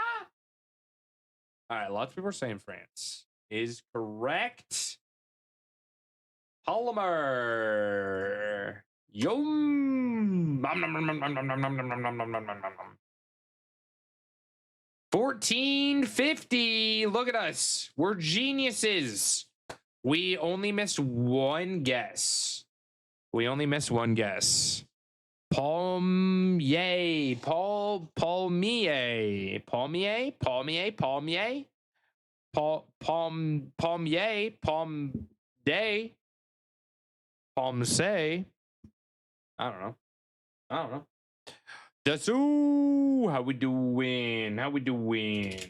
All right, lots of people are saying France is correct. Polymer. Yum. 1450. Look at us. We're geniuses. We only missed one guess. We only missed one guess. Palmier. Palmier. Palmier. Palmier. Palmier. Palmier. Palm day. Palm say. I don't know. Dasu, how we doing? How we doing?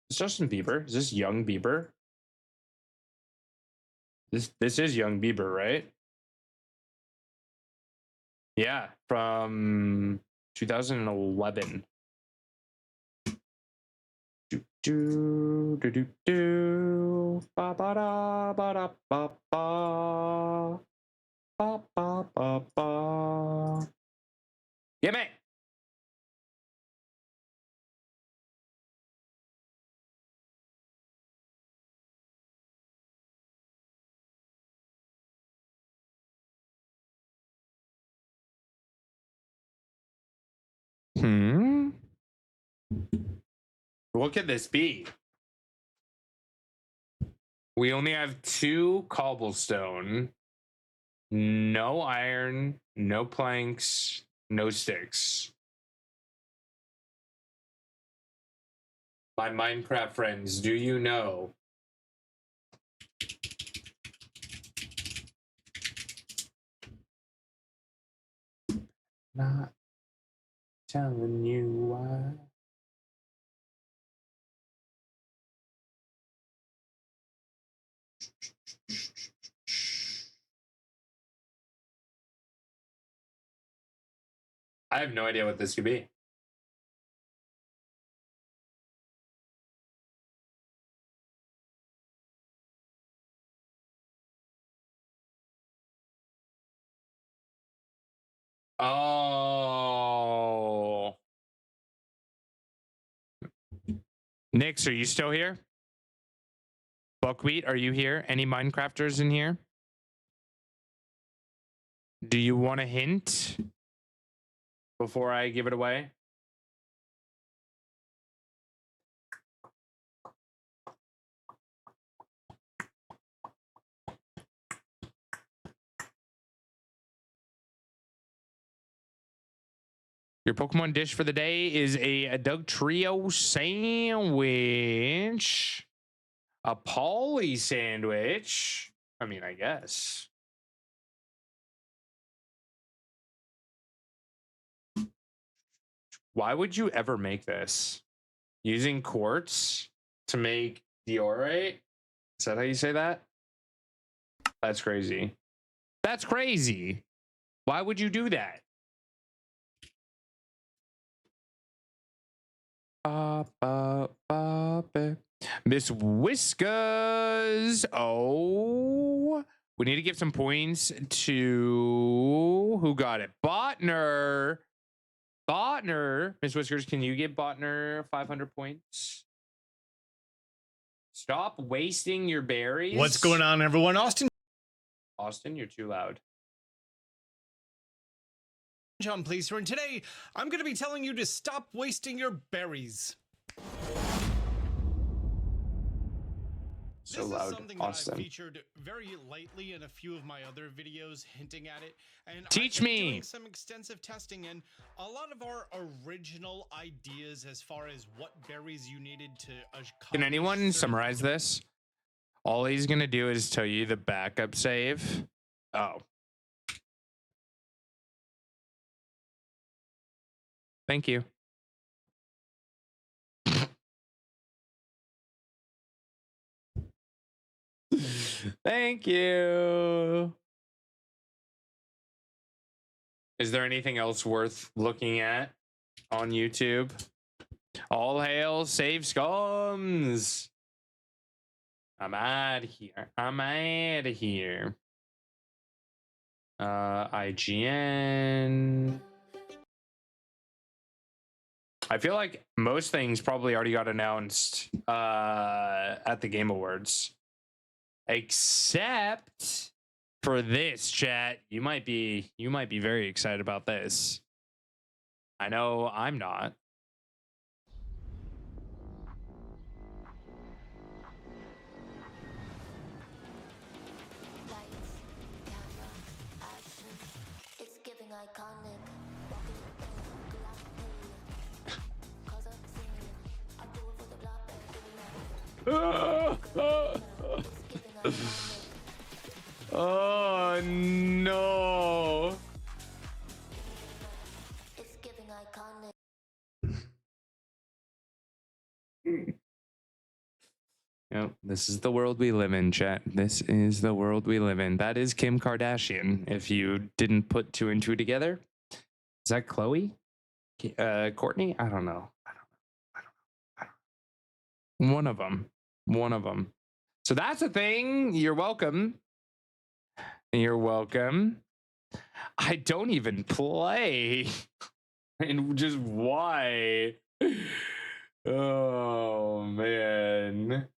Is Justin Bieber? Is this Young Bieber? This is Young Bieber, right? Yeah, from 2011. Do do do do ba ba da ba da ba ba ba ba ba ba. Yeah, man. What could this be? We only have 2 cobblestone, no iron, no planks, no sticks. My Minecraft friends, do you know? Not telling you why. I have no idea what this could be. Oh. Nix, are you still here? Buckwheat, are you here? Any Minecrafters in here? Do you want a hint before I give it away? Your Pokemon dish for the day is a Doug Trio sandwich. A Polly sandwich. I mean, I guess. Why would you ever make this? Using quartz to make diorite? Is that how you say that? That's crazy. That's crazy. Why would you do that? Miss Whiskas. Oh, we need to give some points to who got it. Botner. Miss Whiskers, can you give Botner 500 points? Stop wasting your berries. What's going on, everyone? Austin, you're too loud. John Pleaser, and today I'm going to be telling you to stop wasting your berries. So this loud, is something Austin. that I've featured very lightly in a few of my other videos hinting at it. And Teach I've been me. doing some extensive testing, and a lot of our original ideas as far as what berries you needed to Can anyone accomplish summarize this? All he's gonna do is tell you the backup save. Oh. Thank you. Thank you. Is there anything else worth looking at on YouTube? All hail Save Scums. I'm out of here. I'm out of here. IGN. I feel like most things probably already got announced at the Game Awards. Except for this, chat. You might be very excited about this. I know I'm not. Oh no. Yep, this is the world we live in, chat. This is the world we live in. That is Kim Kardashian, if you didn't put two and two together. Is that Chloe? Courtney? I don't know. One of them. So that's a thing. You're welcome. You're welcome. I don't even play. And just why? Oh man.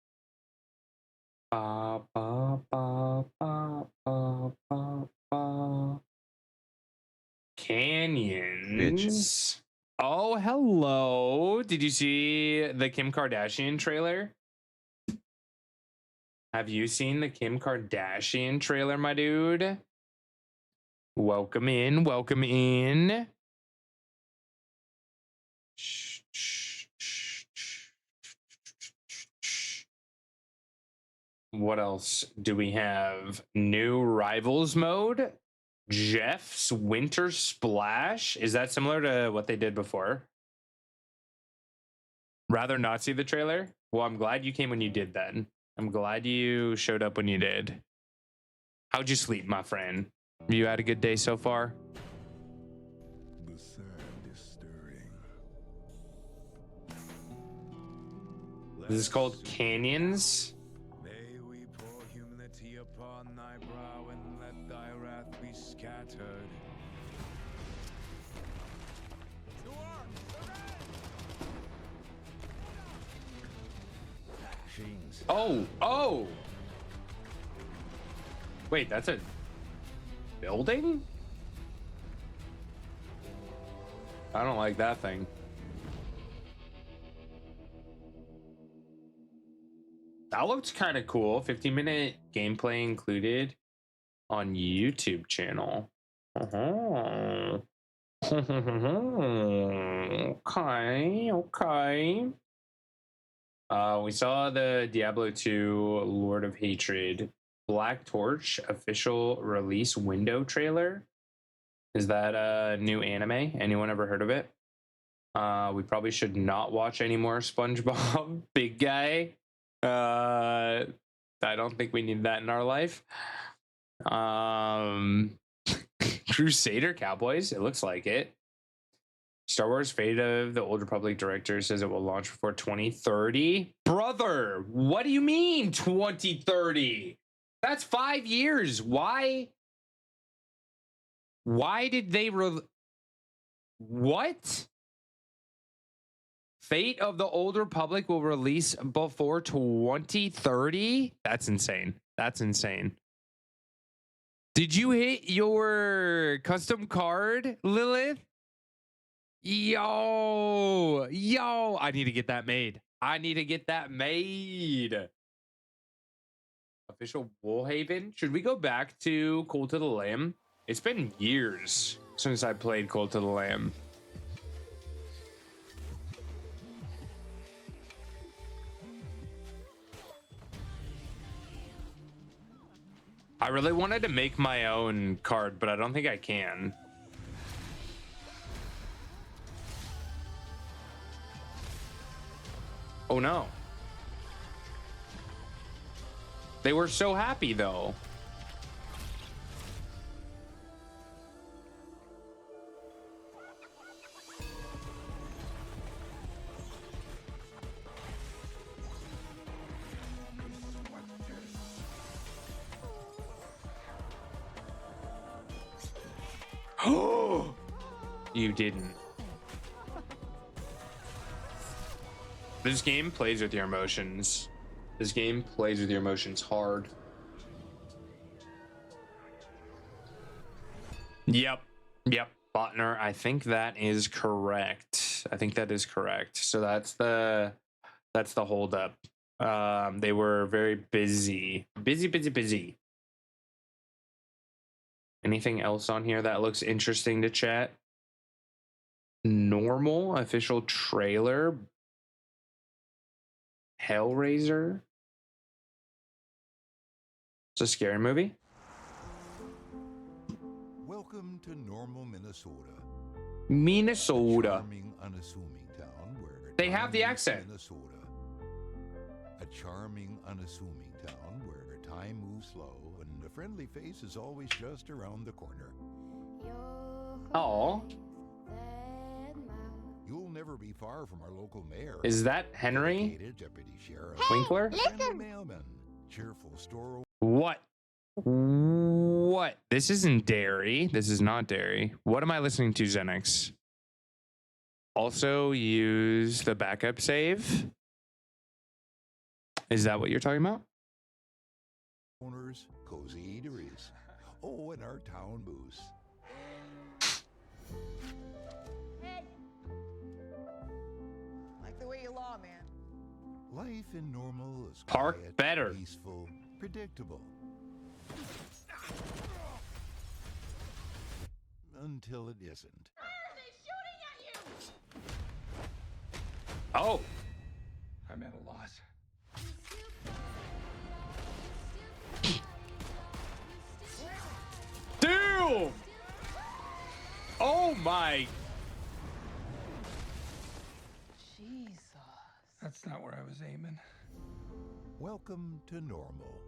Ba, ba, ba, ba, ba, ba, ba. Canyons. Oh, hello. Did you see the Kim Kardashian trailer? Have you seen the Kim Kardashian trailer, my dude? Welcome in. Welcome in. What else do we have? New Rivals mode. Jeff's Winter Splash. Is that similar to what they did before? Rather not see the trailer? Well, I'm glad you came when you did then. I'm glad you showed up when you did. How'd you sleep, my friend? You had a good day so far? The sand is stirring. This is called Canyons. May we pour humility upon thy brow and let thy wrath be scattered. Oh. Wait, that's a building? I don't like that thing. That looked kind of cool. 15-minute gameplay included on YouTube channel. Okay. We saw the Diablo 2 Lord of Hatred Black Torch official release window trailer. Is that a new anime? Anyone ever heard of it? We probably should not watch any more SpongeBob Big Guy. I don't think we need that in our life. Crusader Cowboys, it looks like it. Star Wars Fate of the Old Republic director says it will launch before 2030. Brother, what do you mean 2030? That's 5 years. Why did they what? Fate of the Old Republic will release before 2030? That's insane. That's insane. Did you hit your custom card, Lilith? Yo, I need to get that made. Official Woolhaven. Should we go back to Cult of the Lamb? It's been years since I played Cult of the Lamb. I really wanted to make my own card, but I don't think I can. Oh no. They were so happy though. Oh, you didn't. This game plays with your emotions. This game plays with your emotions hard. Yep. Botner, I think that is correct. I think that is correct. So that's the holdup. They were very busy. Busy. Anything else on here that looks interesting to chat? Normal official trailer. Hellraiser. It's a scary movie. Welcome to Normal, Minnesota. Minnesota. Charming, unassuming town where They have time the meets accent. Minnesota. A charming, unassuming town where time moves slow and a friendly face is always just around the corner. Oh, You'll never be far from our local mayor. is that Henry dedicated deputy sheriff, Winkler? friendly mailman, cheerful store. What? What? This isn't Dairy. This is not Dairy. What am I listening to, Xenix? Also use the backup save. Is that what you're talking about? Owners, cozy eateries. Oh, and our town moose. Like the way you law, man. Life in Normal is Park quiet, better. peaceful, predictable. Until it isn't. Oh, I'm at a loss. damn! Oh my! Jesus. That's not where I was aiming. Welcome to Normal.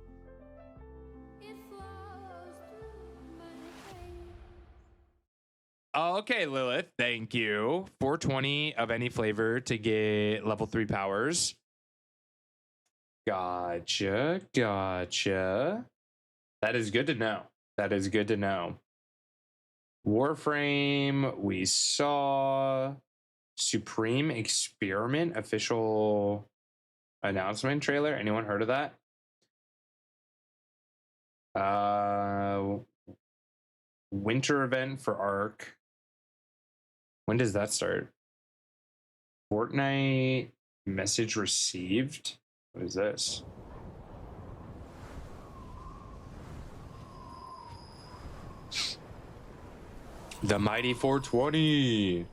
Okay, Lilith, thank you. 420 of any flavor to get level 3 powers. Gotcha. That is good to know. Warframe, we saw. Supreme Experiment official announcement trailer. Anyone heard of that? Winter event for Ark. When does that start? Fortnite message received. What is this? The mighty 420.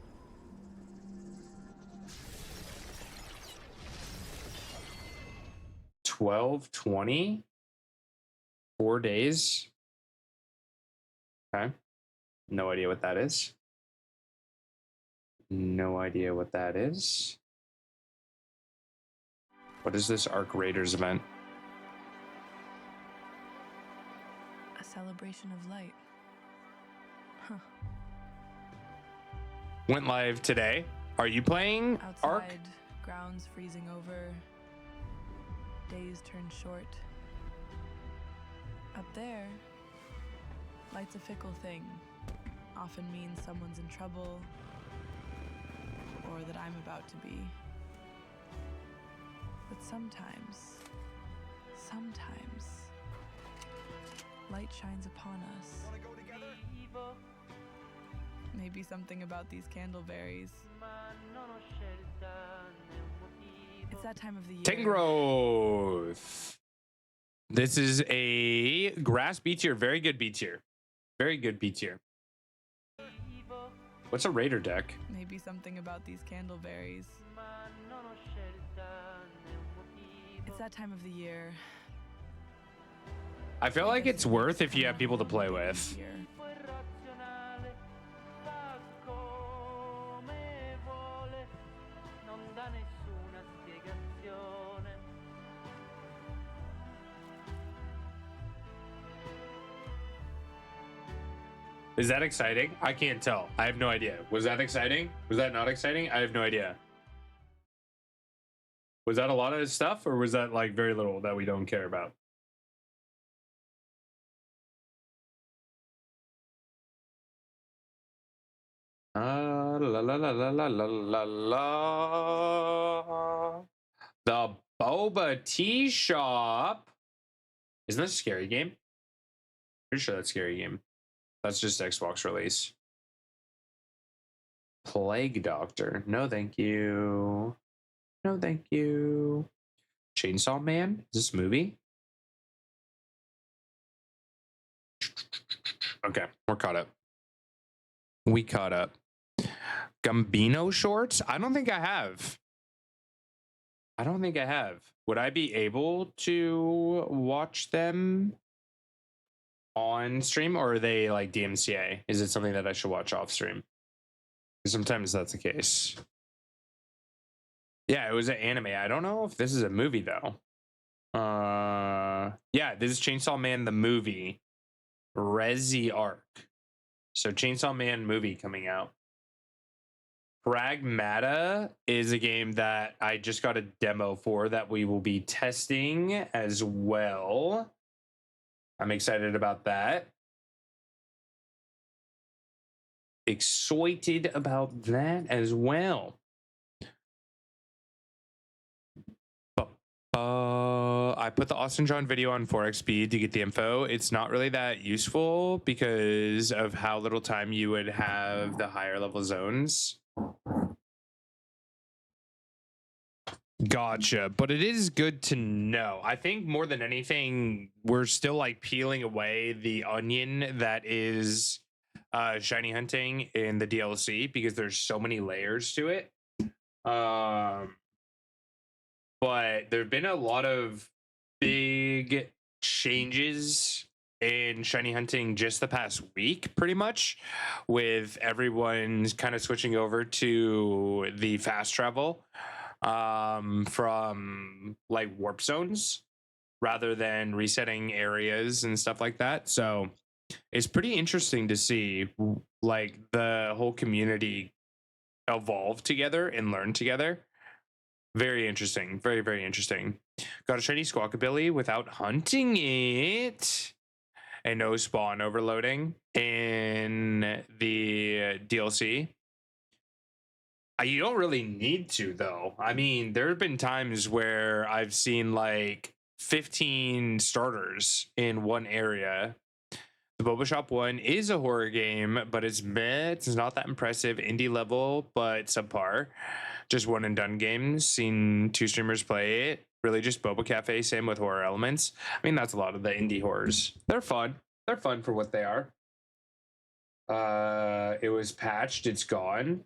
$12.20. 4 days. Okay. No idea what that is. What is this Ark Raiders event? A celebration of light. Huh. Went live today. Are you playing Ark? Outside, grounds freezing over. Days turn short. Up there, light's a fickle thing. Often means someone's in trouble, or that I'm about to be. But sometimes, light shines upon us. Wanna go together? Maybe something about these candleberries. It's that time of the year. Tingrowth. This is a grass B tier. Very good B tier. What's a Raider deck? Maybe something about these candleberries. It's that time of the year. I feel like it's worth if you have people to play with. Here. Is that exciting? I can't tell. I have no idea. Was that exciting? Was that not exciting? I have no idea. Was that a lot of stuff, or was that like very little that we don't care about? La la la la la la la la. The Boba Tea Shop. Isn't that a scary game? Pretty sure that's a scary game. That's just Xbox release. Plague Doctor. No, thank you. No, thank you. Chainsaw Man? Is this a movie? Okay, we're caught up. We caught up. Gambino shorts? I don't think I have. I don't think I have. Would I be able to watch them on stream, or are they like DMCA? Is it something that I should watch off stream? Sometimes that's the case. Yeah, it was an anime. I don't know if this is a movie though. Yeah, this is Chainsaw Man the movie, Resi Arc. So Chainsaw Man movie coming out. Pragmata is a game that I just got a demo for that we will be testing as well. I'm excited about that. Excited about that as well. I put the Austin John video on 4x speed to get the info. It's not really that useful because of how little time you would have the higher level zones. Gotcha. But it is good to know. I think more than anything, we're still like peeling away the onion that is shiny hunting in the DLC because there's so many layers to it. But there have been a lot of big changes in shiny hunting just the past week, pretty much, with everyone's kind of switching over to the fast travel from like warp zones rather than resetting areas and stuff like that. So it's pretty interesting to see like the whole community evolve together and learn together. Very interesting. Very, very interesting. Got a shiny Squawkabilly without hunting it. And no spawn overloading in the DLC. You don't really need to, though. I mean, there have been times where I've seen like 15 starters in one area. The Boba Shop one is a horror game, but it's meh. It's not that impressive. Indie level, but subpar. Just one and done games. Seen 2 streamers play it. Really just Boba Cafe. Same with horror elements. I mean, that's a lot of the indie horrors. They're fun. They're fun for what they are. It was patched. It's gone.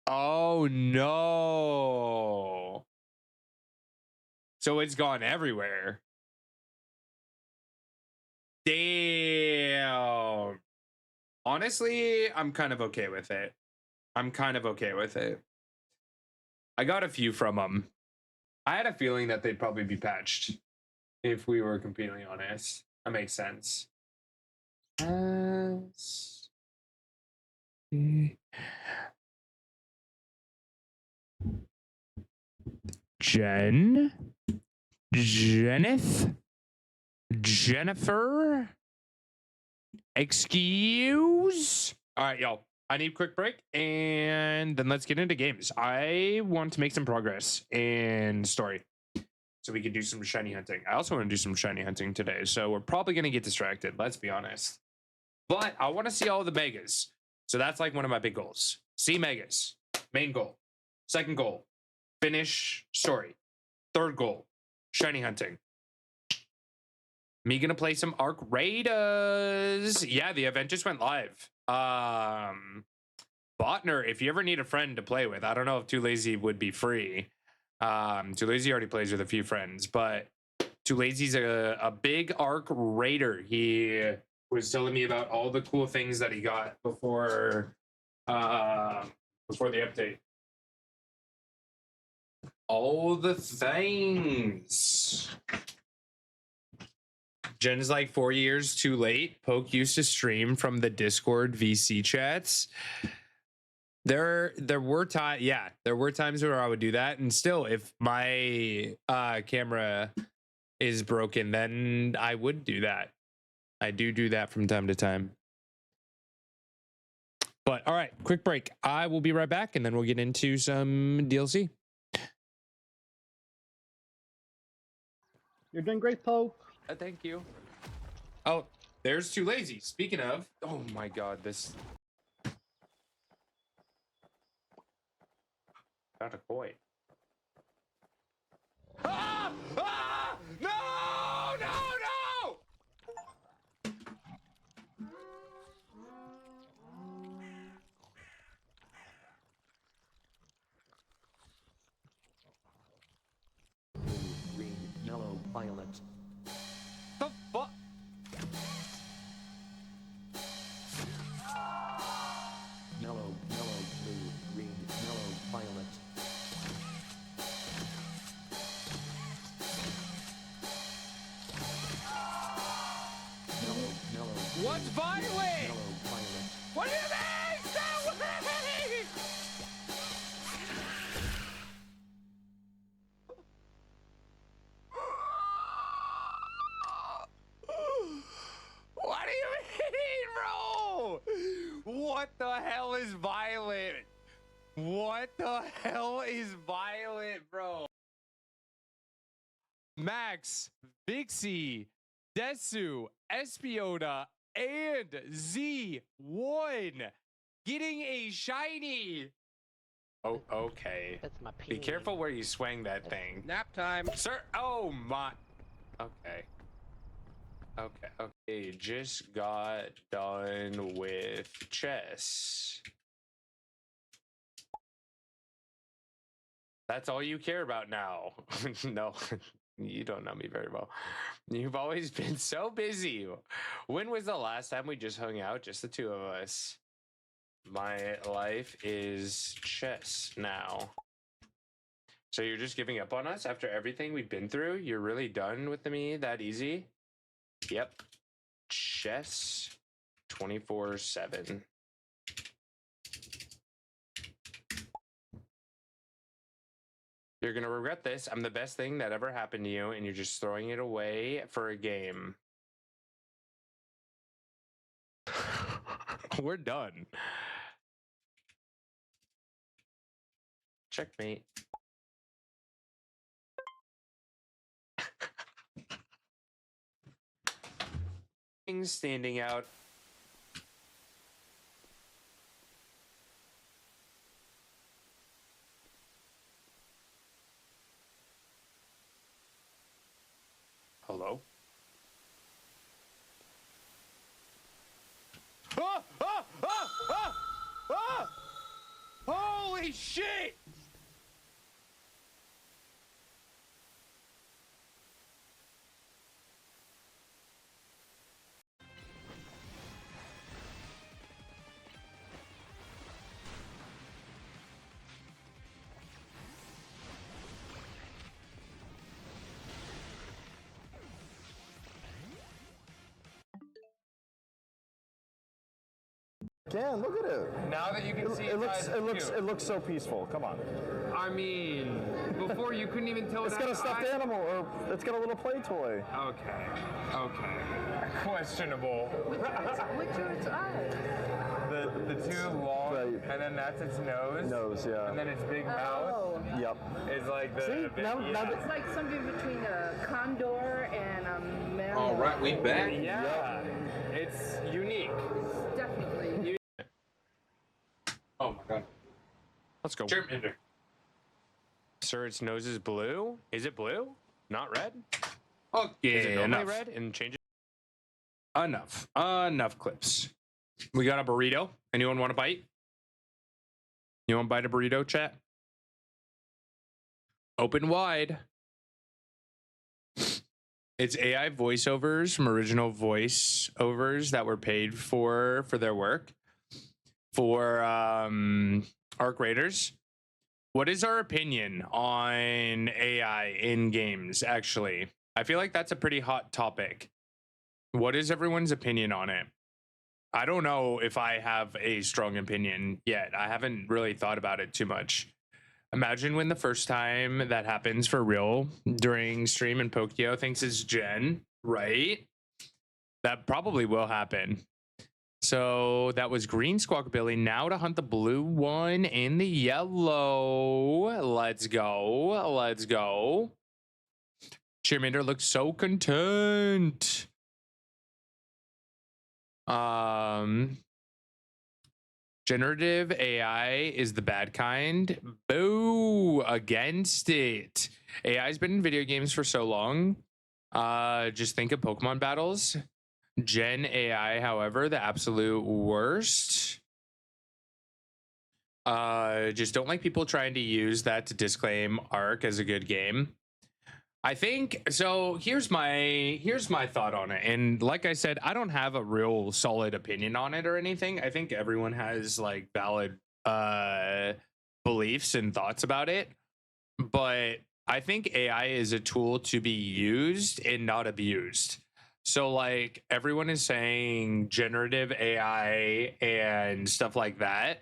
Oh no. So it's gone everywhere. Damn. Honestly, I'm kind of okay with it. I got a few from them. I had a feeling that they'd probably be patched if we were completely honest. That makes sense. Jennifer? Excuse? All right, y'all. I need a quick break and then let's get into games. I want to make some progress in story so we can do some shiny hunting. I also want to do some shiny hunting today, so we're probably going to get distracted, let's be honest. But I want to see all the megas. So that's like one of my big goals. See megas. Main goal. Second goal. Finish story. Third goal. Shiny hunting. Me gonna play some Arc Raiders. Yeah, the event just went live. Botner, if you ever need a friend to play with, I don't know if Too Lazy would be free. Too Lazy already plays with a few friends, but Too Lazy's a big Arc Raider. He was telling me about all the cool things that he got before the update. All the things. Jen's like 4 years too late. Poke used to stream from the Discord VC chats. There were times where I would do that, and still, if my camera is broken, then I would do that. I do that from time to time. But all right, quick break. I will be right back, and then we'll get into some DLC. You're doing great, Pope. Thank you. Oh, there's Too Lazy. Speaking of, oh my God, this. Got a koi. Ah! Ah! No! No! No! Green, yellow, violet. The fuck? Yellow, blue, green, yellow, violet. Yellow, What's violet? yellow, violet. What do you mean? Stay away! What do you mean, bro? What the hell is violet? What the hell is violet, bro? Max, Vixie, Desu, Espiota, and Z1 getting a shiny. Oh, okay. That's my Be pee. careful where you swing that thing. Nap time. Sir, oh my. Okay. Okay. Just got done with chess. That's all you care about now. No, you don't know me very well. You've always been so busy. When was the last time we just hung out, just the two of us? My life is chess now. So you're just giving up on us after everything we've been through? You're really done with me that easy? Yep. Chess 24/7. You're gonna regret this. I'm the best thing that ever happened to you, and you're just throwing it away for a game. We're done. Checkmate. Things standing out. Hello? Ah! Ah! Ah! Ah! Ah! Holy shit! Dan, look at it. Now that you can see It looks so peaceful. Come on. I mean, before you couldn't even tell It's got a stuffed animal, or it's got a little play toy. Okay. Questionable. Which are its eyes? The two long, Right. and then that's its nose. Nose, yeah. And then its big mouth Oh. Yep. is like the. See? big, Now that- It's like something between a condor and a mammal. All right, we back. Yeah, it's unique. Definitely. Oh my god. Let's go. Charmander. Sir, its nose is blue? Is it blue? Not red? Okay, is it normally red and change it? Enough clips. We got a burrito. Anyone want a bite? You want to bite a burrito, chat? Open wide. It's AI voiceovers from original voiceovers that were paid for their work. For Arc Raiders. What is our opinion on AI in games, actually? I feel like that's a pretty hot topic. What is everyone's opinion on it? I don't know if I have a strong opinion yet. I haven't really thought about it too much. Imagine when the first time that happens for real during stream and Pokio thinks it's Jen, right? That probably will happen. So that was green Squawkabilly. Now to hunt the blue one and the yellow. Let's go. Let's go. Charmander looks so content. Generative AI is the bad kind. Boo against it. AI's been in video games for so long. Just think of Pokemon battles. Gen AI, however, the absolute worst. Just don't like people trying to use that to disclaim Ark as a good game. I think so. Here's my thought on it. And like I said, I don't have a real solid opinion on it or anything. I think everyone has like valid beliefs and thoughts about it. But I think AI is a tool to be used and not abused. So like everyone is saying generative AI and stuff like that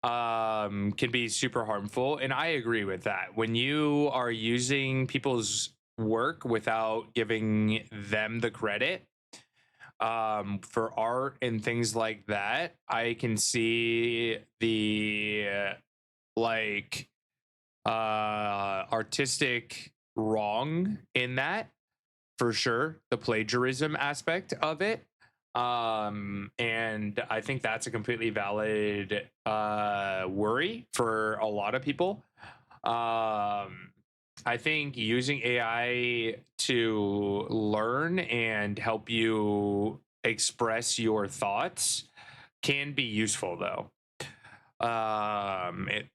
can be super harmful, and I agree with that. When you are using people's work without giving them the credit for art and things like that, I can see the artistic wrong in that, for sure, the plagiarism aspect of it. And I think that's a completely valid worry for a lot of people. I think using AI to learn and help you express your thoughts can be useful, though. It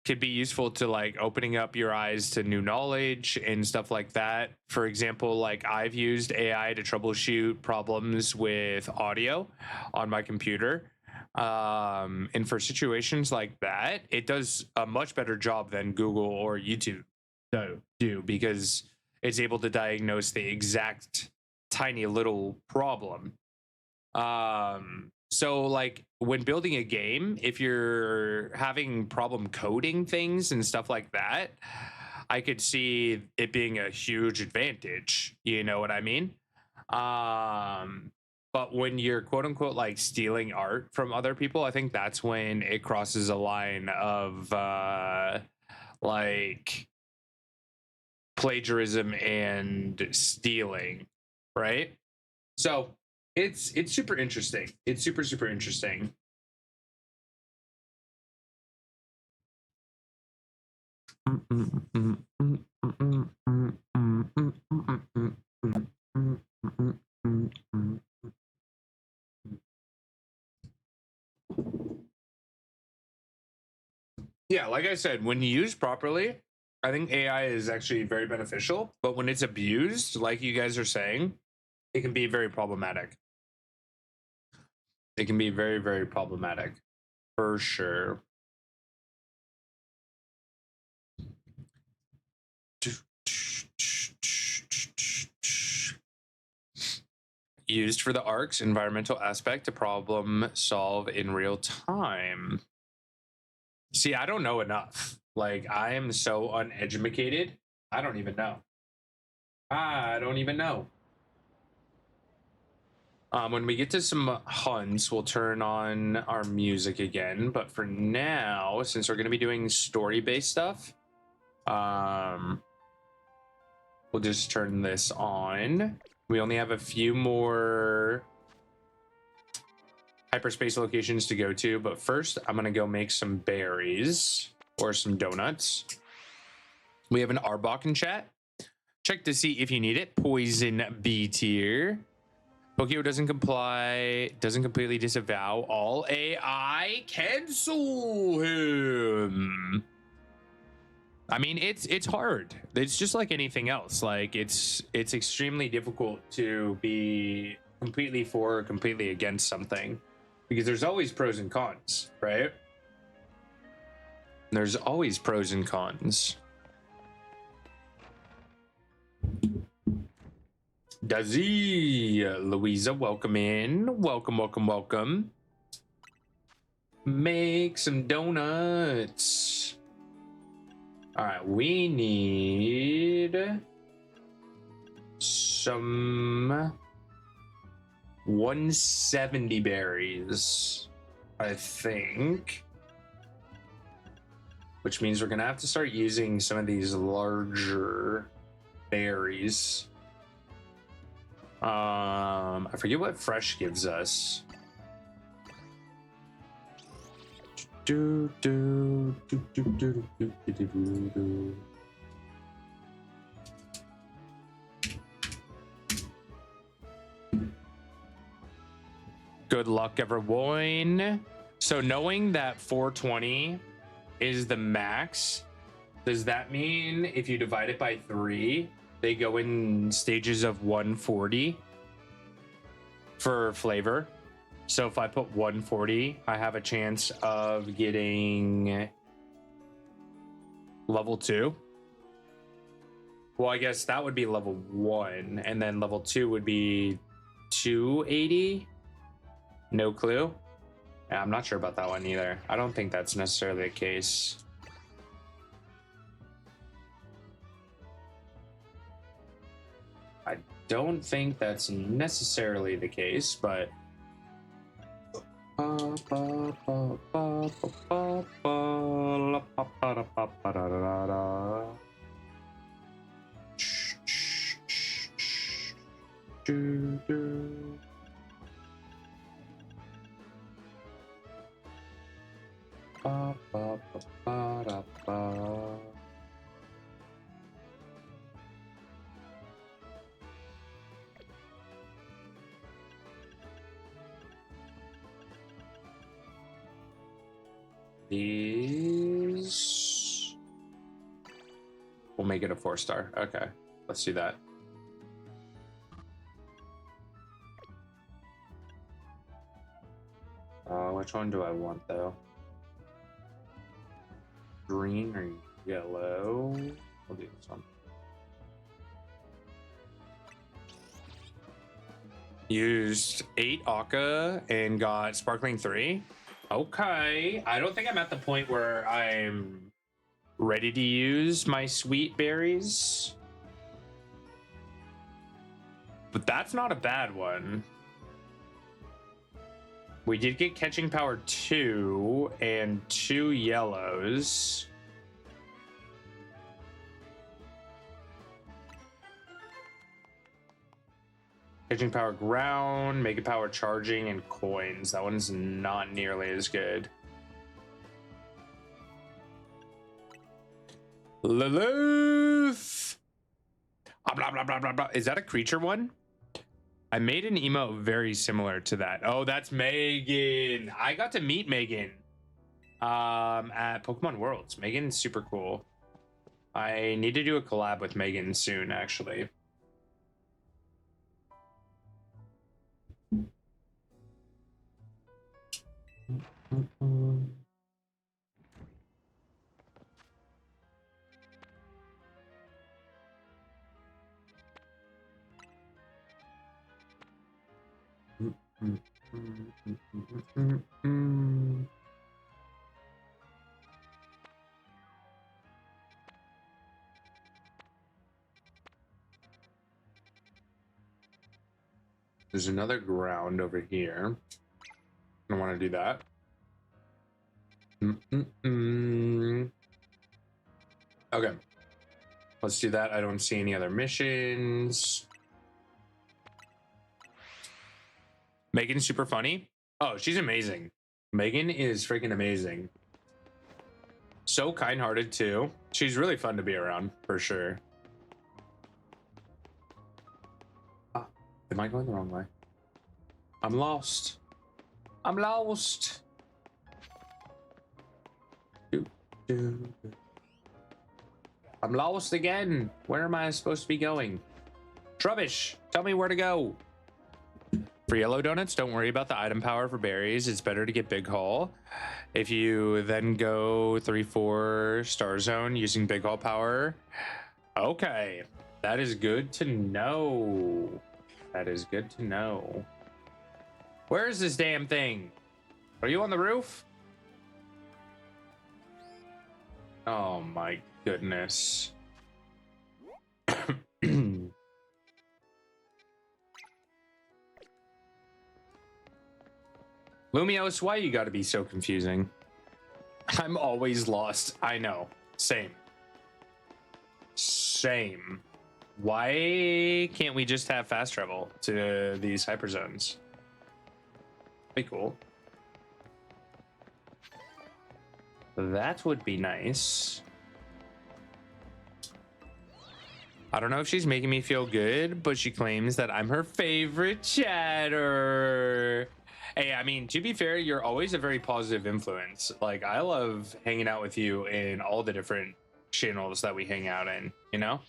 could be useful to like opening up your eyes to new knowledge and stuff like that. For example, like I've used AI to troubleshoot problems with audio on my computer. And for situations like that, it does a much better job than Google or YouTube do, because it's able to diagnose the exact tiny little problem. So like when building a game, if you're having problem coding things and stuff like that, I could see it being a huge advantage. You know what I mean? But when you're quote unquote like stealing art from other people, I think that's when it crosses a line of like plagiarism and stealing, right? So it's super interesting. It's super interesting. Yeah, like I said, when used properly, I think AI is actually very beneficial. But when it's abused, like you guys are saying, it can be very problematic. It can be very problematic, for sure. Used for the ARC's environmental aspect to problem solve in real time. See, I don't know enough. Like, I am so uneducated. I don't even know. I don't even know. When we get to some hunts, we'll turn on our music again. But for now, since we're going to be doing story-based stuff, we'll just turn this on. We only have a few more hyperspace locations to go to, but first I'm gonna go make some berries or some donuts. We have an Arbok in chat. Check to see if you need it. Poison B tier. Pokio doesn't completely disavow all AI. Cancel him. I mean, it's hard. It's just like anything else. Like it's extremely difficult to be completely for or completely against something, because there's always pros and cons, right? There's always pros and cons. Dazzy, Louisa, welcome in. Welcome. Make some donuts. All right, we need some 170 berries, I think. Which means we're gonna have to start using some of these larger berries. I forget what fresh gives us. Do, do, do, do, do, do, do, do, do, do. Good luck, everyone. So knowing that 420 is the max, does that mean if you divide it by 3, they go in stages of 140 for flavor? So if I put 140, I have a chance of getting level 2. Well, I guess that would be level 1, and then level 2 would be 280. No clue. Yeah, I'm not sure about that one either. I don't think that's necessarily the case. I don't think that's necessarily the case, but these, we'll make it a 4-star. Okay, let's do that. Which one do I want though? Green or yellow? We'll do this one. Used 8 Akka and got Sparkling 3. Okay, I don't think I'm at the point where I'm ready to use my sweet berries, but that's not a bad one. We did get Catching Power 2 and 2 yellows. Catching Power Ground, Mega Power Charging, and Coins. That one's not nearly as good. Lilith! Blah, blah, blah, blah, blah. Is that a creature one? I made an emote very similar to that. Oh, that's Megan. I got to meet Megan at Pokemon Worlds. Megan's super cool. I need to do a collab with Megan soon, actually. There's another ground over here. I don't want to do that. Okay. Let's do that. I don't see any other missions. Megan's super funny. Oh, she's amazing. Megan is freaking amazing. So kind-hearted too. She's really fun to be around, for sure. Ah, am I going the wrong way? I'm lost. I'm lost. I'm lost again. Where am I supposed to be going? Trubbish, tell me where to go. For yellow donuts, don't worry about the item power for berries. It's better to get Big Haul. If you then go 3-4 Star Zone using Big Haul power. Okay, that is good to know. That is good to know. Where is this damn thing? Are you on the roof? Oh my goodness. Lumios, why you gotta be so confusing? I'm always lost. I know. Same. Same. Why can't we just have fast travel to these hyperzones? Be cool. That would be nice. I don't know if she's making me feel good, but she claims that I'm her favorite chatter. Hey, I mean, to be fair, you're always a very positive influence. Like, I love hanging out with you in all the different channels that we hang out in, you know?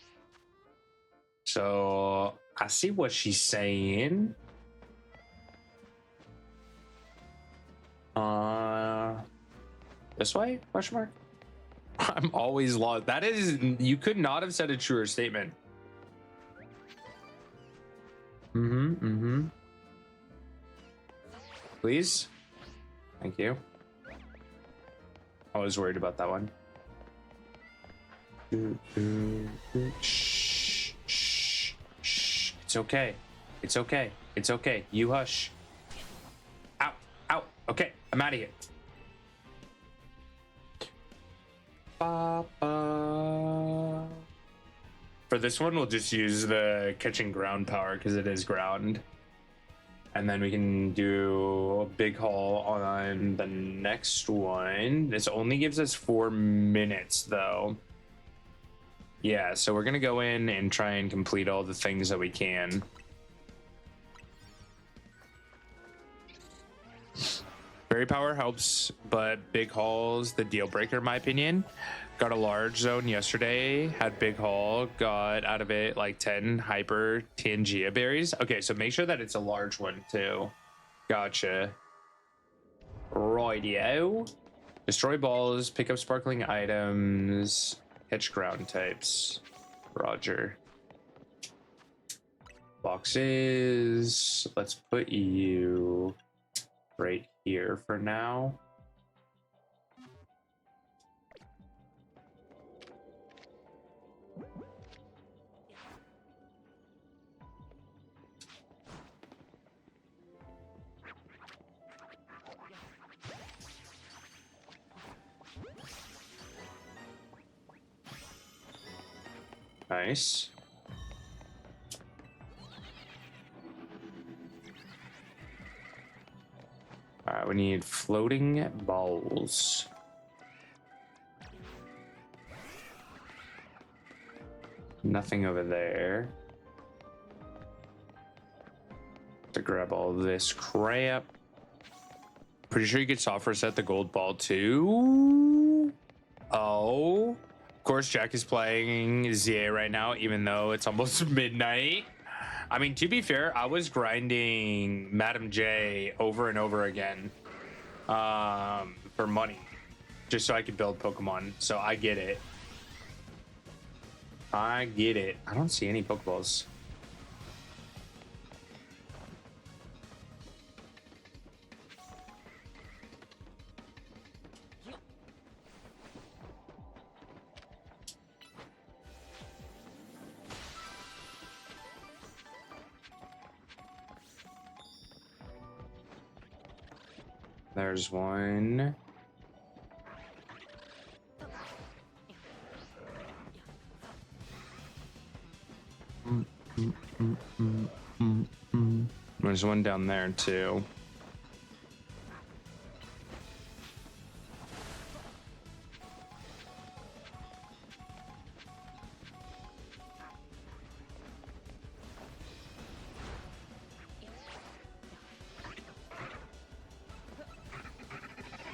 So, I see what she's saying. This way? Question mark? I'm always lost. That is, you could not have said a truer statement. Please? Thank you. I was worried about that one. Shh, shh, shh. It's okay. It's okay. It's okay. You hush. Ow, ow. Okay, I'm out of here. For this one, we'll just use the catching ground power because it is ground. And then we can do a big haul on the next one. This only gives us 4 minutes though. Yeah, so we're gonna go in and try and complete all the things that we can. Fairy power helps, but big haul's the deal breaker in my opinion. Got a large zone yesterday, had big haul, got out of it like 10 hyper Tangia berries. Okay, so make sure that it's a large one too. Gotcha. Rightio. Destroy balls, pick up sparkling items, catch ground types. Roger. Boxes. Let's put you right here for now. Nice. All right, we need floating balls. Nothing over there. To grab all this crap. Pretty sure you could soft reset the gold ball too. Oh. Of course, Jack is playing ZA right now, even though it's almost midnight. I mean, to be fair, I was grinding Madam J over and over again for money, just so I could build Pokemon. So I get it. I get it. I don't see any Pokeballs. There's one. There's one down there too.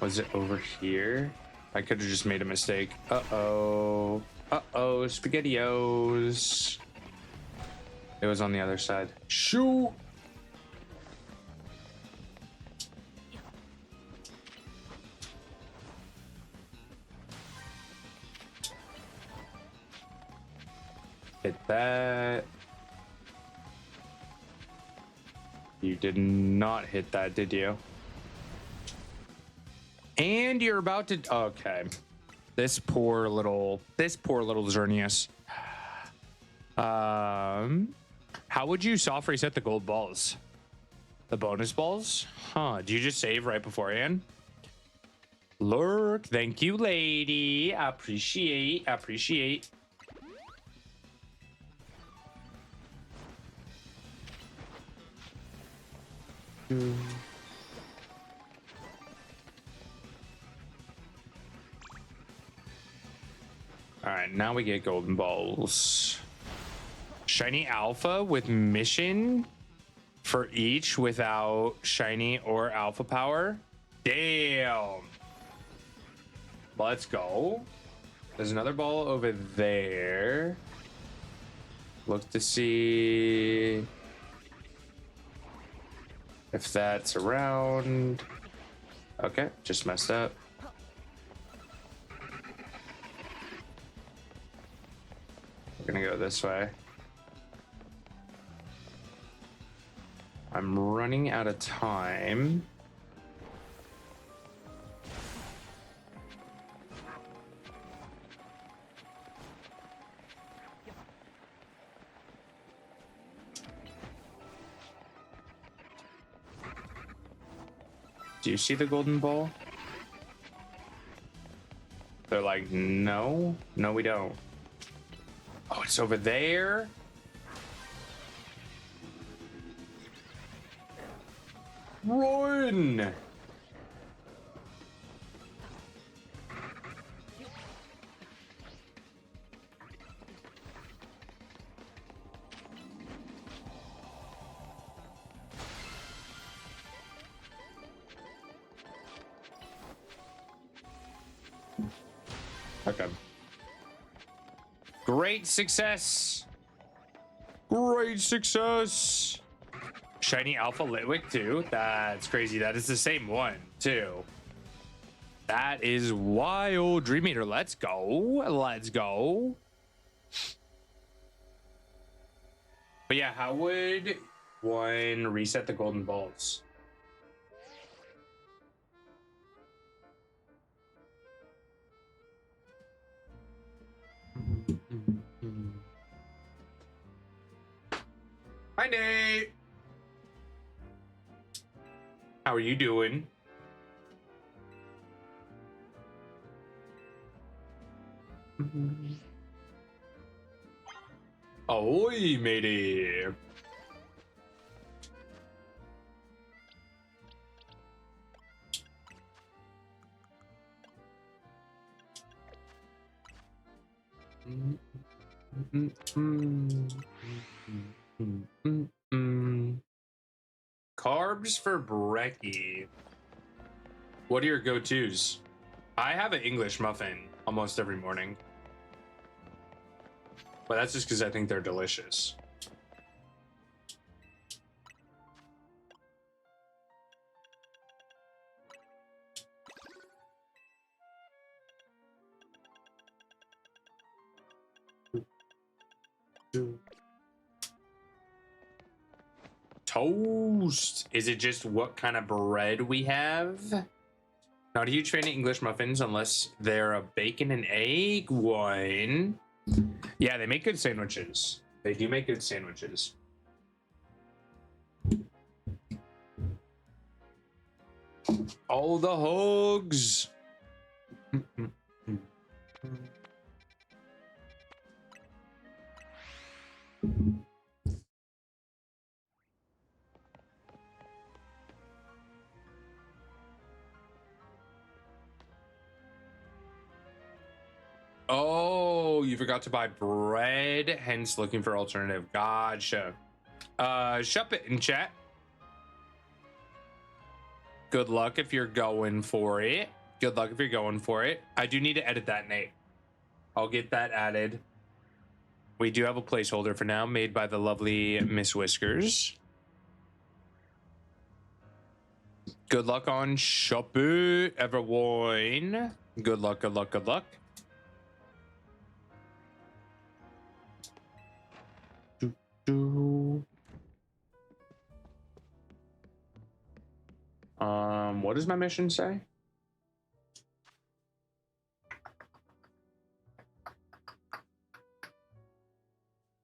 Was it over here? I could have just made a mistake. Uh-oh. Uh-oh, SpaghettiOs. It was on the other side. Shoot! Hit that. You did not hit that, did you? And you're about to, okay. This poor little Xerneas. How would you soft reset the gold balls? The bonus balls? Huh. Do you just save right beforehand? Lurk. Thank you, lady. I appreciate. I appreciate. All right, now we get golden balls. Shiny alpha with mission for each without shiny or alpha power. Damn. Let's go. There's another ball over there. Look to see if that's around. Okay, just messed up. We're gonna go this way. I'm running out of time. Do you see the golden ball? They're like, no, we don't. Oh, it's over there. Run! Okay. Great success. Great success. Shiny Alpha Litwick too. That's crazy. That is the same one too. That is wild. Dream Eater, let's go. Let's go. But yeah, how would one reset the golden balls? Hi, Nate. How are you doing? Ahoy, matey. Carbs for brekkie. What are your go-tos? I have an English muffin almost every morning. But that's just because I think they're delicious. Toast. Is it just what kind of bread we have? Not a huge fan of English muffins unless they're a bacon and egg one. Yeah, they make good sandwiches. They do make good sandwiches. All the hugs. Oh, you forgot to buy bread, hence looking for alternative. Gotcha. Shop it in chat. Good luck if you're going for it. Good luck if you're going for it. I do need to edit that, Nate. I'll get that added. We do have a placeholder for now made by the lovely Miss Whiskers. Good luck on shop it, everyone. Good luck, good luck, good luck. What does my mission say?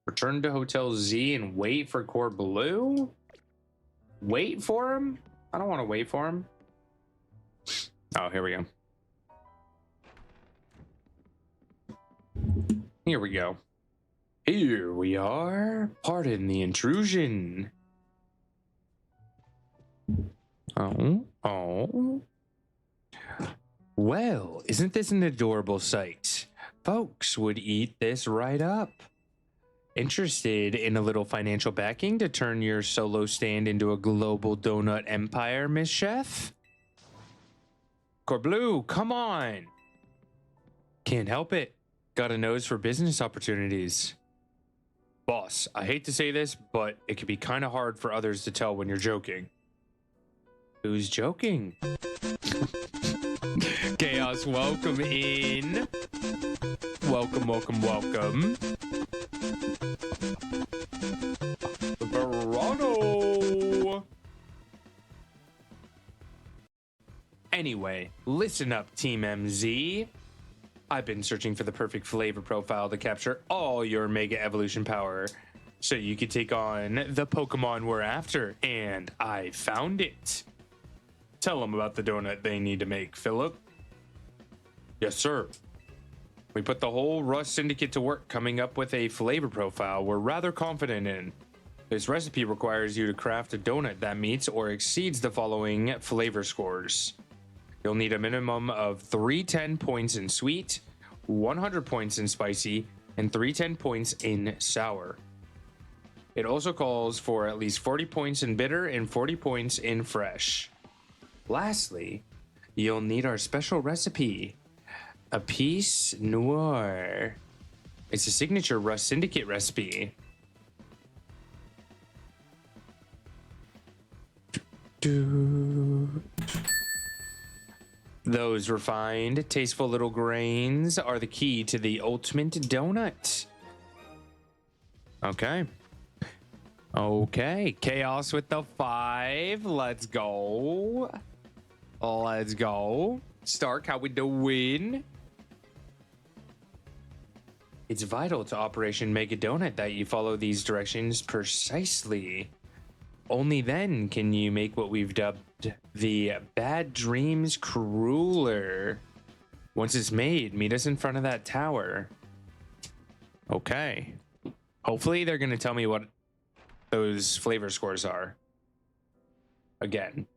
Return to Hotel Z and wait for Core Blue? wait for him. I don't want to wait for him. Oh, here we go. Here we go. Here we are. Pardon the intrusion. Oh. Well, isn't this an adorable sight? Folks would eat this right up. Interested in a little financial backing to turn your solo stand into a global donut empire, Miss Chef? Corbleu, come on. Can't help it. Got a nose for business opportunities. Boss, I hate to say this, but it can be kind of hard for others to tell when you're joking. Who's joking? Chaos, welcome in. Welcome. Verano. Anyway, listen up, Team MZ. I've been searching for the perfect flavor profile to capture all your mega evolution power so you could take on the Pokemon we're after, and I found it. Tell them about the donut they need to make, Philip. Yes, sir. We put the whole Rust Syndicate to work coming up with a flavor profile we're rather confident in. This recipe requires you to craft a donut that meets or exceeds the following flavor scores. You'll need a minimum of 310 points in sweet, 100 points in spicy, and 310 points in sour. It also calls for at least 40 points in bitter and 40 points in fresh. Lastly, you'll need our special recipe, a Piece Noir. It's a signature Rust Syndicate recipe. Those refined, tasteful little grains are the key to the ultimate donut. Okay. Chaos with the 5. Let's go. Stark, how we doing? It's vital to Operation Mega Donut that you follow these directions precisely. Only then can you make what we've dubbed the Bad Dreams Crueler. Once it's made, meet us in front of that tower. Okay. Hopefully they're going to tell me what those flavor scores are. Again.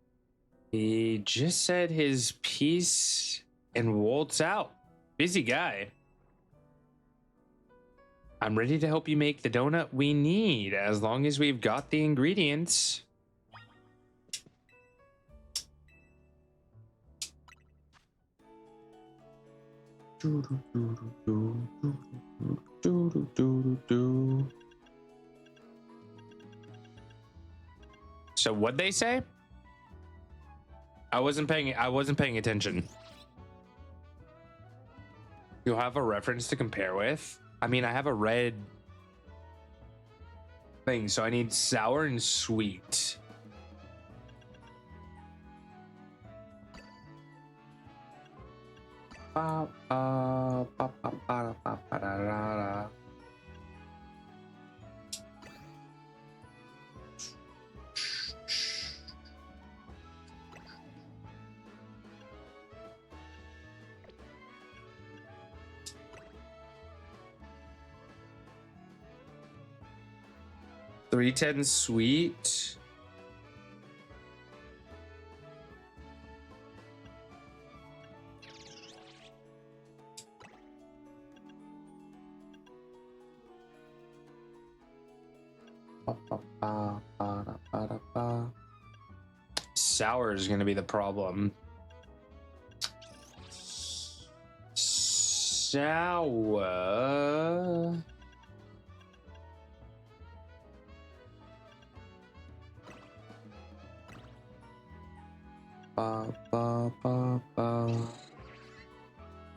He just said his piece and waltz out. Busy guy. I'm ready to help you make the donut we need, as long as we've got the ingredients. So what'd they say? I wasn't paying attention. You'll have a reference to compare with? I mean, I have a red thing, so I need sour and sweet. $3.10 sweet. Sour is going to be the problem. Sour.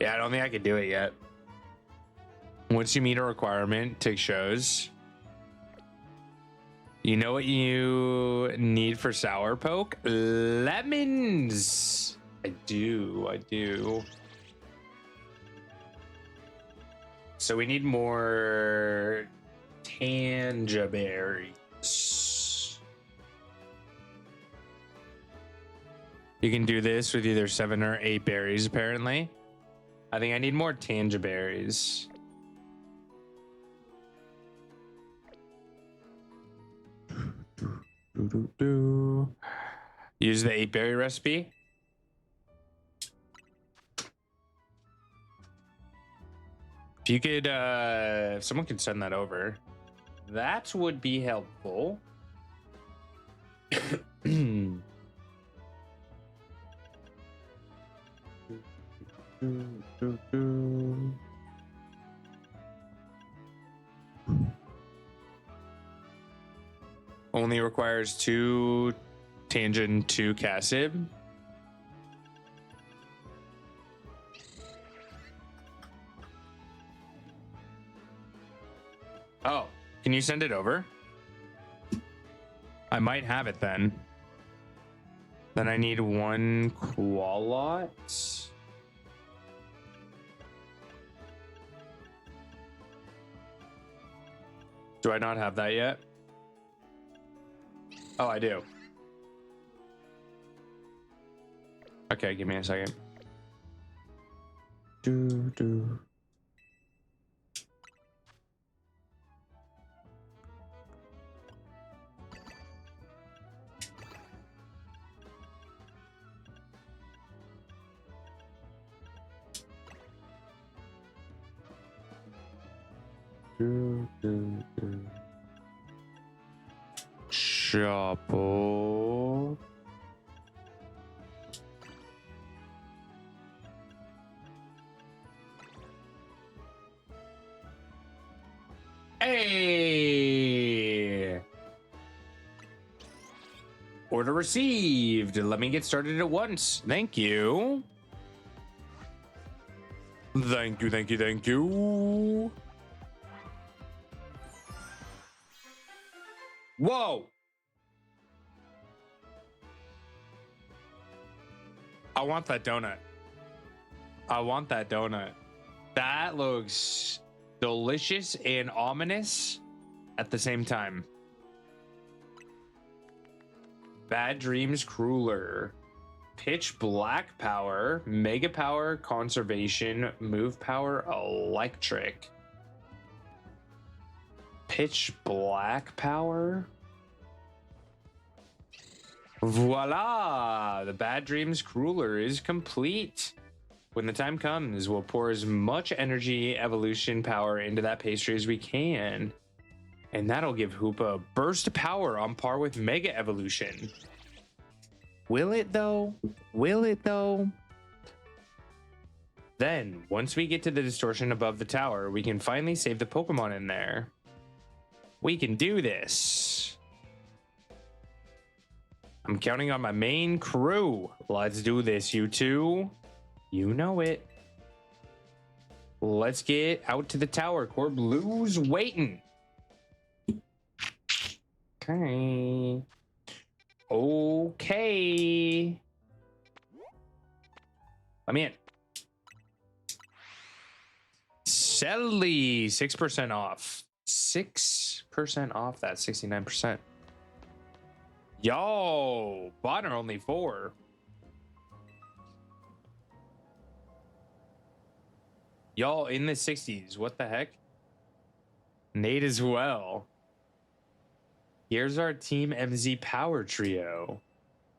Yeah, I don't think I could do it yet. Once you meet a requirement, take shows. You know what you need for sour poke? Lemons. I do. So we need more tangerberries. You can do this with either 7 or 8 berries, apparently. I think I need more Tanja berries. Use the 8-berry recipe. If you could, if someone could send that over, that would be helpful. Only requires 2 tangent, 2 Cassib. Oh, can you send it over? I might have it then. Then I need 1 Qualot. Do I not have that yet? Oh, I do. Okay, give me a second. Do. Chapo. Hey! Order received. Let me get started at once. Thank you. Thank you, thank you, thank you. Whoa! I want that donut. I want that donut. That looks delicious and ominous at the same time. Bad Dreams Crueler. Pitch Black Power. Mega Power Conservation. Move Power Electric. Pitch Black Power. Voila! The Bad Dreams Crueler is complete. When the time comes, we'll pour as much energy evolution power into that pastry as we can. And that'll give Hoopa burst power on par with Mega Evolution. Will it though? Will it though? Then, once we get to the distortion above the tower, we can finally save the Pokemon in there. We can do this. I'm counting on my main crew. Let's do this, you two. You know it. Let's get out to the tower. Core Blue's waiting. Okay. Okay. Let me in. Selly, 6% off. 6% off that 69%. Yo, bot are only 4. Y'all in the 60s. What the heck? Nate as well. Here's our Team MZ power trio.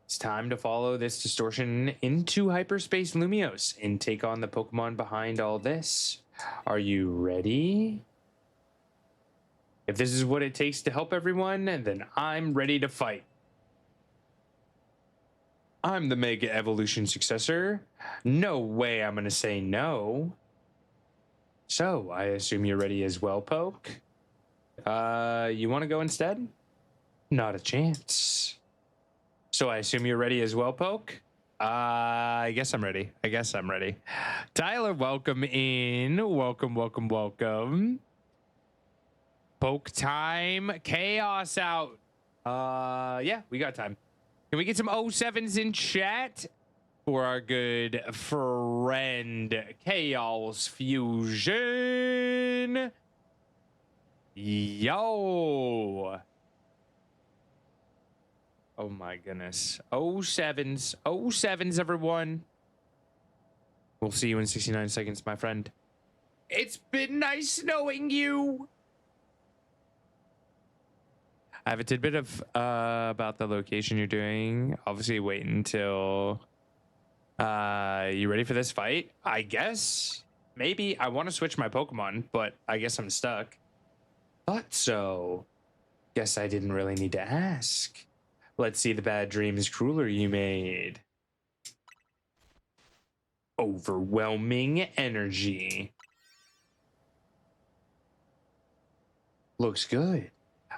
It's time to follow this distortion into Hyperspace Lumiose and take on the Pokemon behind all this. Are you ready? If this is what it takes to help everyone, then I'm ready to fight. I'm the Mega Evolution successor. No way I'm gonna say no. So, I assume you're ready as well, Poke? You want to go instead? Not a chance. So, I assume you're ready as well, Poke? I guess I'm ready. Tyler, welcome in. Welcome. Poke time. Chaos out. Yeah, we got time. Can we get some 07s in chat? For our good friend Chaos Fusion. Yo. Oh my goodness. Oh sevens. Oh sevens, everyone. We'll see you in 69 seconds, my friend. It's been nice knowing you. I have a tidbit of about the location you're doing. Obviously, wait until you ready for this fight? I guess. Maybe. I want to switch my Pokemon, but I guess I'm stuck. Thought so. Guess I didn't really need to ask. Let's see the bad dreams crueler you made. Overwhelming energy. Looks good.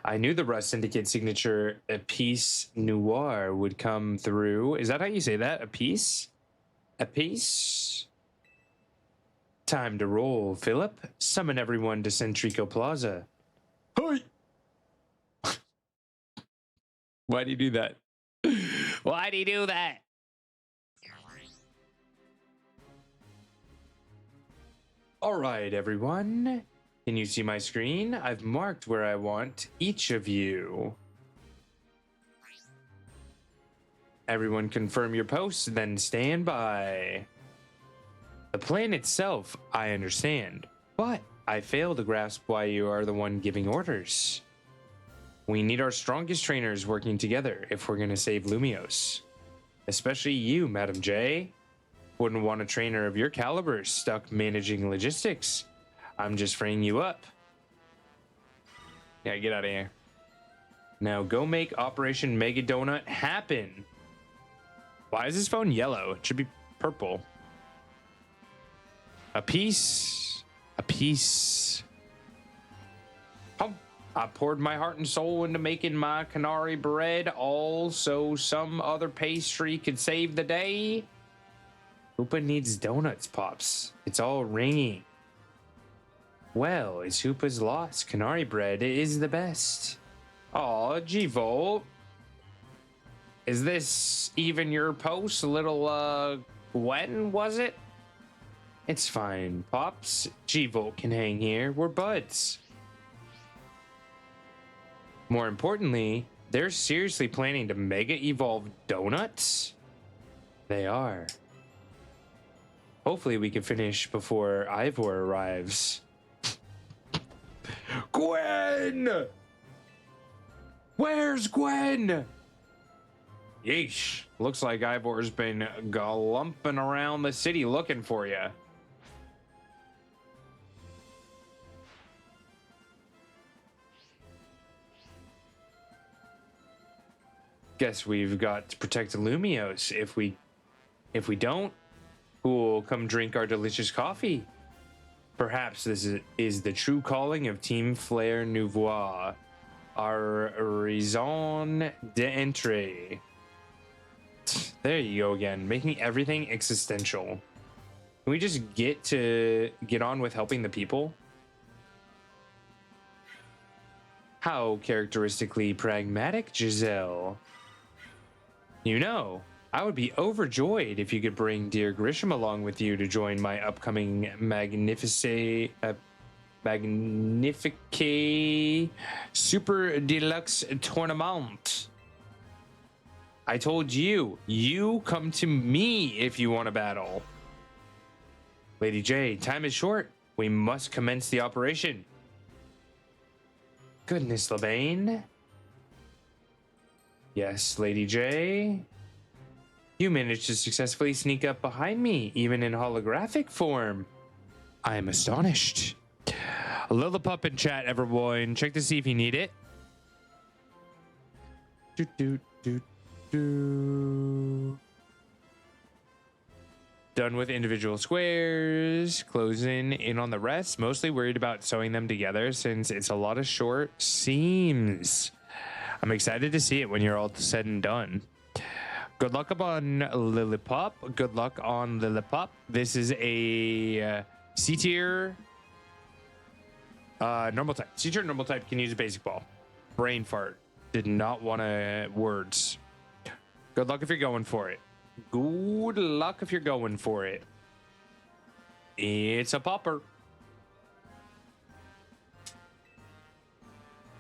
I knew the Rust Syndicate signature Apis Noir would come through. Is that how you say that? Apis? Apis? Time to roll, Philip. Summon everyone to Centrico Plaza. Hey! Why'd he do that? Why'd he do that? All right, everyone. Can you see my screen? I've marked where I want each of you. Everyone confirm your posts, then stand by. The plan itself, I understand, but I fail to grasp why you are the one giving orders. We need our strongest trainers working together if we're going to save Lumios. Especially you, Madam J. Wouldn't want a trainer of your caliber stuck managing logistics. I'm just freeing you up. Yeah, get out of here. Now go make Operation Mega Donut happen. Why is this phone yellow? It should be purple. A piece. A piece. Oh, I poured my heart and soul into making my canary bread, all so some other pastry could save the day. Hoopa needs donuts, Pops. It's all ringing. Well, it's Hoopa's loss. Canary bread is the best. Aw, G-Volt. Is this even your post, little, Gwen, was it? It's fine, Pops. G-Volt can hang here. We're buds. More importantly, they're seriously planning to mega evolve donuts? They are. Hopefully we can finish before Ivor arrives. Gwen! Where's Gwen? Yeesh. Looks like Ivor's been glumping around the city looking for you. Guess we've got to protect Lumios. If we don't, who will come drink our delicious coffee? Perhaps this is the true calling of Team Flare Nouveau, our raison d'entrée. There you go again, making everything existential. Can we just get on with helping the people? How characteristically pragmatic, Giselle. You know, I would be overjoyed if you could bring dear Grisham along with you to join my upcoming Magnifique Super Deluxe Tournament. I told you, you come to me if you want a battle. Lady J, time is short. We must commence the operation. Goodness, Labane. Yes, Lady J. You managed to successfully sneak up behind me, even in holographic form. I am astonished. Lillipup in chat, everyone. Check to see if you need it. Done with individual squares. Closing in on the rest. Mostly worried about sewing them together since it's a lot of short seams. I'm excited to see it when you're all said and done. Good luck on Lillipup. Good luck on Lillipup. This is a C tier normal type. C tier normal type can use a basic ball. Brain fart. Did not want to words. Good luck if you're going for it. Good luck if you're going for it. It's a popper.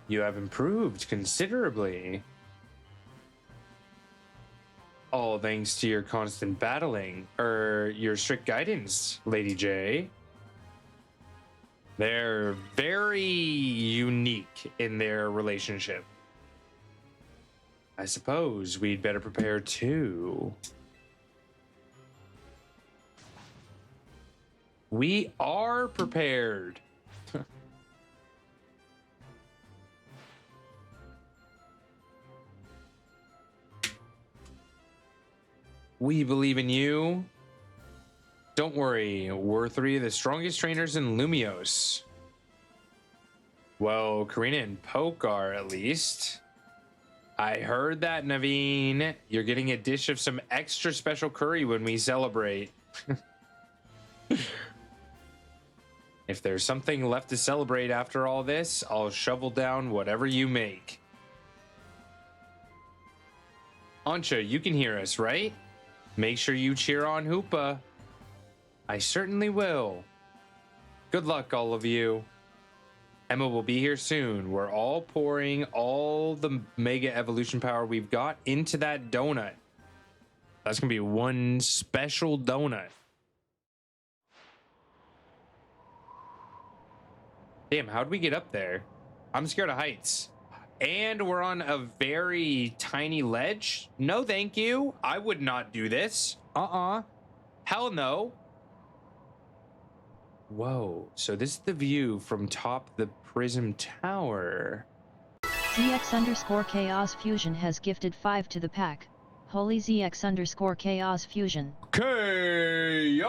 You have improved considerably. All thanks to your constant battling, or your strict guidance, Lady J. They're very unique in their relationship. I suppose we'd better prepare too. We are prepared. We believe in you. Don't worry, we're three of the strongest trainers in Lumios. Well, Karina and Poke are at least. I heard that, Naveen. You're getting a dish of some extra special curry when we celebrate. If there's something left to celebrate after all this, I'll shovel down whatever you make. Ancha, you can hear us, right? Make sure you cheer on Hoopa. I certainly will. Good luck, all of you. Emma will be here soon. We're all pouring all the mega evolution power we've got into that donut. That's gonna be one special donut. Damn, how'd we get up there? I'm scared of heights. And we're on a very tiny ledge. No, thank you. I would not do this. Hell no. Whoa, so this is the view from top the Prism Tower. ZX_Chaos Fusion has gifted 5 to the pack. Holy ZX_Chaos Fusion. Chaos!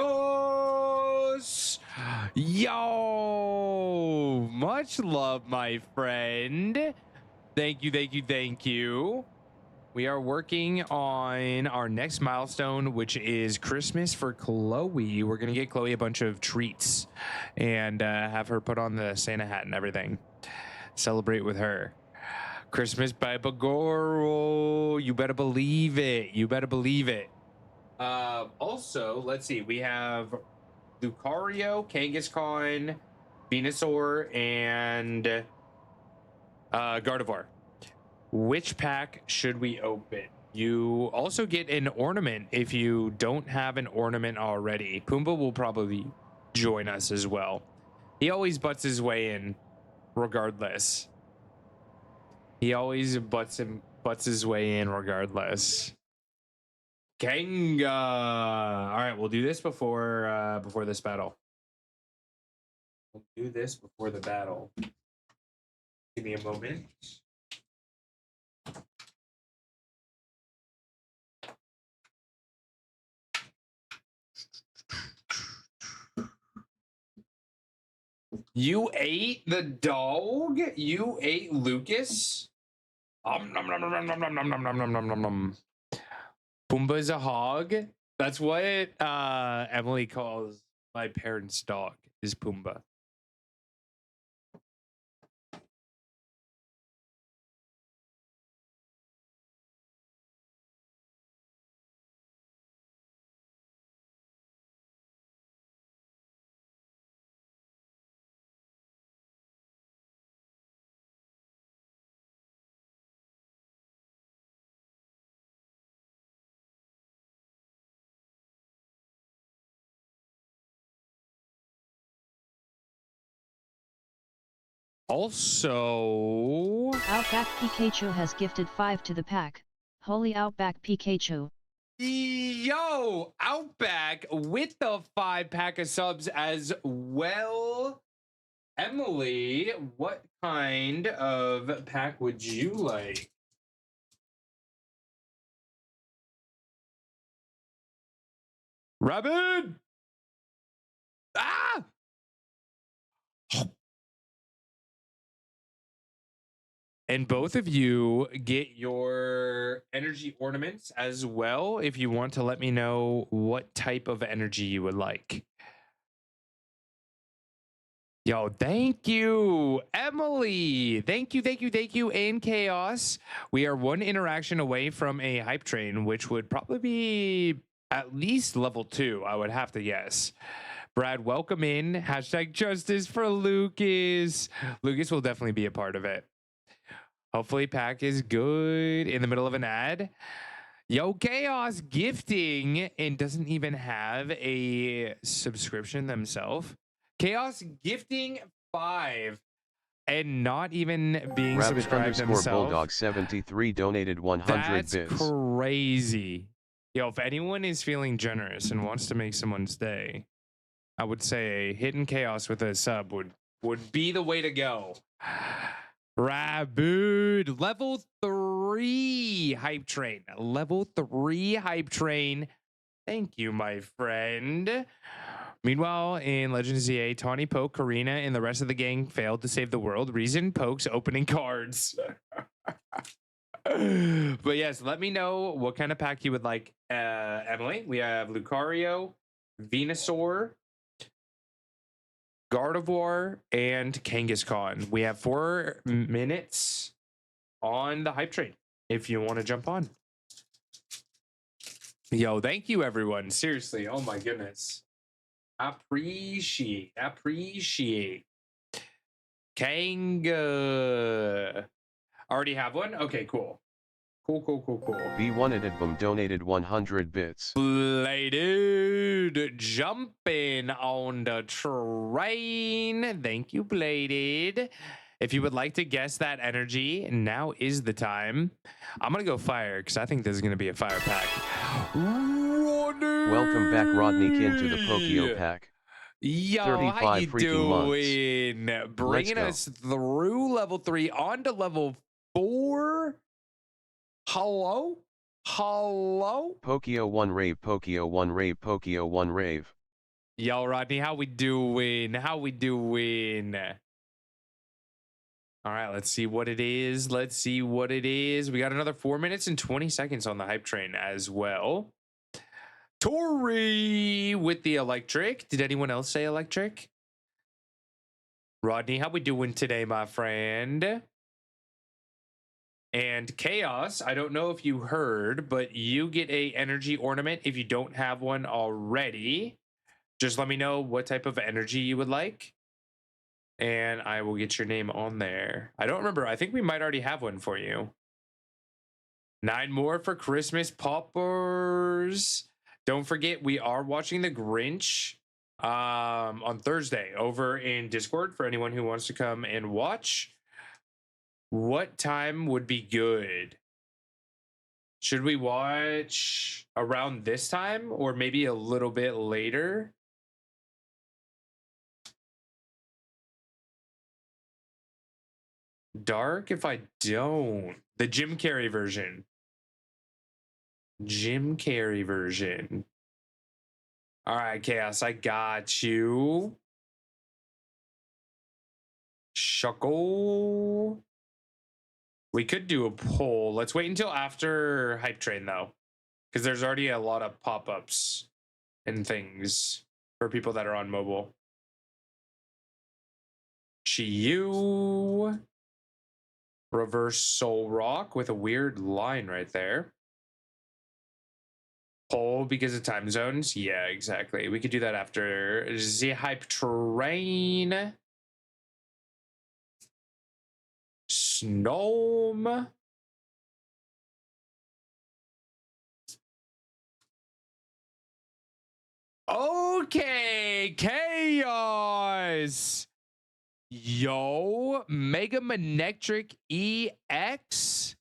Yo! Much love, my friend. Thank you, thank you, thank you. We are working on our next milestone, which is Christmas for Chloe. We're going to get Chloe a bunch of treats and have her put on the Santa hat and everything. Celebrate with her. Christmas by Bagoro. You better believe it. You better believe it. Also, let's see. We have Lucario, Kangaskhan, Venusaur, and Gardevoir. Which pack should we open? You also get an ornament if you don't have an ornament already. Pumbaa will probably join us as well. He always butts his way in regardless. He always butts his way in regardless. Kanga. All right, we'll do this before this battle. We'll do this before the battle. Give me a moment. You ate the dog? You ate Lucas? Nom, nom, nom, nom, nom, nom, nom, nom, nom, nom, nom, nom, nom. Pumbaa's a hog? That's what Emily calls my parents' dog, is Pumbaa. Also, Outback Pikachu has gifted 5 to the pack. Holy Outback Pikachu. Yo, Outback with the 5-pack of subs as well. Emily, what kind of pack would you like? Rabbit! Ah! And both of you get your energy ornaments as well if you want to let me know what type of energy you would like. Yo, thank you, Emily. Thank you, thank you, thank you, and Chaos. We are one interaction away from a hype train, which would probably be at least level 2, I would have to guess. Brad, welcome in. Hashtag justice for Lucas. Lucas will definitely be a part of it. Hopefully, pack is good in the middle of an ad. Yo, Chaos Gifting and doesn't even have a subscription themselves. Chaos Gifting 5 and not even being Rabbit subscribed underscore themselves. Bulldog 73 donated 100 That's bits. crazy. Yo, if anyone is feeling generous and wants to make someone's day, I would say hitting Chaos with a sub would be the way to go. Rabood, level 3 hype train. Level 3 hype train. Thank you, my friend. Meanwhile, in Legend of ZA, Tawny, Poke, Karina, and the rest of the gang failed to save the world. Reason Poke's opening cards. But yes, let me know what kind of pack you would like, Emily. We have Lucario, Venusaur, Gardevoir, and Kangaskhan. We have 4 minutes on the hype train if you want to jump on. Yo, thank you, everyone. Seriously, oh my goodness. Appreciate. Kanga. Already have one? Okay, cool. Cool. B1 at Boom donated 100 bits. Bladed jumping on the train. Thank you, Bladed. If you would like to guess that energy, now is the time. I'm going to go fire because I think this is going to be a fire pack. Rodney! Welcome back, Rodney Kin, to the Pokio pack. Yo, 35 how you freaking doing? Bringing us through level 3 on to level 4. Hello? Pokio 1 rave, Pokio 1 rave, Pokio 1 rave. Yo, Rodney, how we doing? All right, let's see what it is. We got another 4 minutes and 20 seconds on the hype train as well. Tori with the electric. Did anyone else say electric? Rodney, how we doing today, my friend? And Chaos, I don't know if you heard, but you get a energy ornament if you don't have one already. Just let me know what type of energy you would like, and I will get your name on there. I don't remember. I think we might already have one for you. 9 more for Christmas poppers. Don't forget, we are watching The Grinch on Thursday over in Discord for anyone who wants to come and watch. What time would be good? Should we watch around this time or maybe a little bit later? Dark if I don't. The Jim Carrey version. All right, Chaos, I got you. Shuckle. We could do a poll. Let's wait until after hype train though, because there's already a lot of pop-ups and things for people that are on mobile. Chiyu. Reverse Soul Rock with a weird line right there. Poll because of time zones. Yeah, exactly. We could do that after the hype train. Snom. Okay, Chaos. Yo, Mega Manectric EX.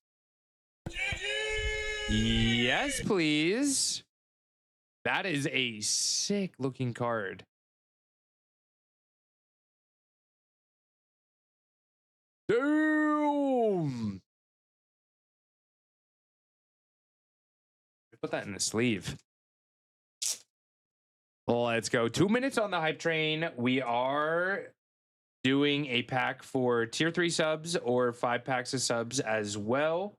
Yes, please. That is a sick looking card. Damn. Put that in the sleeve. Let's go. 2 minutes on the hype train. We are doing a pack for tier 3 subs or 5 packs of subs as well.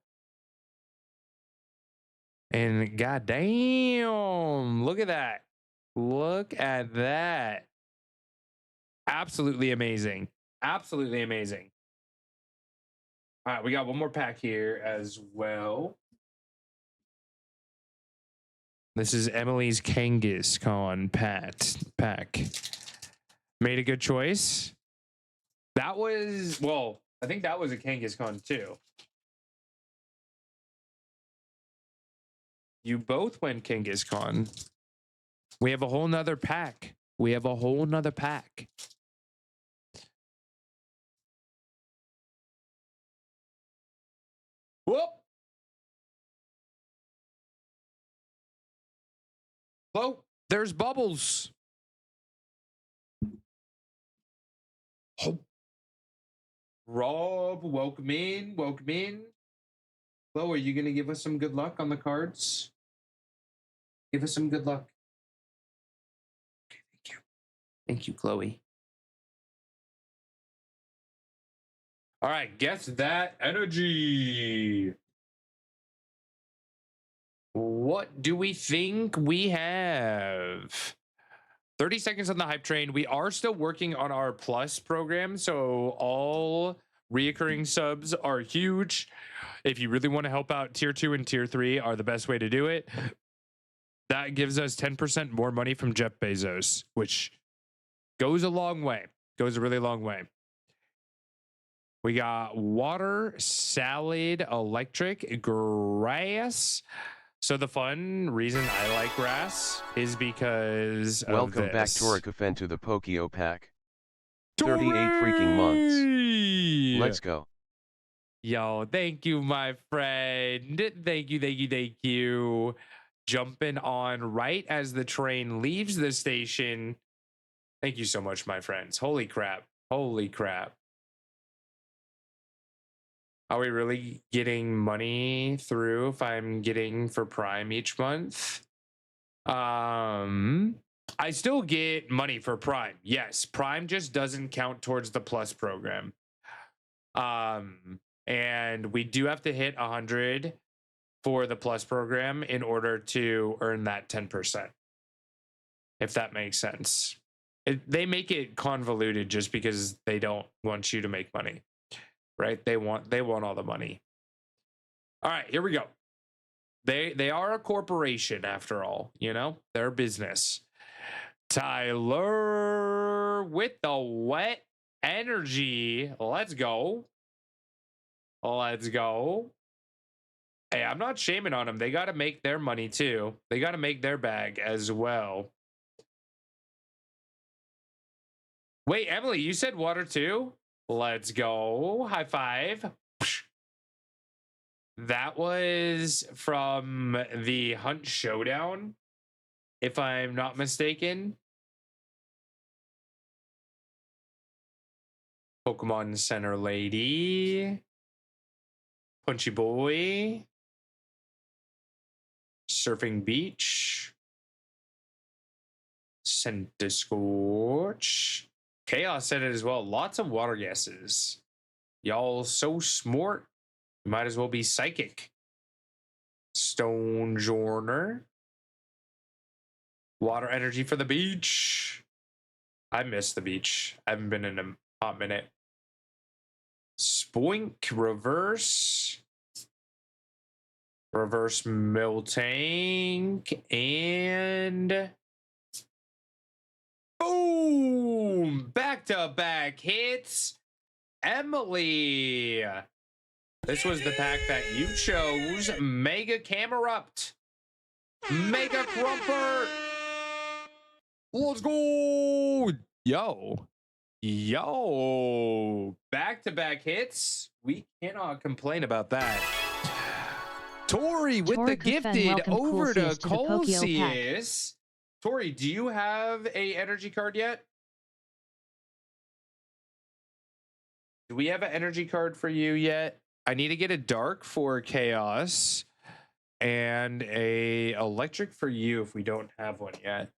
And goddamn, look at that. Look at that. Absolutely amazing. Absolutely amazing. All right, we got one more pack here as well. This is Emily's Kangaskhan pack. Made a good choice. That was, well, I think that was a Kangaskhan too. You both went Kangaskhan. We have a whole nother pack. We have a whole nother pack. Whoop! Oh, there's Bubbles. Oh. Rob, welcome in. Welcome in. Flo, are you going to give us some good luck on the cards? Give us some good luck. Okay, thank you. Thank you, Chloe. All right, guess that energy. What do we think we have? 30 seconds on the hype train. We are still working on our plus program, so all reoccurring subs are huge. If you really want to help out, tier 2 and tier 3 are the best way to do it. That gives us 10% more money from Jeff Bezos, which goes a long way. Goes a really long way. We got water, salad, electric, grass. So the fun reason I like grass is because Welcome of back, this. Torikofen, to the Pokio pack. 38 freaking months. Let's go. Yo, thank you, my friend. Thank you, thank you, thank you. Jumping on right as the train leaves the station. Thank you so much, my friends. Holy crap. Holy crap. Are we really getting money through if I'm getting for Prime each month? I still get money for Prime. Yes, Prime just doesn't count towards the Plus program. And we do have to hit 100 for the Plus program in order to earn that 10%. If that makes sense. They make it convoluted just because they don't want you to make money. Right? They want all the money. All right, here we go. They are a corporation after all, you know? They're a business. Tyler with the wet energy. Let's go. Let's go. Hey, I'm not shaming on them. They got to make their money too. They got to make their bag as well. Wait, Emily, you said water too? Let's go. High five. That was from the Hunt Showdown, if I'm not mistaken. Pokemon Center Lady. Punchy Boy. Surfing Beach. Centiscorch. Chaos said it as well. Lots of water guesses. Y'all so smart. You might as well be psychic. Stone Journer. Water energy for the beach. I miss the beach. I haven't been in a hot minute. Spoink reverse. Reverse Miltank. And boom! Back-to-back hits. Emily. This was the pack that you chose. Mega Camerupt. Mega Crumper. Let's go. Yo. Back-to-back hits. We cannot complain about that. Tori with the gifted over to Colsius. Tori, do you have a energy card yet? Do we have an energy card for you yet? I need to get a dark for Chaos and a electric for you if we don't have one yet.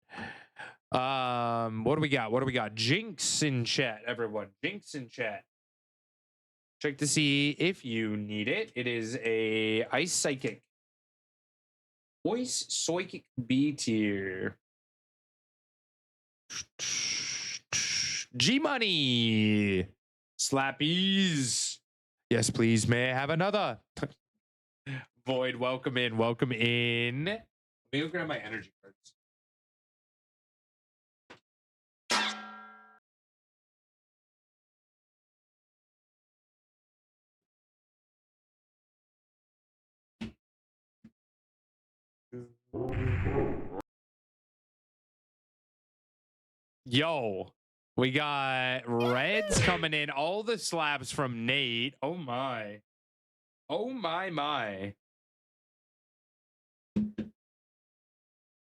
What do we got? What do we got? Jinx in chat, everyone. Jinx in chat. Check to see if you need it. It is a Ice Psychic. Voice Psychic B tier. G-Money. Slappies. Yes, please. May I have another? Void, welcome in. Welcome in. Let me go grab my energy cards. Yo, we got reds coming in. All the slabs from Nate. Oh my. Oh my.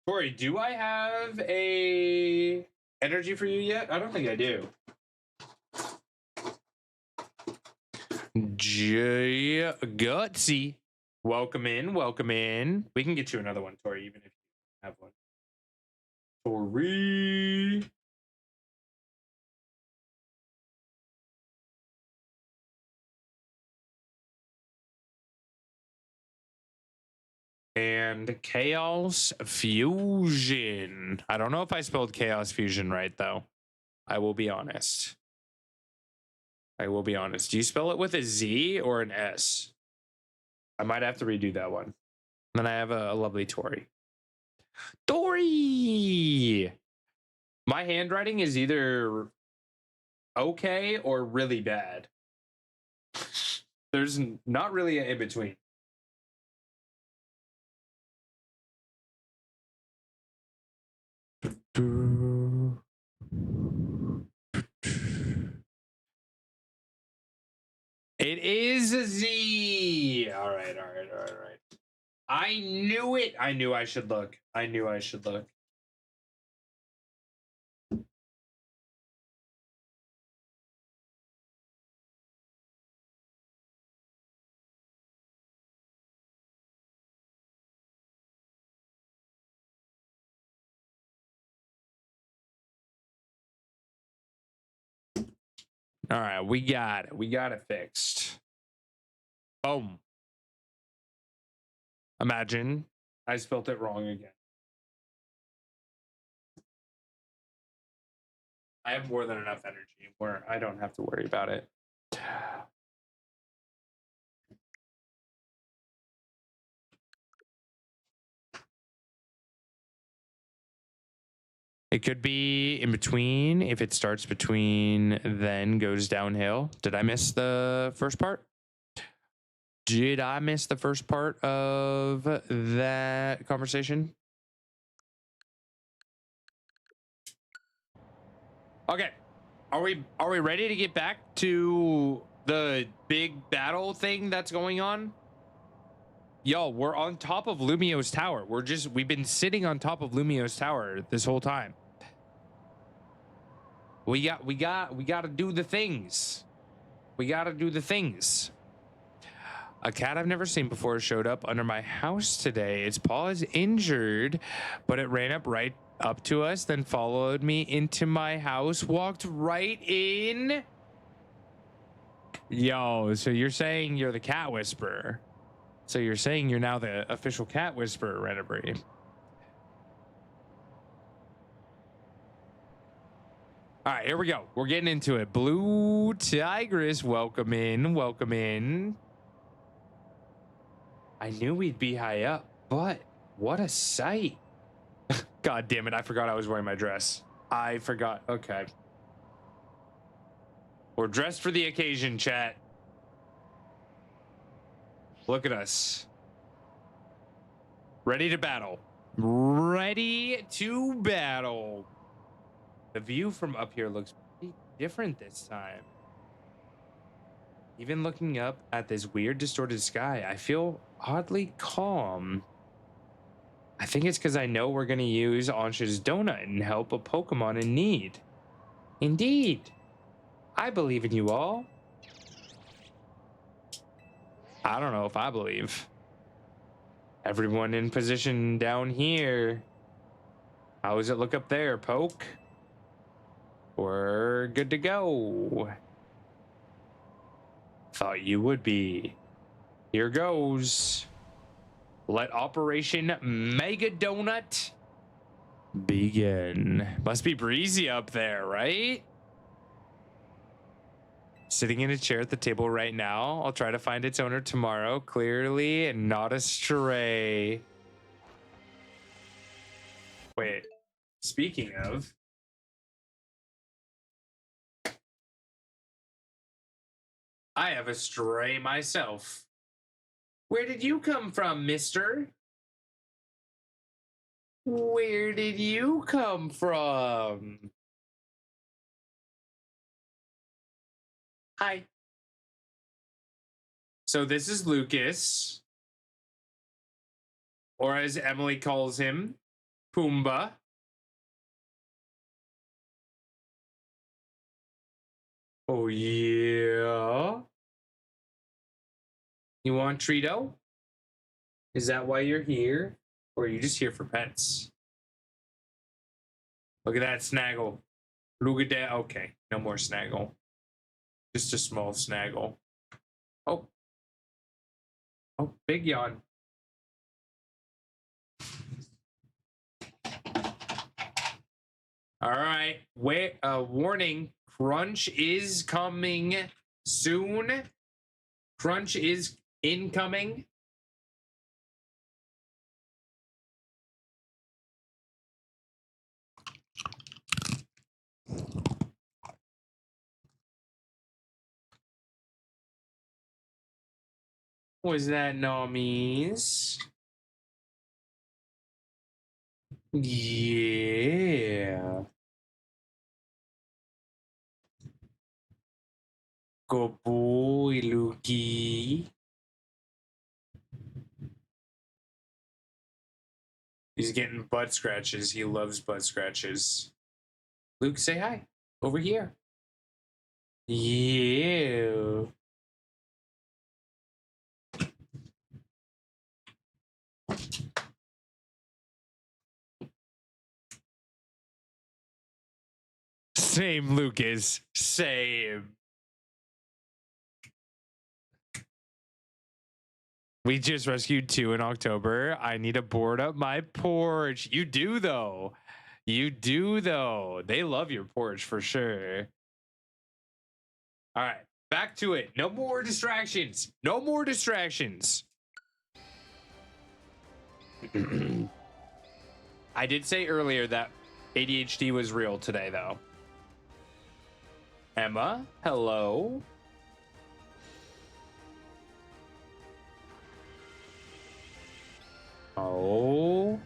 Corey, do I have a energy for you yet? I don't think I do. Gutsy. Welcome in. We can get you another one, Tori, even if you have one. Tori. And Chaos Fusion. I don't know if I spelled Chaos Fusion right, though. I will be honest. Do you spell it with a Z or an S? I might have to redo that one. Then I have a lovely Tori. Tori! My handwriting is either okay or really bad. There's not really an in-between. It is a Z. All right. I knew it. I knew I should look. All right, we got it fixed. Boom. Imagine I spelled it wrong again. I have more than enough energy where I don't have to worry about it. It could be in between. If it starts between, then goes downhill. Did I miss the first part? Did I miss the first part of that conversation? Okay. Are we ready to get back to the big battle thing that's going on? Yo, we're on top of Lumio's tower. We've been sitting on top of Lumio's tower this whole time. We got to do the things. A cat I've never seen before showed up under my house today. Its paw is injured, but it ran right up to us, then followed me into my house, walked right in. Yo, so you're saying you're the cat whisperer. So you're saying you're now the official cat whisperer, Rennebury. All right, here we go. We're getting into it. Blue Tigress, welcome in. I knew we'd be high up, but what a sight. God damn it, I forgot I was wearing my dress. I forgot. Okay. We're dressed for the occasion, chat. Look at us. Ready to battle. The view from up here looks pretty different this time. Even looking up at this weird distorted sky, I feel oddly calm. I think it's because I know we're going to use Ansha's donut and help a Pokemon in need. Indeed. I believe in you all. I don't know if I believe. Everyone in position down here. How does it look up there, Poke? We're good to go. Thought you would be. Here goes. Let Operation Mega Donut begin. Must be breezy up there, right? Sitting in a chair at the table right now. I'll try to find its owner tomorrow. Clearly not a stray. Wait, speaking of. I have a stray myself. Where did you come from, mister? Where did you come from? Hi. So this is Lucas, or as Emily calls him, Pumbaa. Oh, yeah. You want Treato? Is that why you're here? Or are you just here for pets? Look at that Snaggle. Look at that. Okay, no more Snaggle. Just a small Snaggle. Oh. Oh, big yawn. All right. Wait, warning. Crunch is coming soon. Crunch is incoming. Was that normies? Yeah. Good boy, Lukey. He's getting butt scratches. He loves butt scratches. Luke, say hi. Over here. Yeah. Same, Lucas. Same. We just rescued 2 in October. I need to board up my porch. You do, though. You do, though. They love your porch for sure. All right, back to it. No more distractions. No more distractions. I did say earlier that ADHD was real today, though. Emma, hello. Oh,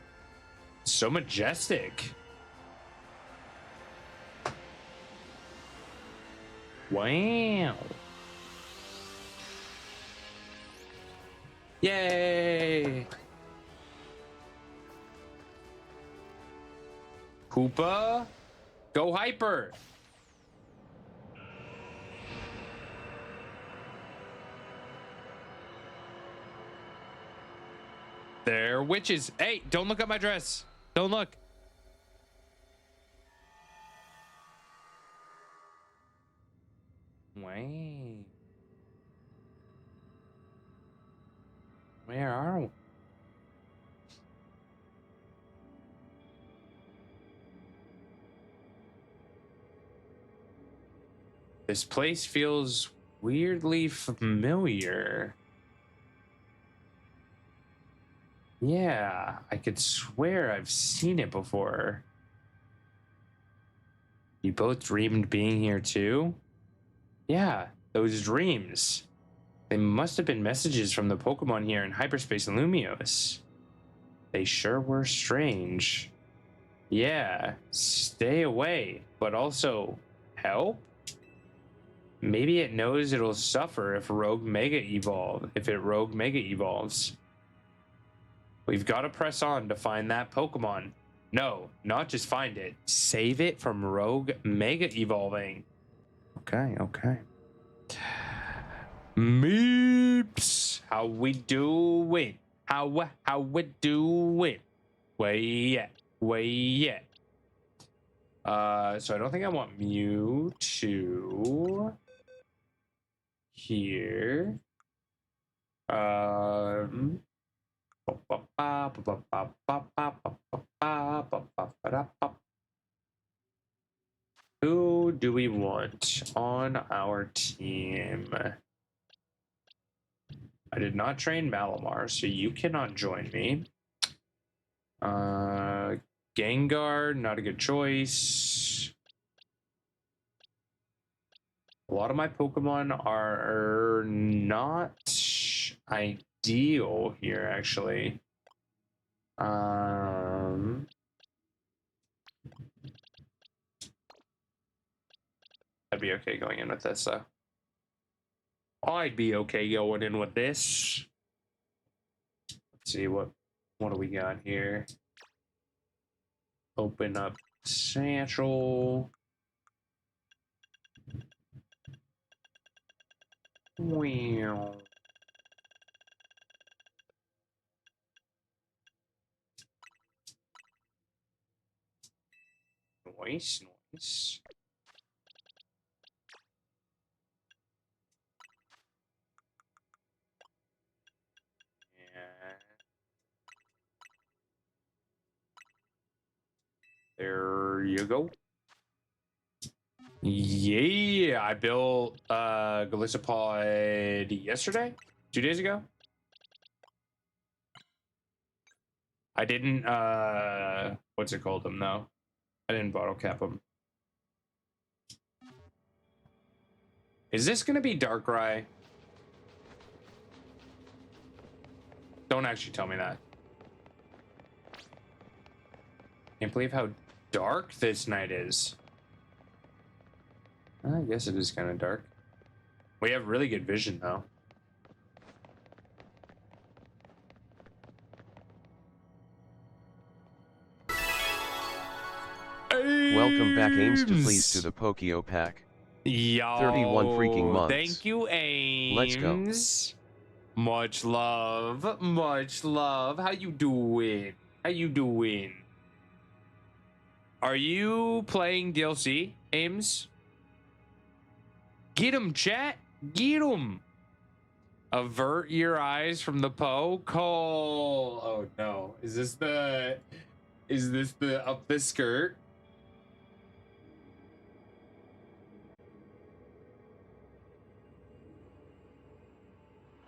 so majestic. Wow. Yay. Koopa, go hyper. They're witches. Hey, don't look at my dress. Don't look. Wait. Where are we? This place feels weirdly familiar. Yeah, I could swear I've seen it before. You both dreamed being here too? Yeah, those dreams. They must have been messages from the Pokemon here in hyperspace and Lumios. They sure were strange. Yeah, stay away, but also help? Maybe it knows it'll suffer if Rogue Mega evolves. We've got to press on to find that Pokemon. No, not just find it. Save it from Rogue Mega evolving. Okay. Meeps, how we do it? How we do it? Way yet. So I don't think I want Mewtwo here. Who do we want on our team? I did not train Malamar, so you cannot join me. Gengar, not a good choice. A lot of my Pokemon are not ideal here, actually. I'd be okay going in with this, though. I'd be okay going in with this. Let's see what do we got here. Open up satchel. Wow. Nice, nice. There you go. Yeah, I built Galissapod yesterday, 2 days ago. I didn't what's it called them though? I didn't bottle cap them. Is this gonna be Darkrai? Don't actually tell me that. Can't believe how dark this night is. I guess it is kind of dark. We have really good vision though. Welcome back, Ames to please to the Pokio pack. Yo, 31 freaking months. Thank you, Ames. Let's go. Much love. Much love. How you doing? How you doing? Are you playing DLC, Ames? Get him, chat. Get him. Avert your eyes from the Cole. Oh no. Is this the up the skirt?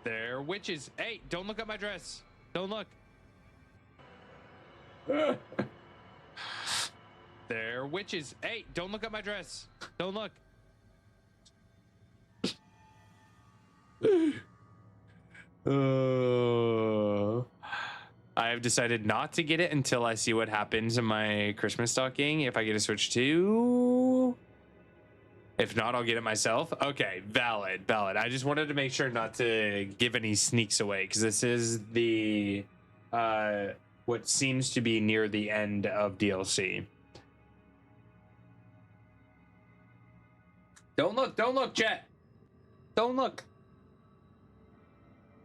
They're witches. Hey, don't look at my dress. Don't look. They're witches. Hey, don't look at my dress. Don't look. I have decided not to get it until I see what happens in my Christmas stocking. If I get a Switch 2. If not, I'll get it myself. Okay, valid. I just wanted to make sure not to give any sneaks away because this is the what seems to be near the end of DLC. Don't look, chat. Don't look.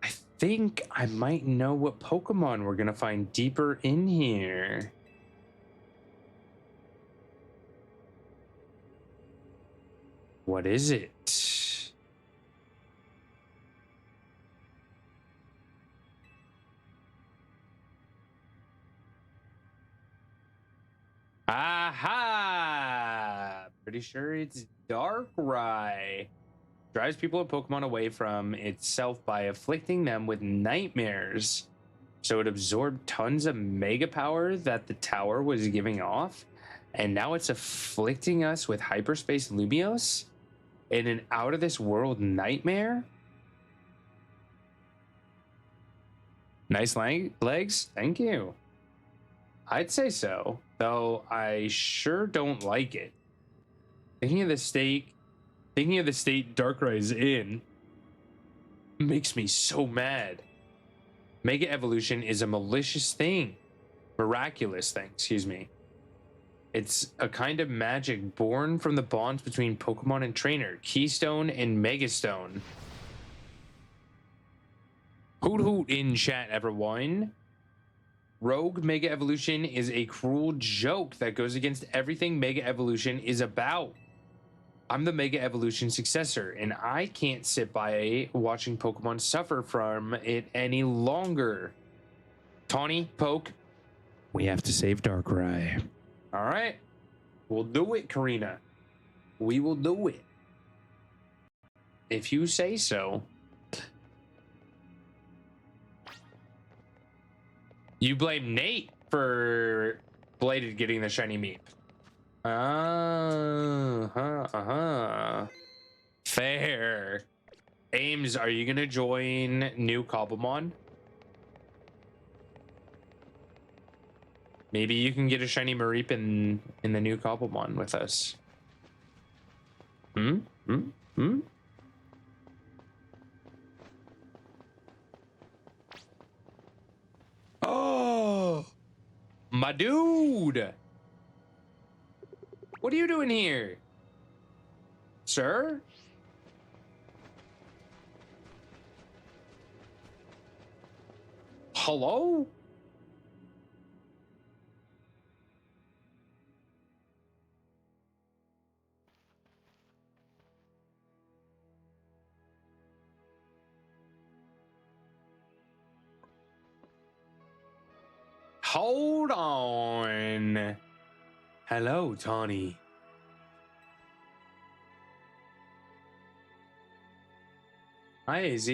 I think I might know what Pokemon we're gonna find deeper in here. What is it? Aha! Pretty sure it's Darkrai. Drives people and Pokemon away from itself by afflicting them with nightmares. So it absorbed tons of mega power that the tower was giving off. And now it's afflicting us with hyperspace Lumios in an out of this world nightmare. Nice legs. Thank you. I'd say so, though I sure don't like it. Thinking of the state Darkrai's in makes me so mad. Mega evolution is a miraculous thing, excuse me. It's a kind of magic born from the bonds between Pokemon and trainer, Keystone and Megastone. Hoot hoot in chat, everyone. Rogue Mega Evolution is a cruel joke that goes against everything Mega Evolution is about. I'm the Mega Evolution successor, and I can't sit by watching Pokemon suffer from it any longer. Tawny, Poke, we have to save Darkrai. All right, we'll do it, Karina. We will do it. If you say so. You blame Nate for Bladed getting the shiny meat. Fair. Ames, are you gonna join new Cobblemon? Maybe you can get a shiny Mareep in the new Cobblemon with us. Hmm? Hmm? Hmm? Oh! My dude! What are you doing here? Sir? Hello? Hold on. Hello, Tawny. Hi, AZ.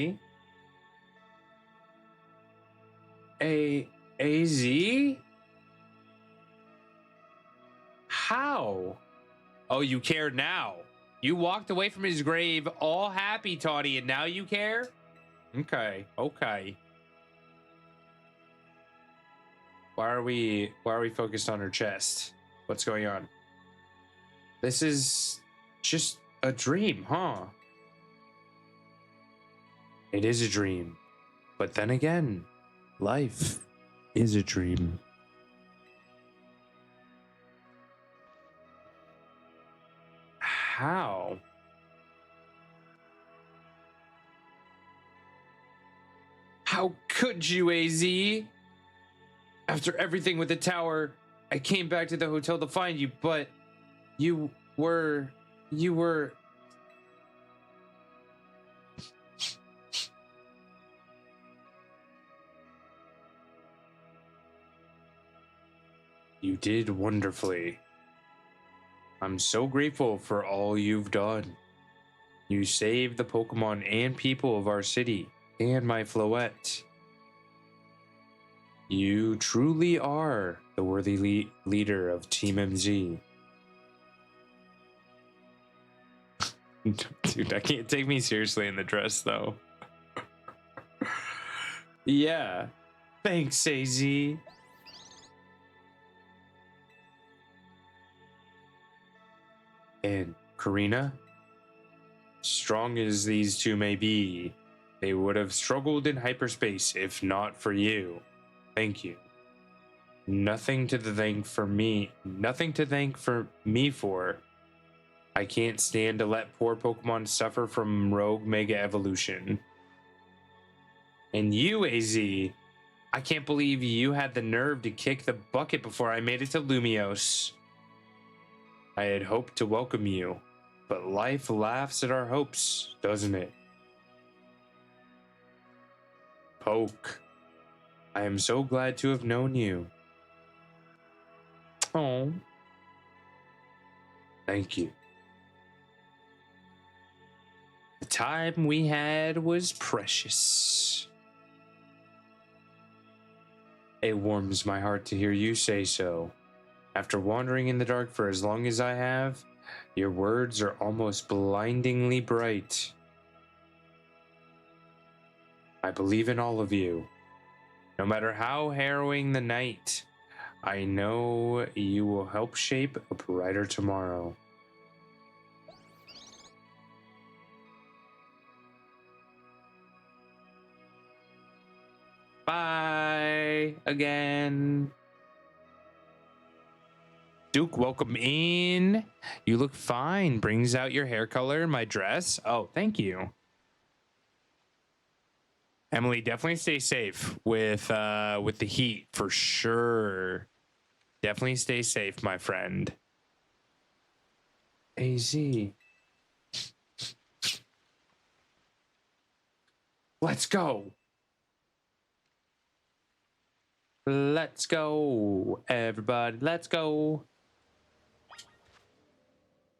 AZ? How? Oh, you care now. You walked away from his grave all happy, Tawny, and now you care? Okay, okay. Why are we focused on her chest? What's going on? This is just a dream, huh? It is a dream. But then again, life is a dream. How? How could you, AZ? After everything with the tower, I came back to the hotel to find you, but you were... You did wonderfully. I'm so grateful for all you've done. You saved the Pokemon and people of our city, and my Floette. You truly are the worthy leader of Team MZ. Dude, I can't take me seriously in the dress, though. Yeah. Thanks, AZ. And Karina? Strong as these two may be, they would have struggled in hyperspace if not for you. Thank you. Nothing to thank for me for. I can't stand to let poor Pokemon suffer from rogue mega evolution. And you, AZ, I can't believe you had the nerve to kick the bucket before I made it to Lumiose. I had hoped to welcome you, but life laughs at our hopes, doesn't it? Poke. I am so glad to have known you. Oh. Thank you. The time we had was precious. It warms my heart to hear you say so. After wandering in the dark for as long as I have, your words are almost blindingly bright. I believe in all of you. No matter how harrowing the night, I know you will help shape a brighter tomorrow. Bye again. Duke, welcome in. You look fine. Brings out your hair color in my dress. Oh, thank you. Emily, definitely stay safe with the heat for sure. Definitely stay safe, my friend. AZ. Let's go. Let's go, everybody. Let's go.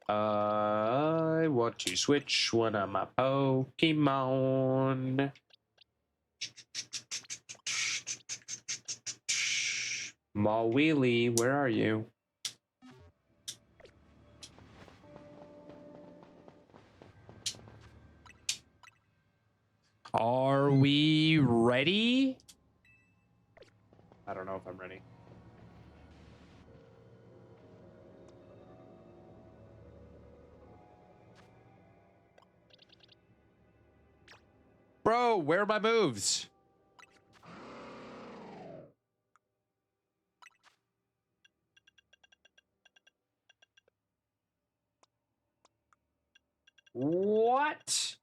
I want to switch one of my Pokemon. Mawili, where are you? Are we ready? I don't know if I'm ready. Bro, where are my moves? What?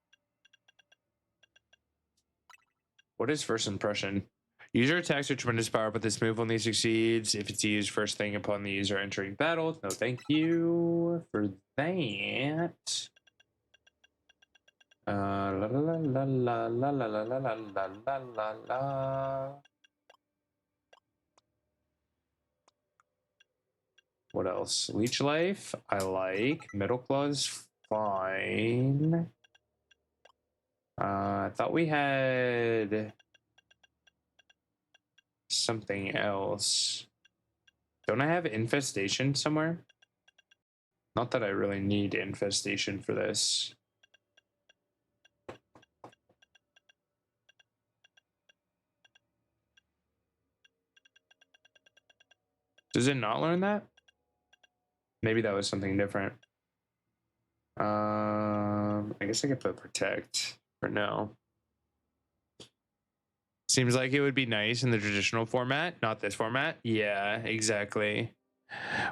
What is first impression? User attacks with tremendous power, but this move only succeeds if it's used first thing upon the user entering battle. No, thank you for that. La la la la la la la la la la la la la. What else? Leech life, I like. Metal claws, fine. I thought we had something else. Don't I have infestation somewhere? Not that I really need infestation for this. Does it not learn that? Maybe that was something different. I guess I could put protect for now. Seems like it would be nice in the traditional format, not this format. Yeah, exactly.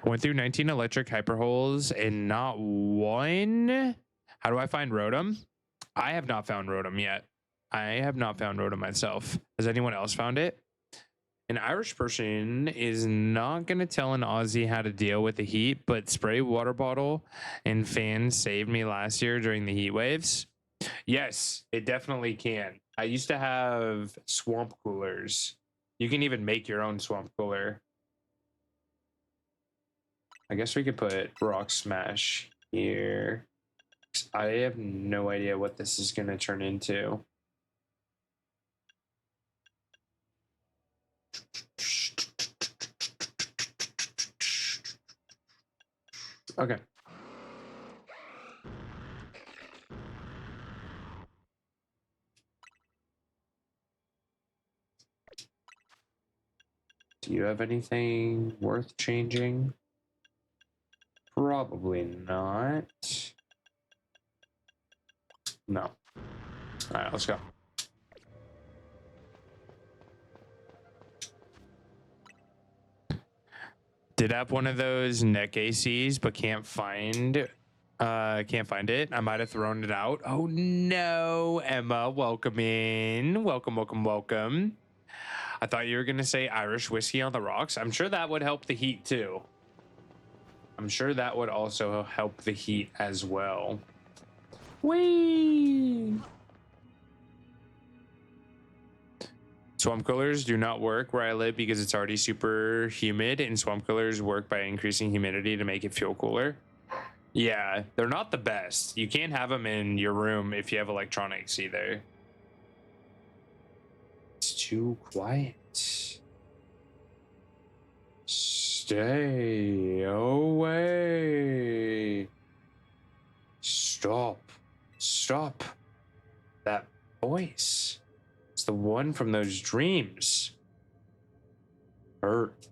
Went through 19 electric hyper holes and not one. How do I find Rotom? I have not found Rotom yet. I have not found Rotom myself. Has anyone else found it? An Irish person is not going to tell an Aussie how to deal with the heat, but spray water bottle and fan saved me last year during the heat waves. Yes, it definitely can. I used to have swamp coolers. You can even make your own swamp cooler. I guess we could put Rock Smash here. I have no idea what this is going to turn into. Okay. Do you have anything worth changing? Probably not. No. All right, let's go. Did have one of those neck ACs, but can't find it. I might have thrown it out. Oh no, Emma, welcome in. Welcome, welcome, welcome. I thought you were gonna say Irish whiskey on the rocks. I'm sure that would help the heat too. I'm sure that would also help the heat as well. Whee! Swamp coolers do not work where I live because it's already super humid, and swamp coolers work by increasing humidity to make it feel cooler. Yeah, they're not the best. You can't have them in your room if you have electronics either. It's too quiet. Stay away. Stop. Stop. That voice. It's the one from those dreams. Hurt.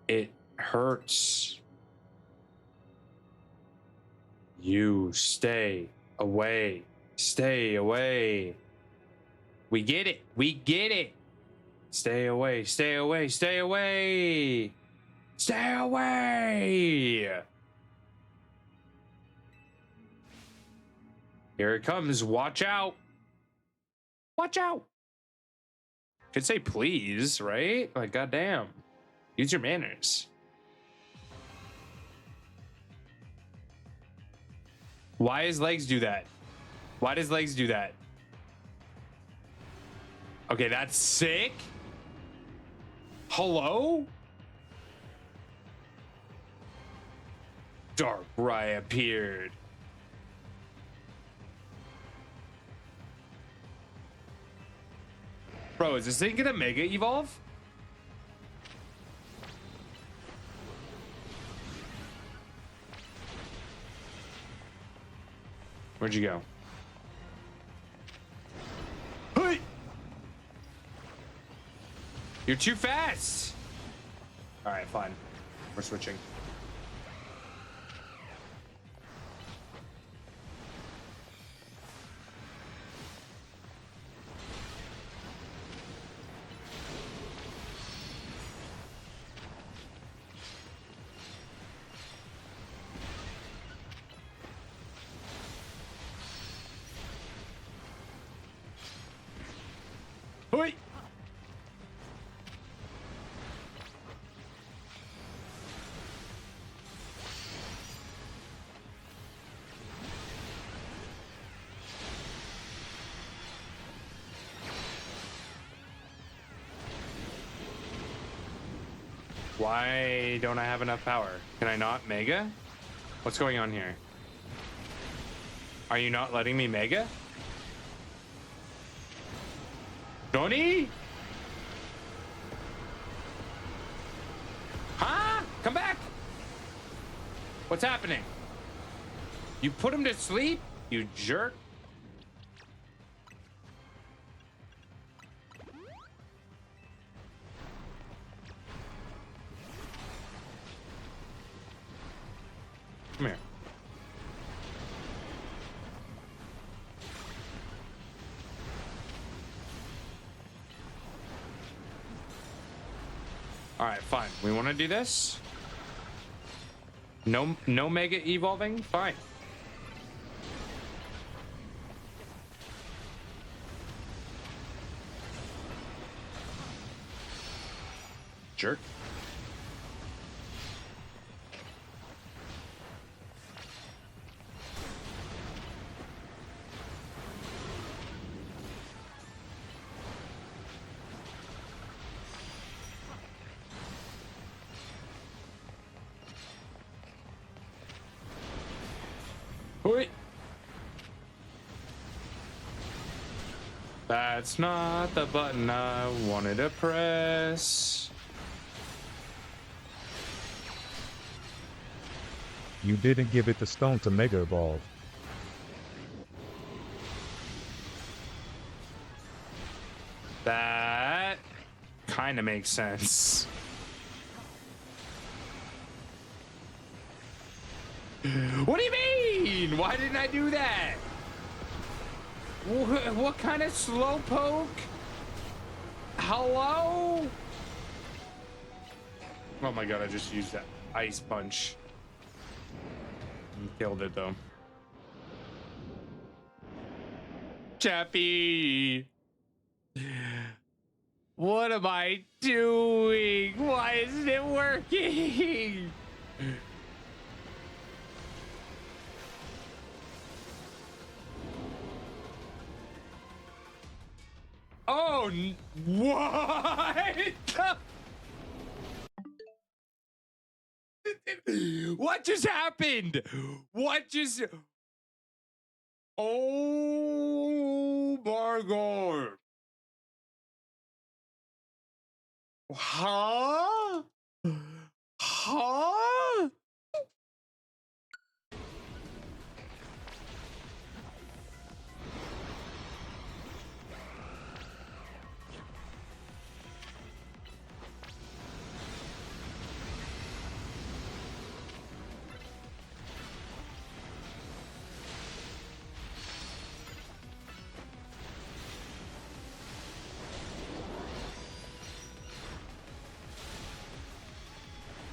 It hurts. You stay away. Stay away. We get it. We get it. Stay away. Stay away. Stay away. Stay away. Here it comes. Watch out. Watch out. Could say please, right? Like, goddamn. Use your manners. Why does legs do that? Why does legs do that? Okay, that's sick. Hello? Darkrai appeared. Bro, is this thing gonna Mega Evolve? Where'd you go? Hey! You're too fast! Alright, fine. We're switching. Why don't I have enough power? Can I not mega? What's going on here? Are you not letting me mega? Johnny? Huh? Come back! What's happening? You put him to sleep? You jerk. Come here. All right, fine. We want to do this. No mega evolving. Fine. Jerk. Wait. That's not the button I wanted to press. You didn't give it the stone to Mega Evolve. That kind of makes sense. What do you mean? Why didn't I do that? What kind of slowpoke? Hello? Oh my god, I just used that ice punch. Killed it though. Chappie. What am I doing? Why isn't it working? Oh, what? What just happened? What just... Oh my god. Huh? Huh?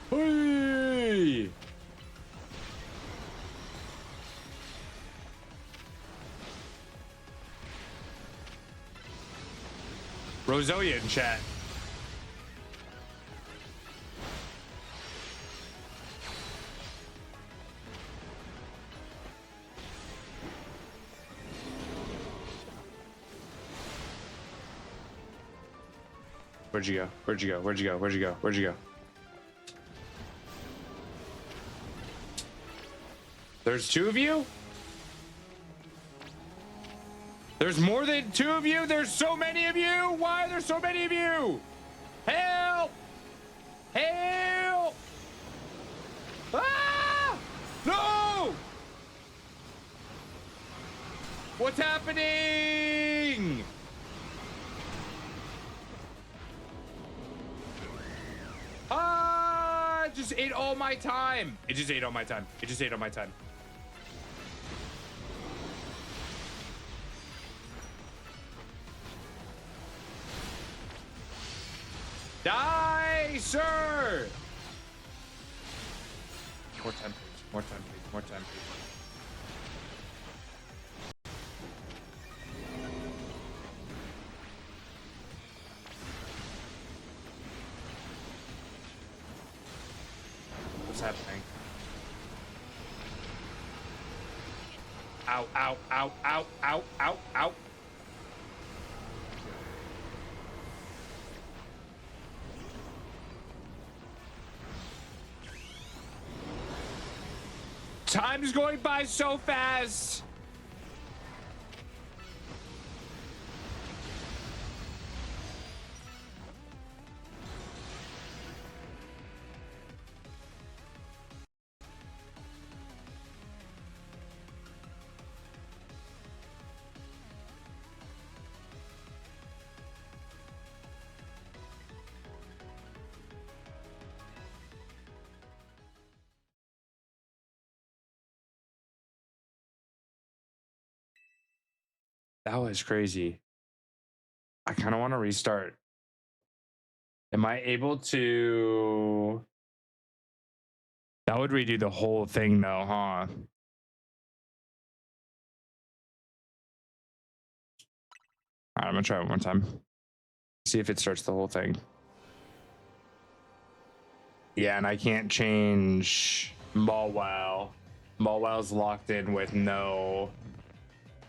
Hey! Rosolia in chat. Where'd you go? Where'd you go? Where'd you go? Where'd you go? Where'd you go? There's two of you? There's more than two of you? There's so many of you? Why are there so many of you? Help! Help! Ah! No! What's happening? Ah! It just ate all my time. It just ate all my time. It just ate all my time. Die, sir! More time, please. More time, please. More time, please. What's happening? Ow, ow, ow, ow, ow, ow, ow. Time's going by so fast. That was crazy. I kind of want to restart. Am I able to? That would redo the whole thing though, huh? All right, I'm gonna try it one more time. See if it starts the whole thing. Yeah, and I can't change Mawwow. Mawwow's locked in with no.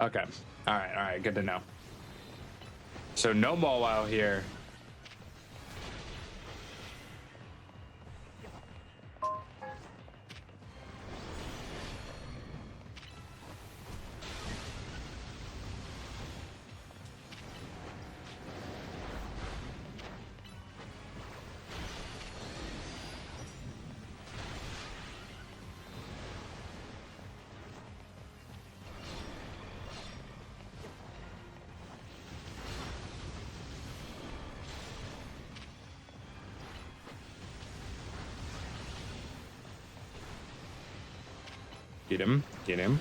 Okay. All right, good to know. So no Mawwow here. Get him, get him.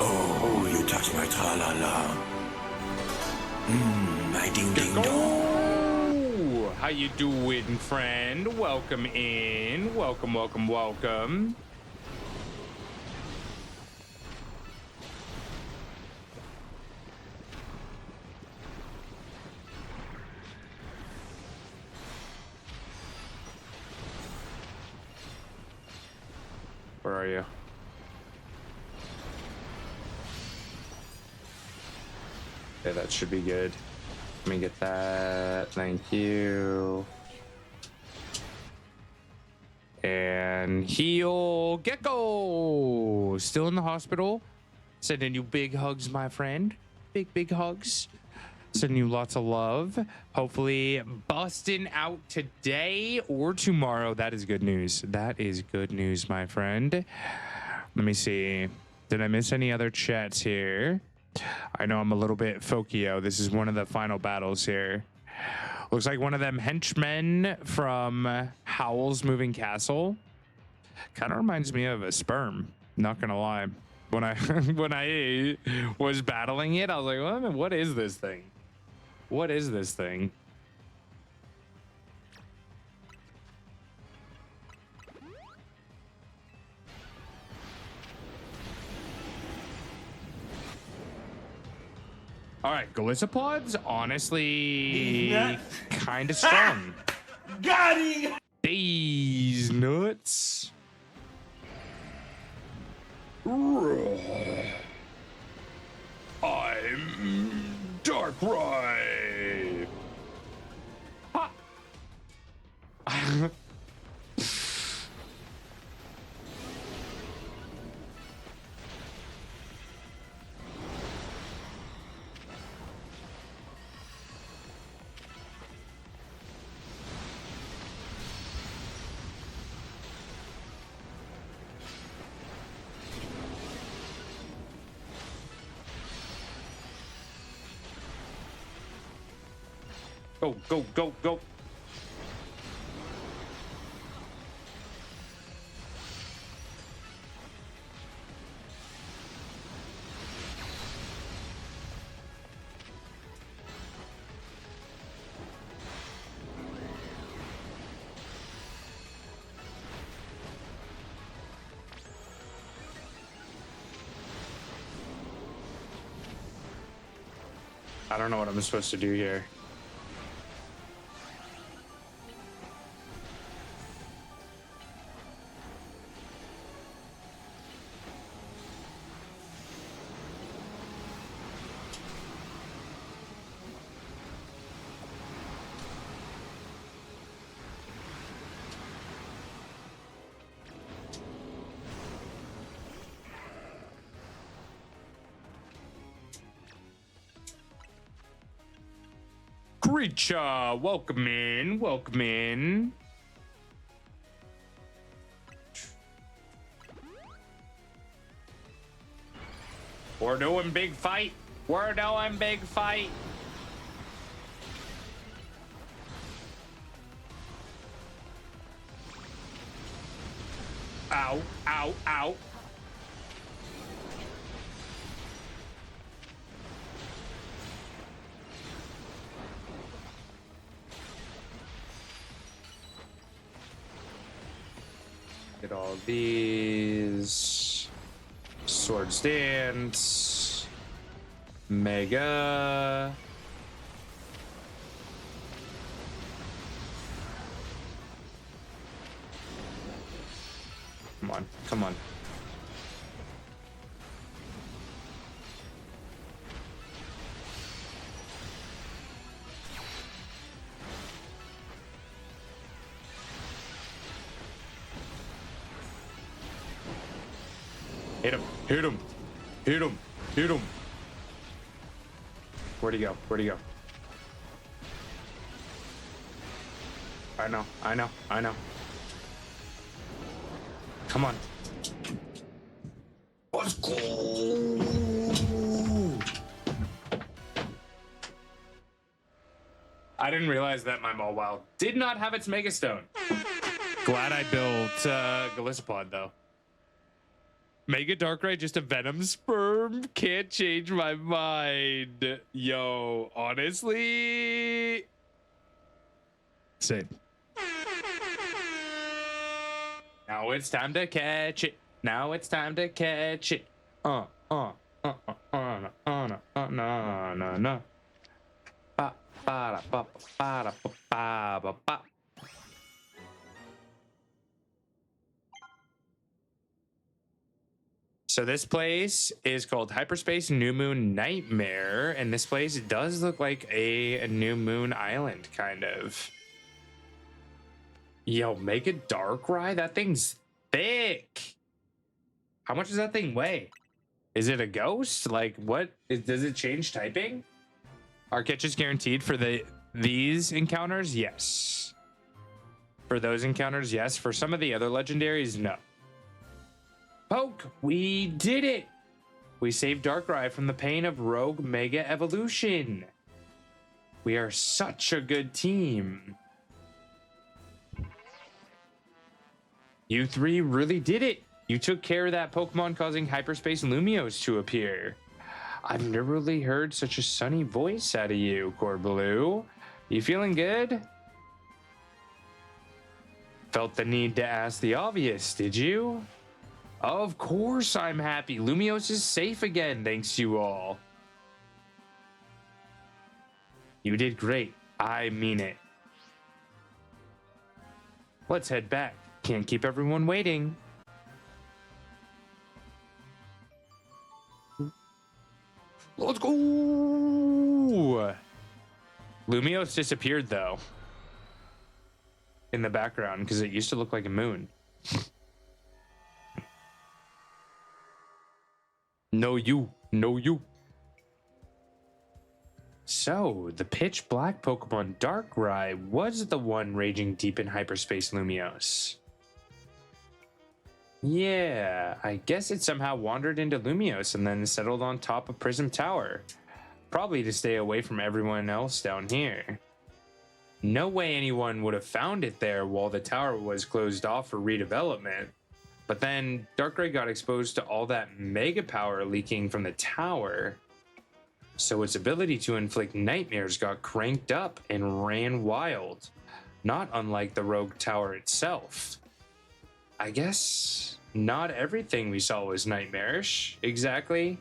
Oh, you touch my tra-la-la. My ding-ding-dong. Oh, how you doing, friend? Welcome in. Welcome, welcome, welcome. Where are you? Okay, that should be good. Let me get that. Thank you. And heal Gecko. Still in the hospital. Sending you big hugs, my friend. Big hugs. Sending you lots of love. Hopefully busting out today or tomorrow. That is good news. That is good news, my friend. Let me see. Did I miss any other chats here? I know I'm a little bit Fokio. This is one of the final battles here. Looks like one of them henchmen from Howl's Moving Castle. Kind of reminds me of a sperm. Not gonna lie. When I when I was battling it, I was like, well, what is this thing? What is this thing? All right, Glissopods, honestly, kind of strong. Got him! These nuts. I'm Darkrai. Ha! Go, go, go, go. I don't know what I'm supposed to do here. Creature, welcome in, welcome in. We're doing big fight. We're doing big fight. Ow, ow, ow. Get all these. Sword stance. Mega. Come on, come on. Hit him, hit him, hit him, hit him. Where'd he go? Where'd he go? I know, I know, I know. Come on. Let's go. I didn't realize that my Mawile did not have its Mega Stone. Glad I built Golisopod though. Mega Darkrai, just a Venom Sperm? Can't change my mind. Yo, honestly. Same. Now it's time to catch it. Now it's time to catch it. No. Ba ba ba ba ba ba ba ba. So this place is called Hyperspace New Moon Nightmare, and this place does look like a New Moon Island, kind of. Yo, Mega Darkrai? That thing's thick. How much does that thing weigh? Is it a ghost? Like, what? Does it change typing? Are catches guaranteed for these encounters? Yes. For those encounters, yes. For some of the other legendaries, no. Poke, we did it! We saved Darkrai from the pain of Rogue Mega Evolution. We are such a good team. You three really did it. You took care of that Pokemon causing Hyperspace Lumiose to appear. I've never really heard such a sunny voice out of you, Corbaloo. You feeling good? Felt the need to ask the obvious, did you? Of course I'm happy. Lumiose is safe again, thanks to you all. You did great. I mean it. Let's head back. Can't keep everyone waiting. Let's go! Lumiose disappeared, though. In the background, because it used to look like a moon. No you. No you. So, the pitch black Pokemon Darkrai was the one raging deep in Hyperspace Lumiose. Yeah, I guess it somehow wandered into Lumiose and then settled on top of Prism Tower. Probably to stay away from everyone else down here. No way anyone would have found it there while the tower was closed off for redevelopment. But then Darkrai got exposed to all that mega power leaking from the tower. So its ability to inflict nightmares got cranked up and ran wild. Not unlike the Rogue Tower itself. I guess not everything we saw was nightmarish, exactly.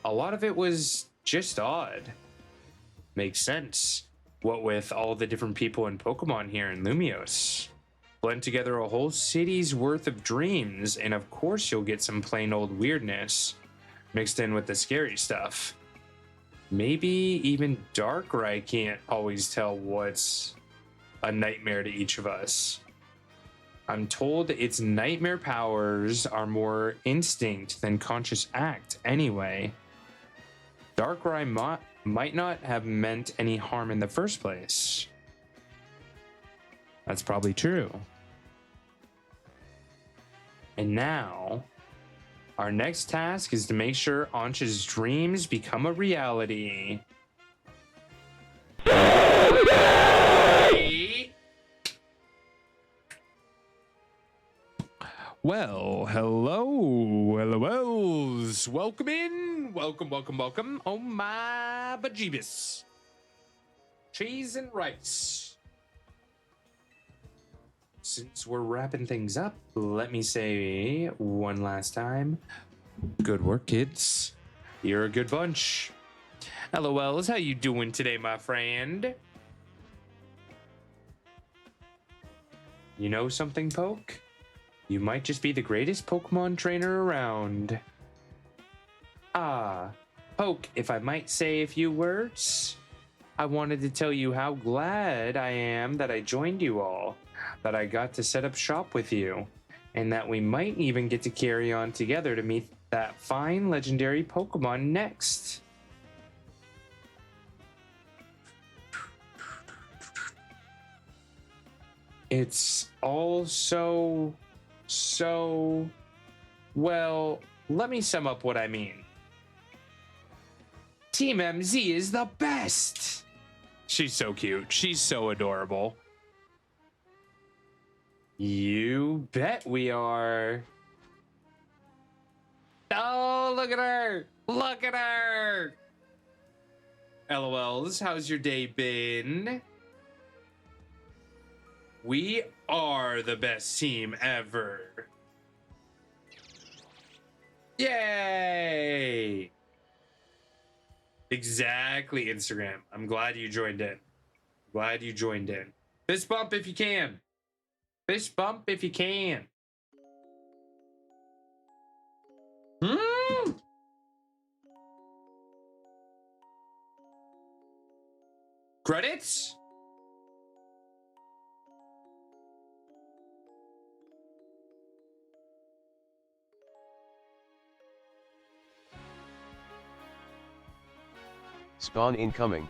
A lot of it was just odd. Makes sense. What with all the different people and Pokemon here in Lumios. Blend together a whole city's worth of dreams, and of course you'll get some plain old weirdness mixed in with the scary stuff. Maybe even Darkrai can't always tell what's a nightmare to each of us. I'm told its nightmare powers are more instinct than conscious act anyway. Darkrai might not have meant any harm in the first place. That's probably true. And now, our next task is to make sure Ancha's dreams become a reality. Well, hellos. Welcome in. Welcome. Oh my bejeebus. Cheese and rice. Since we're wrapping things up, let me say one last time, good work, kids. You're a good bunch. LOLs, how you doing today, my friend? You know something, Poke? You might just be the greatest Pokemon trainer around. Ah, Poke, if I might say a few words, I wanted to tell you how glad I am that I joined you all, that I got to set up shop with you, and that we might even get to carry on together to meet that fine legendary Pokemon next. It's all so, well, let me sum up what I mean. Team MZ is the best. She's so cute. She's so adorable. You bet we are. Oh, look at her. Look at her. LOLs, how's your day been? We are the best team ever. Yay! Exactly, Instagram. I'm glad you joined in. Glad you joined in. Fist bump if you can. Fist bump if you can. Credits? Spawn incoming.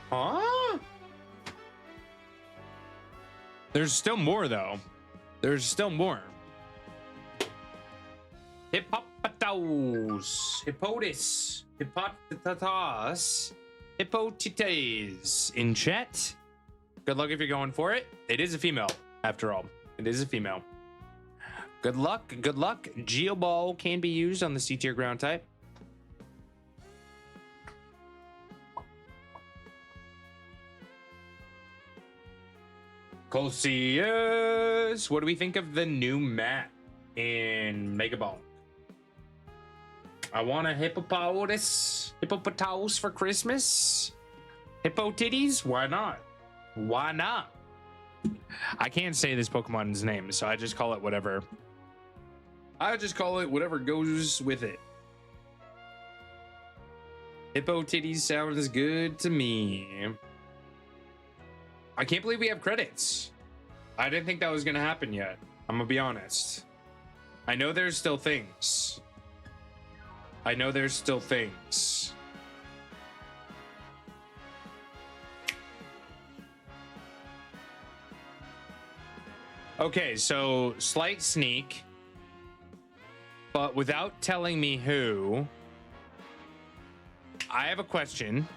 Huh? There's still more, though. There's still more. Hippopotamus. Hippotis. Hippotatas. Hippotites. In chat. Good luck if you're going for it. It is a female, after all. It is a female. Good luck. Good luck. Geoball can be used on the C tier ground type. Colosseus. What do we think of the new map in Mega Ball? I want a hippopotamus for Christmas. Hippo titties? Why not? Why not? I can't say this Pokemon's name, so I just call it whatever. I just call it whatever goes with it. Hippo titties sounds good to me. I can't believe we have credits. I didn't think that was gonna happen yet. I'm gonna be honest. I know there's still things. Okay, so slight sneak, but without telling me who, I have a question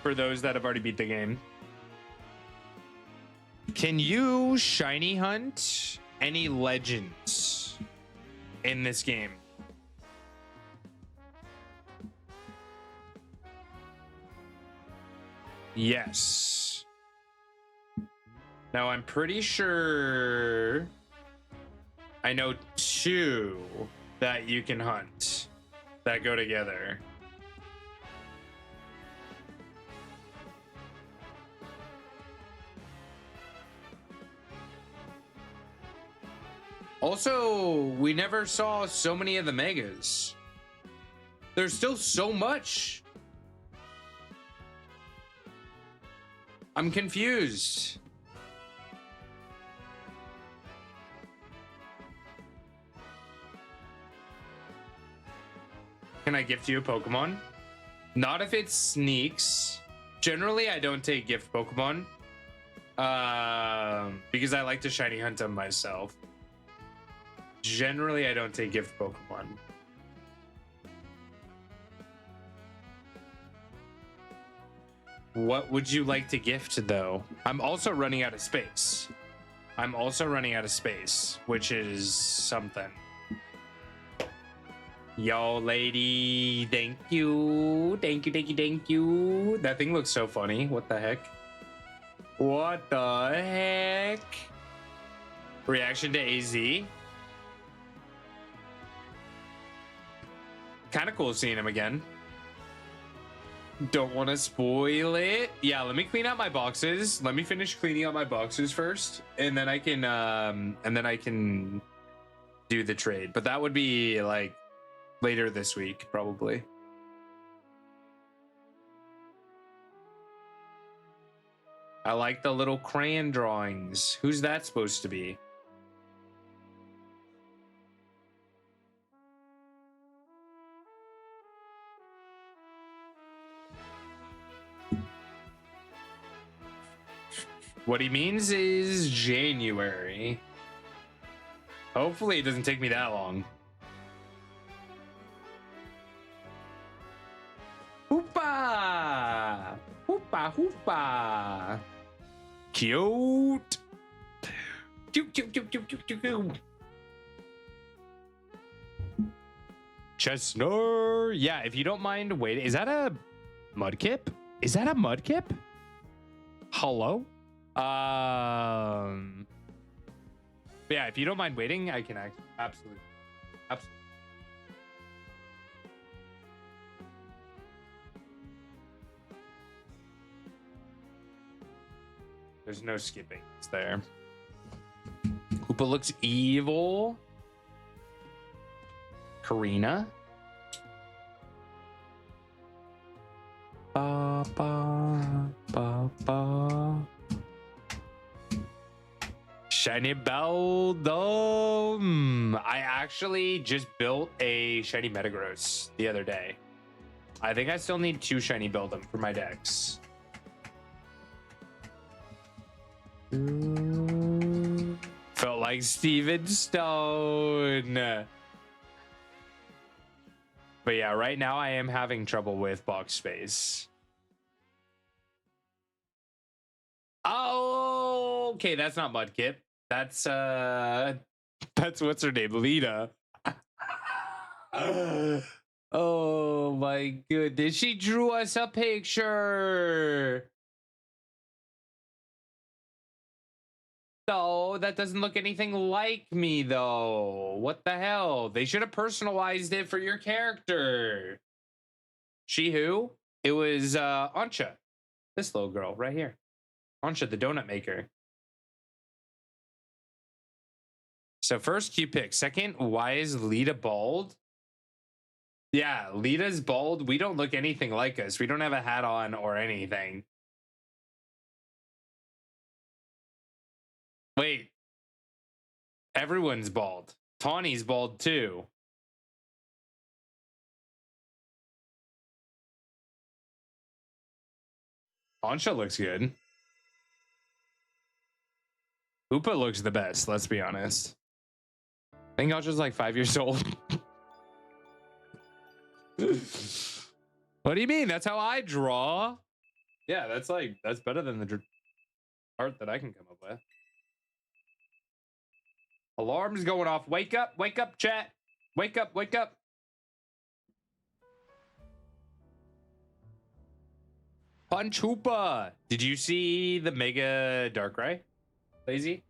for those that have already beat the game. Can you shiny hunt any legends in this game? Yes. Now I'm pretty sure I know two that you can hunt that go together. Also, we never saw so many of the megas. There's still so much. I'm confused. Can I gift you a Pokemon? Not if it sneaks. Generally, I don't take gift Pokemon. Because I like to shiny hunt them myself. Generally, I don't take gift Pokemon. What would you like to gift, though? I'm also running out of space. Which is something. Yo, lady, thank you. Thank you. That thing looks so funny. What the heck? Reaction to AZ. Kind of cool seeing him again. Don't want to spoil it. Yeah, let me clean out my boxes. Let me finish cleaning out my boxes first, and then I can do the trade. But that would be like later this week, probably. I like the little crayon drawings. Who's that supposed to be? What he means is January. Hopefully it doesn't take me that long. Hoopa! Hoopa, hoopa! Cute! Cute. Chesnur! Yeah, if you don't mind waiting. Is that a Mudkip? Hello? Yeah, if you don't mind waiting, I can absolutely. There's no skipping. It's there. Koopa looks evil. Karina. Ba ba ba ba. Shiny Beldum. I actually just built a shiny Metagross the other day. I think I still need 2 shiny Beldum for my decks. Felt like Steven Stone. But yeah, right now I am having trouble with box space. Oh, okay, that's not Mudkip. That's what's her name, Lita. Oh my goodness, she drew us a picture. No, that doesn't look anything like me though. What the hell? They should have personalized it for your character. She who? It was Ancha. This little girl right here. Ancha, the donut maker. So first, cute pick. Second, why is Lita bald? Yeah, Lita's bald. We don't look anything like us. We don't have a hat on or anything. Wait. Everyone's bald. Tawny's bald too. Ancha looks good. Hoopa looks the best, let's be honest. I think Ancha's like 5 years old. What do you mean? That's how I draw. Yeah, that's better than the art that I can come up with. Alarm's going off. Wake up, chat. Wake up. Punch Hoopa. Did you see the Mega Darkrai? Lazy?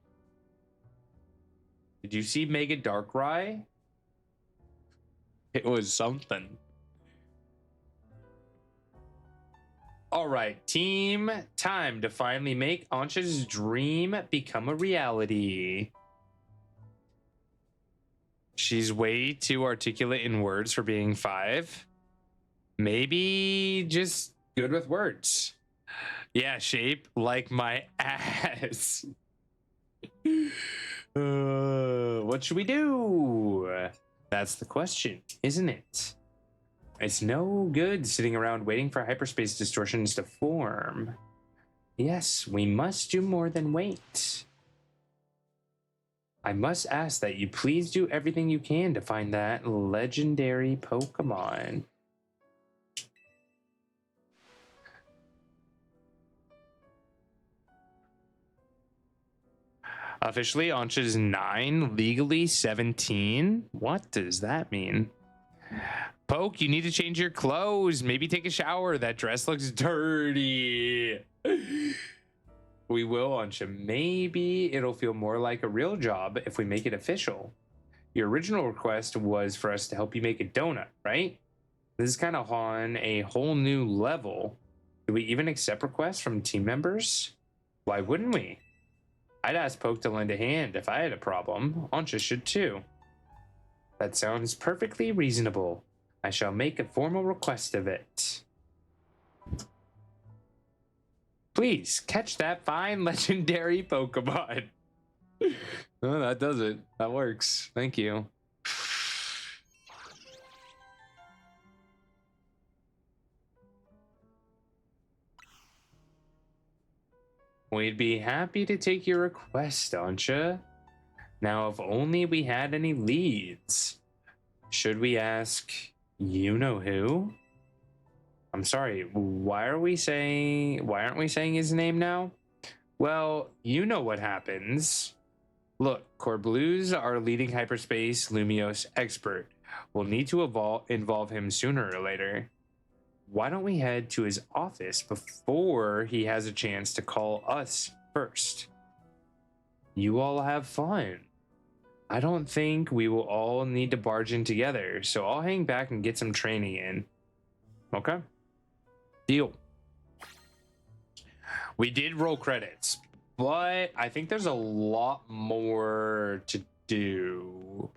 Did you see Mega Darkrai? It was something. All right, team, time to finally make Ancha's dream become a reality. She's way too articulate in words for being 5. Maybe just good with words. Yeah, shape like my ass. What should we do? That's the question, isn't it? It's no good sitting around waiting for hyperspace distortions to form. Yes, we must do more than wait. I must ask that you please do everything you can to find that legendary Pokemon. Officially, Ancha's 9, legally 17. What does that mean? Poke, you need to change your clothes. Maybe take a shower. That dress looks dirty. We will, Ancha. Maybe it'll feel more like a real job if we make it official. Your original request was for us to help you make a donut, right? This is kind of on a whole new level. Do we even accept requests from team members? Why wouldn't we? I'd ask Poke to lend a hand if I had a problem. Ancha should too. That sounds perfectly reasonable. I shall make a formal request of it. Please catch that fine legendary Pokemon. Oh, that does it. That works. Thank you. We'd be happy to take your request, Ancha. Now, if only we had any leads. Should we ask you know who? I'm sorry, why aren't we saying his name now? Well, you know what happens. Look, Corblu's our leading hyperspace Lumiose expert. We'll need to involve him sooner or later. Why don't we head to his office before he has a chance to call us first? You all have fun. I don't think we will all need to barge in together, so I'll hang back and get some training in. Okay? Deal. We did roll credits, but I think there's a lot more to do.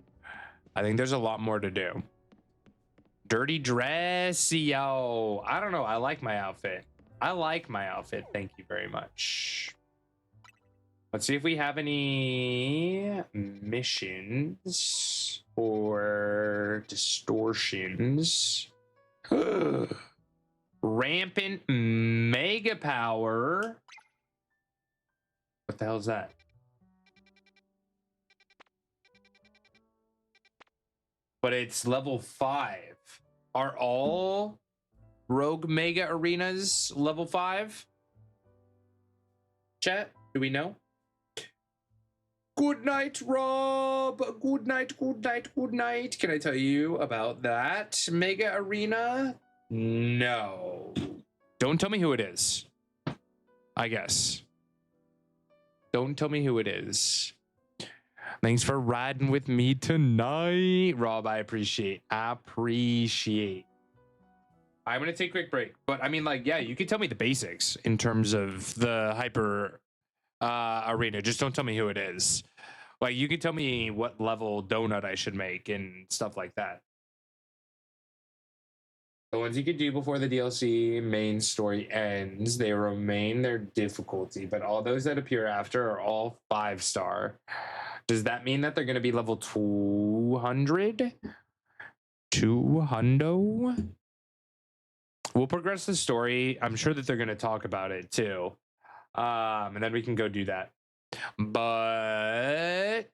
Dirty dress, yo. I don't know. I like my outfit. Thank you very much. Let's see if we have any missions or distortions. Rampant Mega Power. What the hell is that? But it's level 5. Are all Rogue Mega Arenas level 5? Chat, do we know? Good night, Rob. Good night, good night, good night. Can I tell you about that Mega Arena? No. Don't tell me who it is. I guess. Don't tell me who it is. Thanks for riding with me tonight, Rob. I appreciate. I'm gonna take a quick break, but I mean, like, yeah, you can tell me the basics in terms of the hyper arena. Just don't tell me who it is. Like, you can tell me what level donut I should make and stuff like that. The ones you could do before the DLC main story ends, they remain their difficulty, but all those that appear after are all 5-star. Does that mean that they're going to be level 200? 200? We'll progress the story. I'm sure that they're going to talk about it too. And then we can go do that. But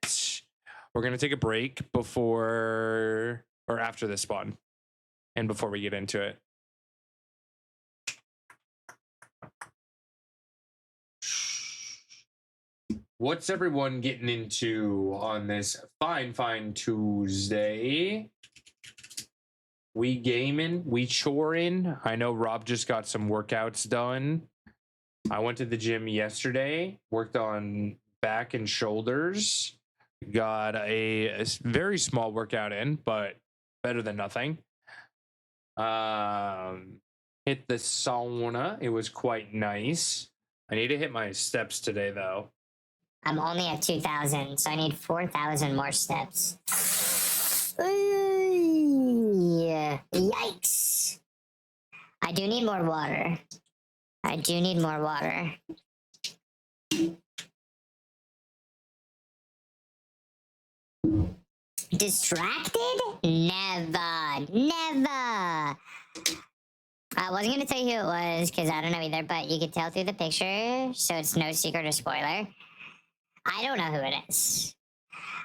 we're going to take a break before or after this spawn. And before we get into it. What's everyone getting into on this fine Tuesday? We gaming, we choring. I know Rob just got some workouts done. I went to the gym yesterday, worked on back and shoulders. Got a very small workout in, but Better than nothing. Hit the sauna. It was quite nice. I need to hit my steps today, though. I'm only at 2,000, so I need 4,000 more steps. Ooh, yikes. I do need more water. I do need more water. Distracted? Never. Never. I wasn't going to tell you who it was because I don't know either, but you could tell through the picture, so it's no secret or spoiler. I don't know who it is.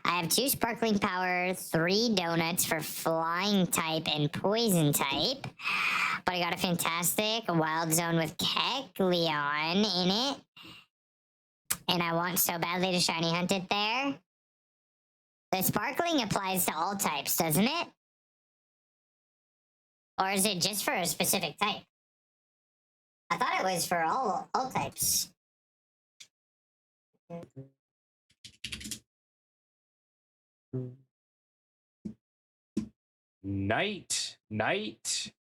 I have 2 sparkling power, 3 donuts for flying type and poison type. But I got a fantastic wild zone with Kecleon in it. And I want so badly to shiny hunt it there. The sparkling applies to all types, doesn't it? Or is it just for a specific type? I thought it was for all types. Night,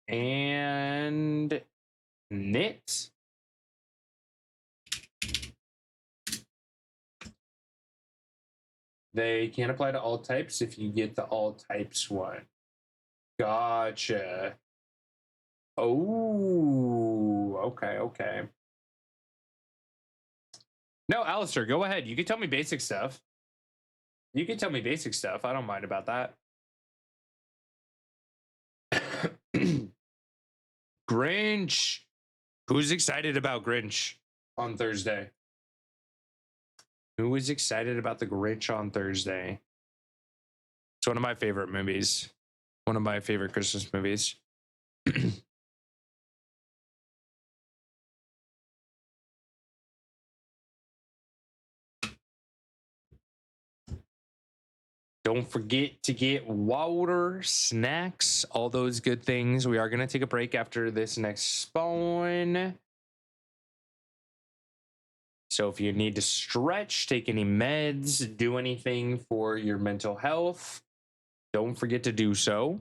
and knit. They can apply to all types if you get the all types one. Gotcha. Oh, okay. No, Alistair, go ahead. You can tell me basic stuff. I don't mind about that. Grinch. Who's excited about Grinch on Thursday? Who is excited about the Grinch on Thursday? It's one of my favorite movies. One of my favorite Christmas movies. Don't forget to get water, snacks, all those good things. We are going to take a break after this next spawn. So if you need to stretch, take any meds, do anything for your mental health, don't forget to do so.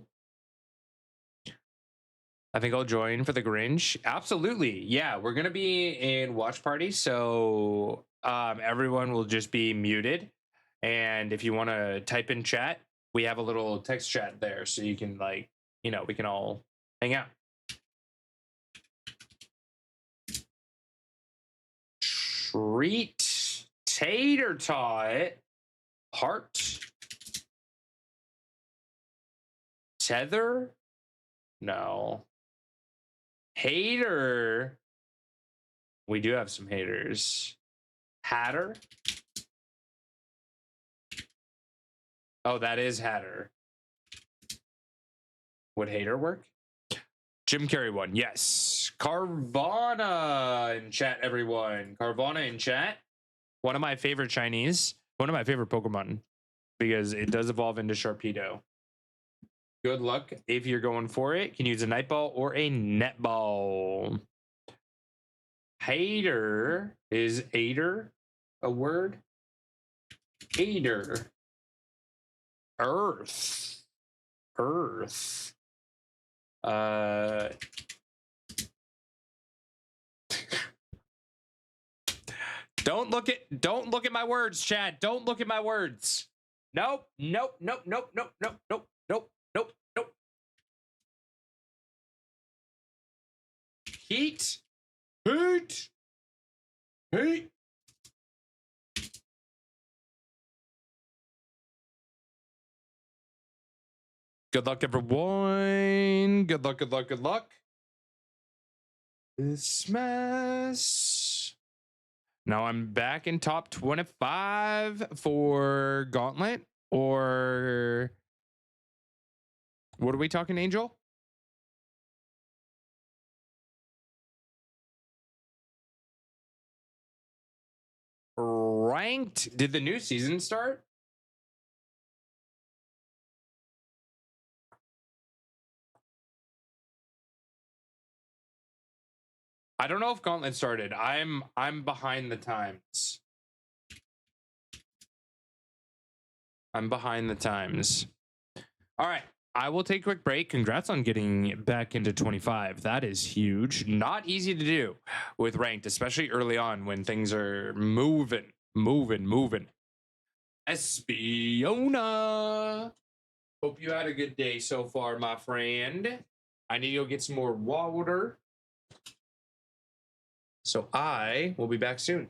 I think I'll join for the Grinch. Absolutely. Yeah, we're going to be in watch party. So everyone will just be muted. And if you want to type in chat, we have a little text chat there. So you can we can all hang out. Treat, tater tot, heart, tether, no, hater. We do have some haters. Hatter. Oh, that is Hatter. Would hater work? Jim Carrey one, yes. Carvana in chat, everyone. Carvana in chat. One of my favorite Chinese. One of my favorite Pokemon. Because it does evolve into Sharpedo. Good luck if you're going for it. You can use a Night Ball or a Netball. Hater. Is aider a word? Aider. Earth. Don't look at my words, Chad. Don't look at my words. Nope. Heat. Good luck, everyone. Good luck. Christmas. Now I'm back in top 25 for Gauntlet. Or what are we talking, Angel? Ranked. Did the new season start? I don't know if Gauntlet started. I'm behind the times. All right. I will take a quick break. Congrats on getting back into 25. That is huge. Not easy to do with ranked, especially early on when things are moving. Espiona. Hope you had a good day so far, my friend. I need to go get some more water. So I will be back soon.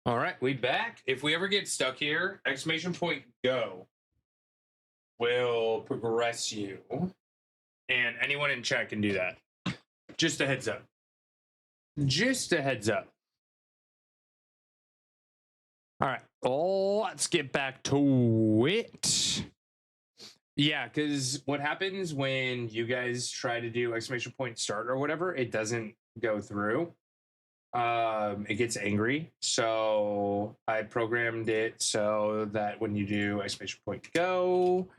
All right, we back. If we ever get stuck here, exclamation point go will progress you. And anyone in chat can do that. Just a heads up. Just a heads up. All right, let's get back to it. Yeah, because what happens when you guys try to do exclamation point start or whatever, it doesn't go through. It gets angry. So I programmed it so that when you do exclamation point go,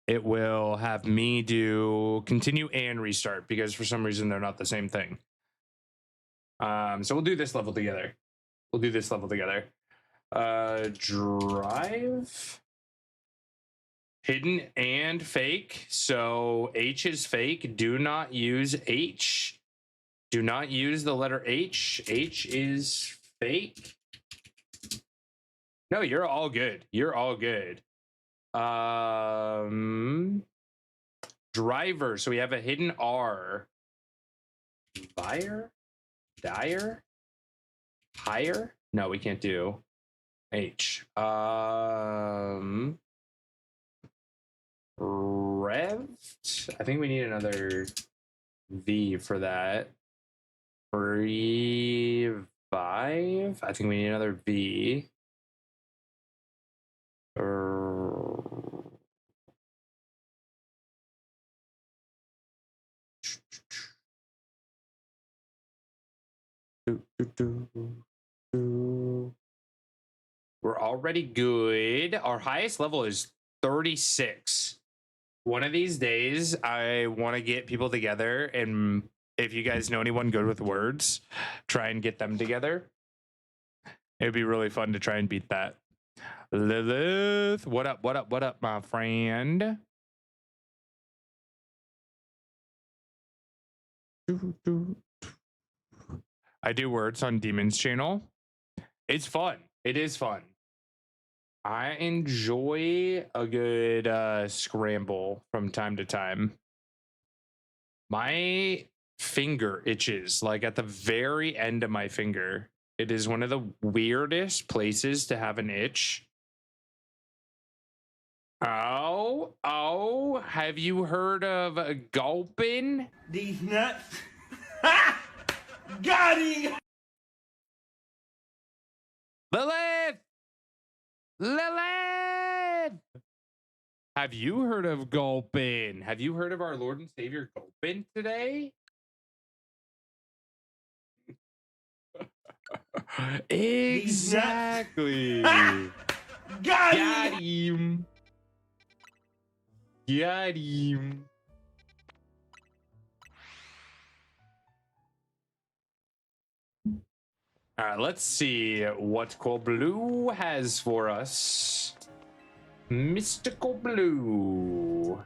it will have me do continue and restart because for some reason they're not the same thing. So we'll do this level together. Drive. Hidden and fake. So H is fake. Do not use H. Do not use the letter H. H is fake. No, you're all good. Driver. So we have a hidden R. Buyer? Dyer? Higher? No, we can't do H. Revved? I think we need another V for that. Revive? I think we need another V. We're already good. Our highest level is 36. One of these days, I want to get people together, and if you guys know anyone good with words, try and get them together. It'd be really fun to try and beat that. Lilith, what up, what up, what up, my friend? I do words on Demon's channel. It's fun. It is fun. I enjoy a good scramble from time to time. My finger itches, like at the very end of my finger. It is one of the weirdest places to have an itch. Oh, have you heard of gulping? These nuts. Got him! Lilith! Lilith! Have you heard of gulping? Have you heard of our Lord and Savior gulping today? Exactly. Got him. Got him. All right, let's see what Corblue has for us. Mystical Blue.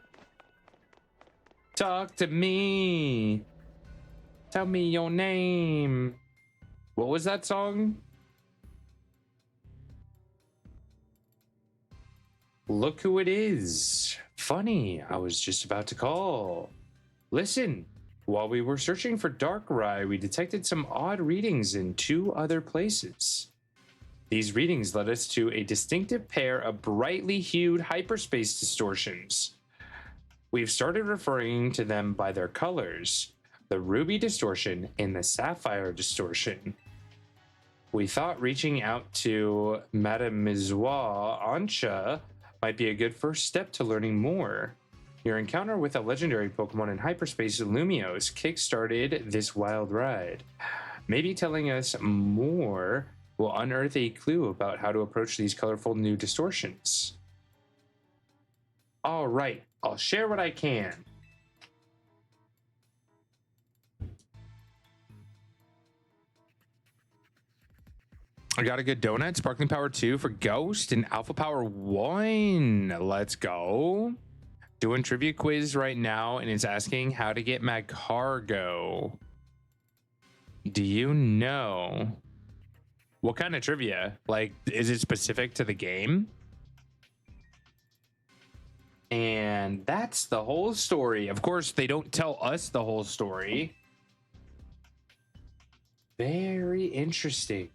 Talk to me. Tell me your name. What was that song? Look who it is. Funny, I was just about to call. Listen, while we were searching for Darkrai, we detected some odd readings in 2 other places. These readings led us to a distinctive pair of brightly hued hyperspace distortions. We've started referring to them by their colors, the ruby distortion and the sapphire distortion. We thought reaching out to Mademoiselle Ancha might be a good first step to learning more. Your encounter with a legendary Pokemon in hyperspace, Lumiose, kick-started this wild ride. Maybe telling us more will unearth a clue about how to approach these colorful new distortions. All right, I'll share what I can. I got a good donut, Sparkling Power 2 for Ghost and Alpha Power 1. Let's go. Doing trivia quiz right now, and it's asking how to get Magcargo. Do you know? What kind of trivia? Like, is it specific to the game? And that's the whole story. Of course, they don't tell us the whole story. Very interesting.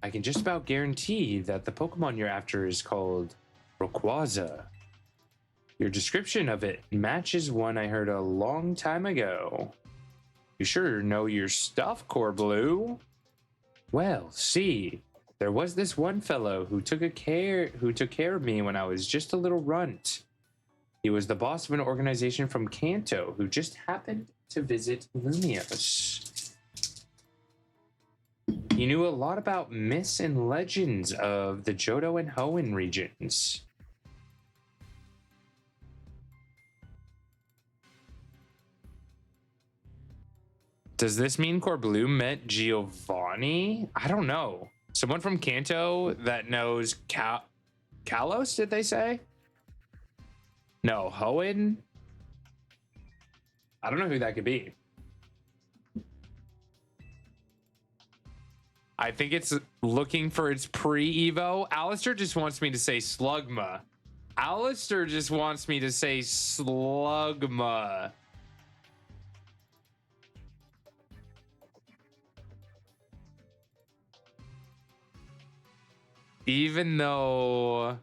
I can just about guarantee that the Pokemon you're after is called Rayquaza. Your description of it matches one I heard a long time ago. You sure know your stuff, Corblue. Well, see, there was this one fellow who took care of me when I was just a little runt. He was the boss of an organization from Kanto who just happened to visit Lumiose. He knew a lot about myths and legends of the Johto and Hoenn regions. Does this mean Corblue met Giovanni? I don't know. Someone from Kanto that knows Kalos, did they say? No, Hoenn? I don't know who that could be. I think it's looking for its pre-Evo. Alistair just wants me to say Slugma. Alistair just wants me to say Slugma. Even though...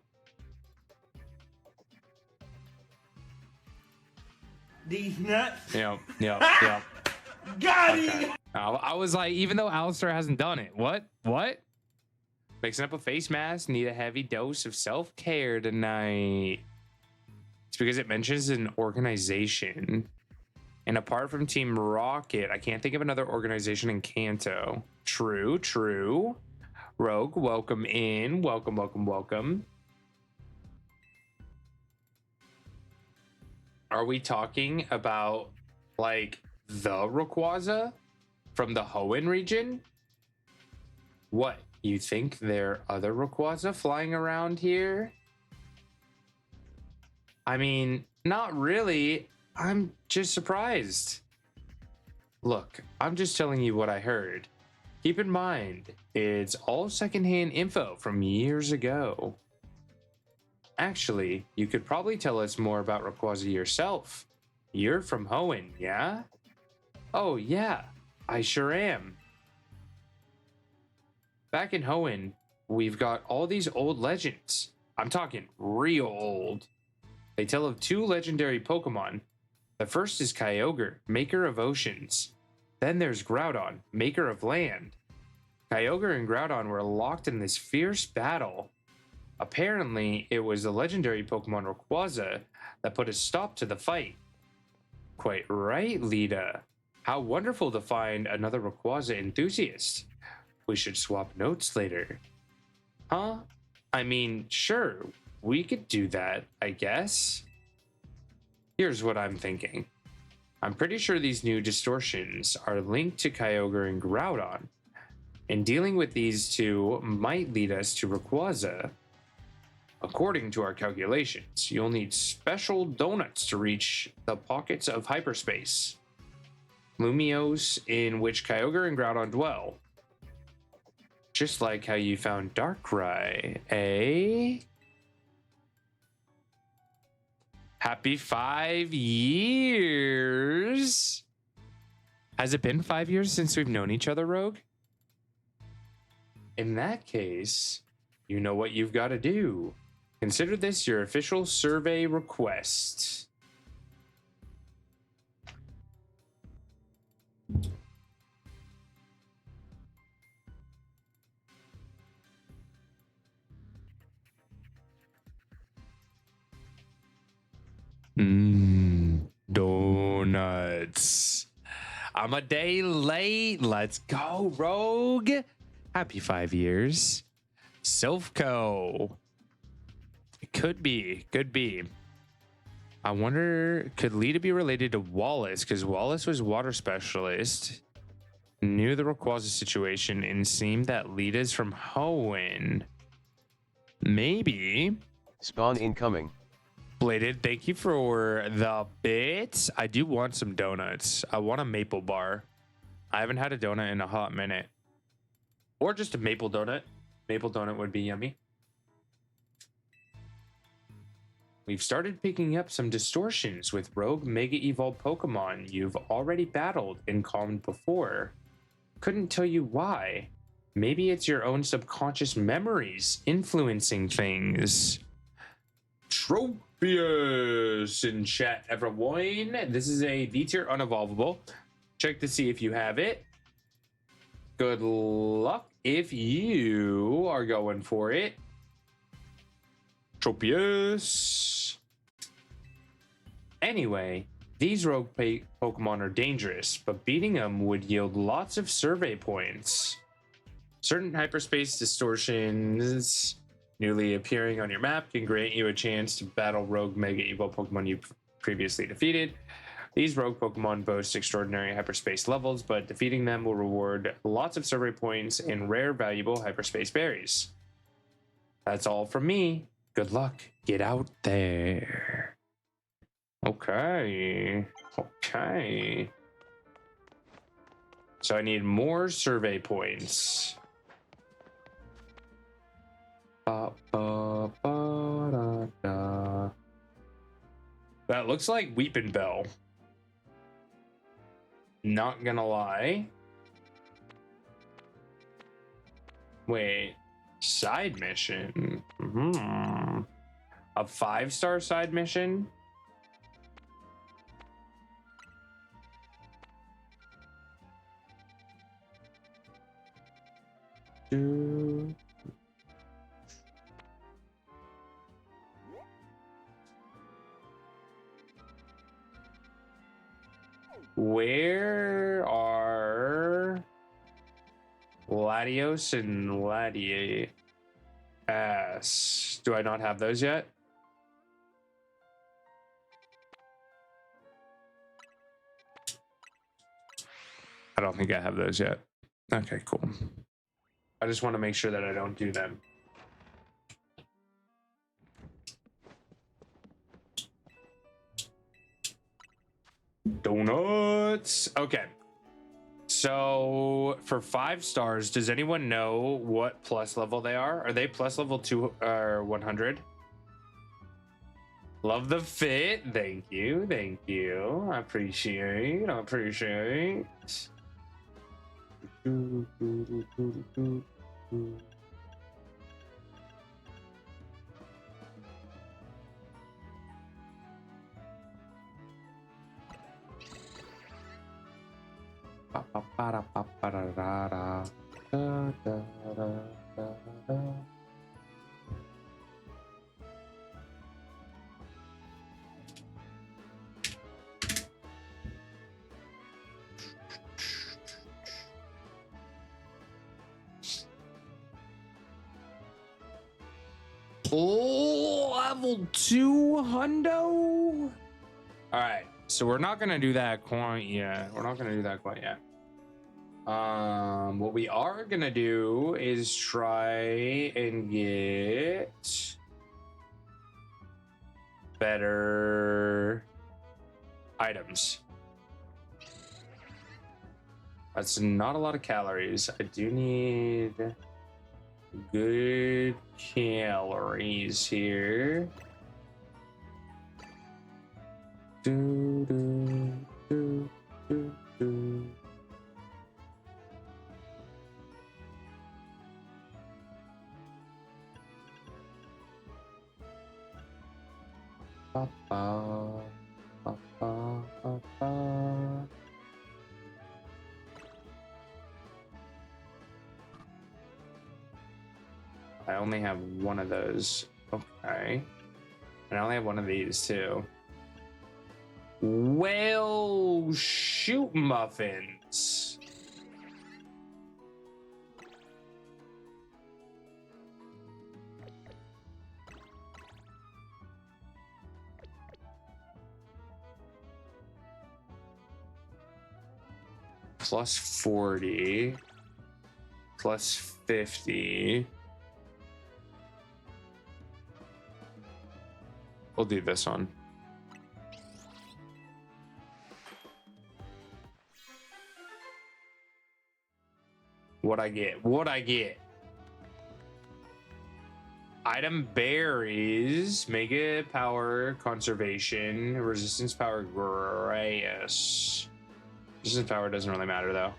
These nuts. Yep. Got Okay. him! I was like, even though Alistair hasn't done it, what? Mixing up a face mask, need a heavy dose of self-care tonight. It's because it mentions an organization. And apart from Team Rocket, I can't think of another organization in Kanto. True, true. Rogue, welcome in. Welcome, welcome, welcome. Are we talking about, like, the Rayquaza from the Hoenn region? What, you think there are other Rayquaza flying around here? I mean, not really. I'm just surprised. Look, I'm just telling you what I heard. Keep in mind, it's all secondhand info from years ago. Actually, you could probably tell us more about Rayquaza yourself. You're from Hoenn, yeah? Oh, yeah, I sure am. Back in Hoenn, we've got all these old legends. I'm talking real old. They tell of two legendary Pokemon. The first is Kyogre, maker of oceans. Then there's Groudon, maker of land. Kyogre and Groudon were locked in this fierce battle. Apparently, it was the legendary Pokemon Rayquaza that put a stop to the fight. Quite right, Lita. How wonderful to find another Rayquaza enthusiast. We should swap notes later. Huh? I mean, sure, we could do that, I guess. Here's what I'm thinking. I'm pretty sure these new distortions are linked to Kyogre and Groudon, and dealing with these two might lead us to Rayquaza. According to our calculations, you'll need special donuts to reach the pockets of hyperspace, Lumiose, in which Kyogre and Groudon dwell. Just like how you found Darkrai, eh? Happy 5 years! Has it been 5 years since we've known each other, Rogue? In that case, you know what you've got to do. Consider this your official survey request. Donuts. I'm a day late. Let's go, Rogue. Happy 5 years. Silphco. It could be. Could be. I wonder, could Lita be related to Wallace? Because Wallace was water specialist, knew the Rayquaza situation, and seemed that Lita's from Hoenn. Maybe. Spawn incoming. Bladed, thank you for the bits. I do want some donuts. I want a maple bar. I haven't had a donut in a hot minute. Or just a maple donut. Maple donut would be yummy. We've started picking up some distortions with rogue Mega Evolved Pokemon you've already battled and calmed before. Couldn't tell you why. Maybe it's your own subconscious memories influencing things. Tropius in chat, everyone. This is a D-tier unevolvable. Check to see if you have it. Good luck if you are going for it. Tropius. Anyway, these rogue Pokemon are dangerous, but beating them would yield lots of survey points. Certain hyperspace distortions newly appearing on your map can grant you a chance to battle rogue Mega Evolved Pokemon you previously defeated. These rogue Pokemon boast extraordinary hyperspace levels, but defeating them will reward lots of survey points and rare valuable hyperspace berries. That's all from me. Good luck. Get out there. Okay. Okay. So I need more survey points. That looks like Weepin' Bell. Not gonna lie. Wait, side mission. A 5-star side mission? Where are Latios and Latias? Do I not have those yet? I don't think I have those yet. Okay, cool. I just want to make sure that I don't do them. Donuts. Okay. So for 5 stars, does anyone know what plus level they are? Are they plus level 2 or 100? Love the fit. Thank you. Thank you. I appreciate. I appreciate. Oh, level 2 hundo. All right, so we're not gonna do that quite yet. What we are gonna do is try and get better items. That's not a lot of calories. I do need good calories here. Do, do, do, do, do. Ba, ba, ba, ba, ba, ba. I only have one of those. Okay. And I only have one of these too. Well, shoot, muffins. Plus 40. Plus 50. We'll do this one. What I get? Item berries, mega power conservation, resistance power grass. Resistance power doesn't really matter though.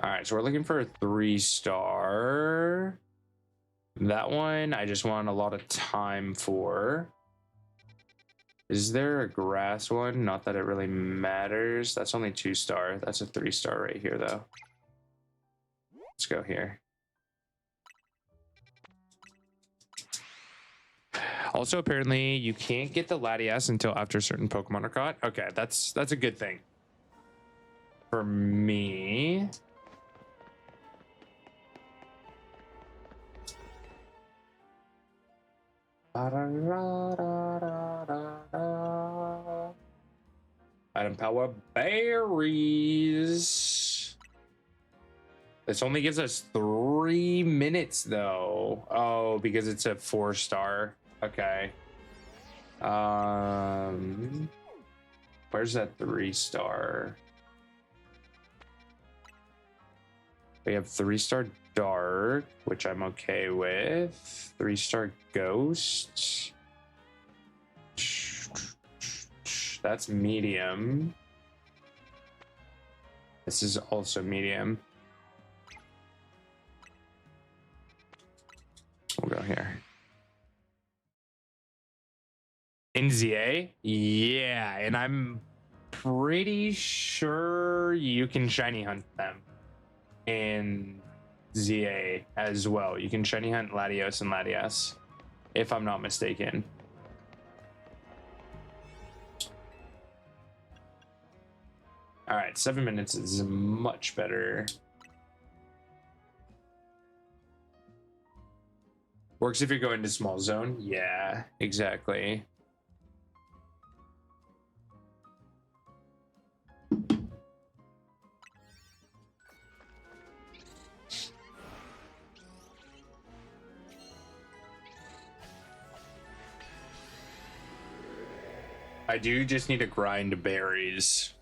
All right, so we're looking for a 3-star. That one, I just want a lot of time for. Is there a grass one? Not that it really matters. That's only 2-star. That's a 3-star right here, though. Let's go here. Also, apparently, you can't get the Latias until after certain Pokemon are caught. Okay, that's a good thing. For me. Item power berries. This only gives us 3 minutes though. Oh, because it's a 4-star. Okay. Where's that 3-star? We have 3-star dark, which I'm okay with. 3-star ghost. That's medium. This is also medium. We'll go here. NZA? Yeah, and I'm pretty sure you can shiny hunt them. And ZA as well. You can shiny hunt Latios and Latias. if I'm not mistaken. All right, 7 minutes is much better. Works if you're going to small zone. Yeah, exactly. I do just need to grind berries.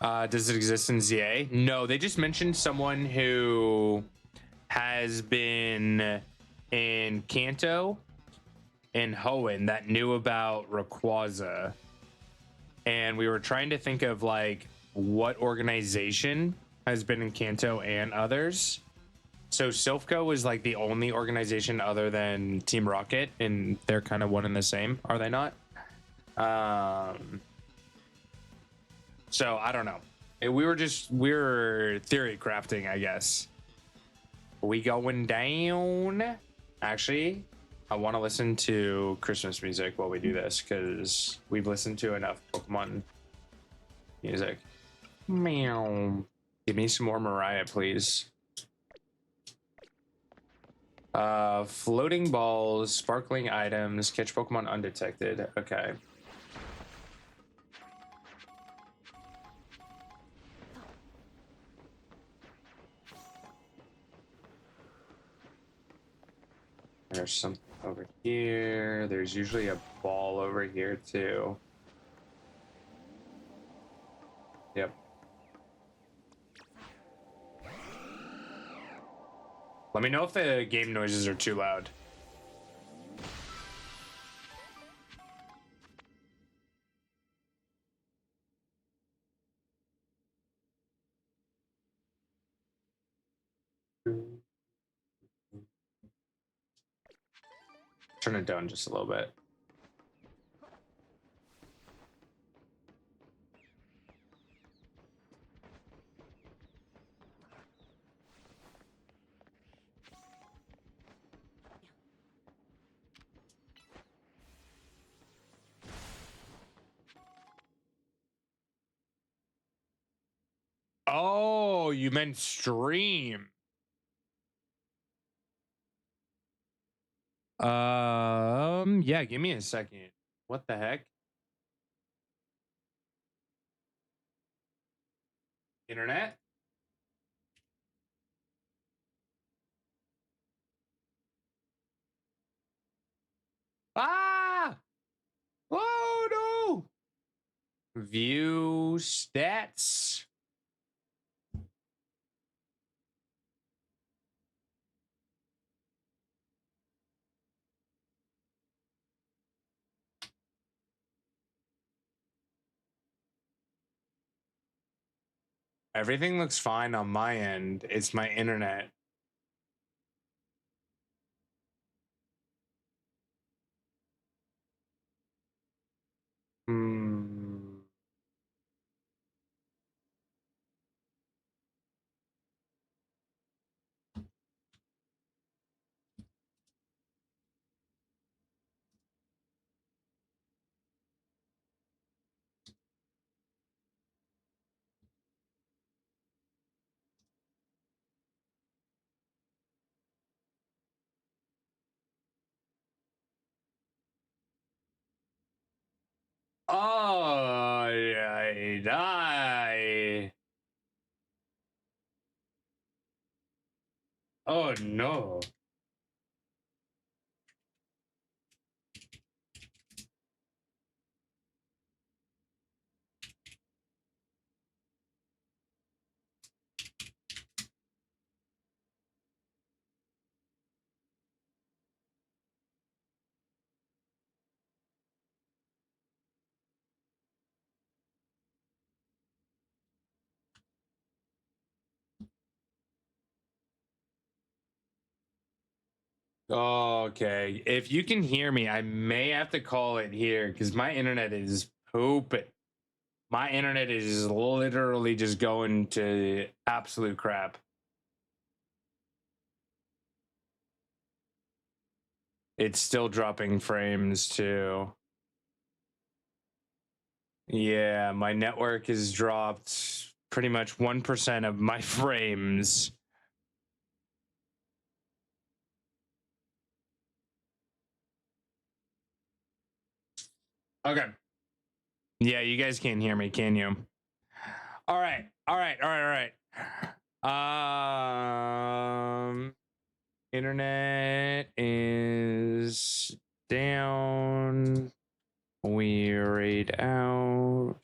Does it exist in ZA? No, they just mentioned someone who has been in Kanto and Hoenn that knew about Rayquaza. And we were trying to think of like what organization has been in Kanto and others. So Silphco is like the only organization other than Team Rocket, and they're kind of one and the same, are they not? So I don't know. We were theory crafting, I guess. We going down. Actually, I want to listen to Christmas music while we do this because we've listened to enough Pokemon music. Meow. Give me some more Mariah, please. Floating balls, sparkling items, catch Pokemon undetected. Okay. There's something over here. There's usually a ball over here too. Yep. Let me know if the game noises are too loud. Turn it down just a little bit. Oh, you meant stream. Yeah, give me a second. What the heck? Internet? Ah! Oh no! View stats. Everything looks fine on my end. It's my internet. Hmm. Oh, I. Oh no. Okay. If you can hear me, I may have to call it here because my internet is pooping. My internet is literally just going to absolute crap. It's still dropping frames too. Yeah, my network has dropped pretty much 1% of my frames. Okay. Yeah, you guys can't hear me, can you? All right. Internet is down. We raid out.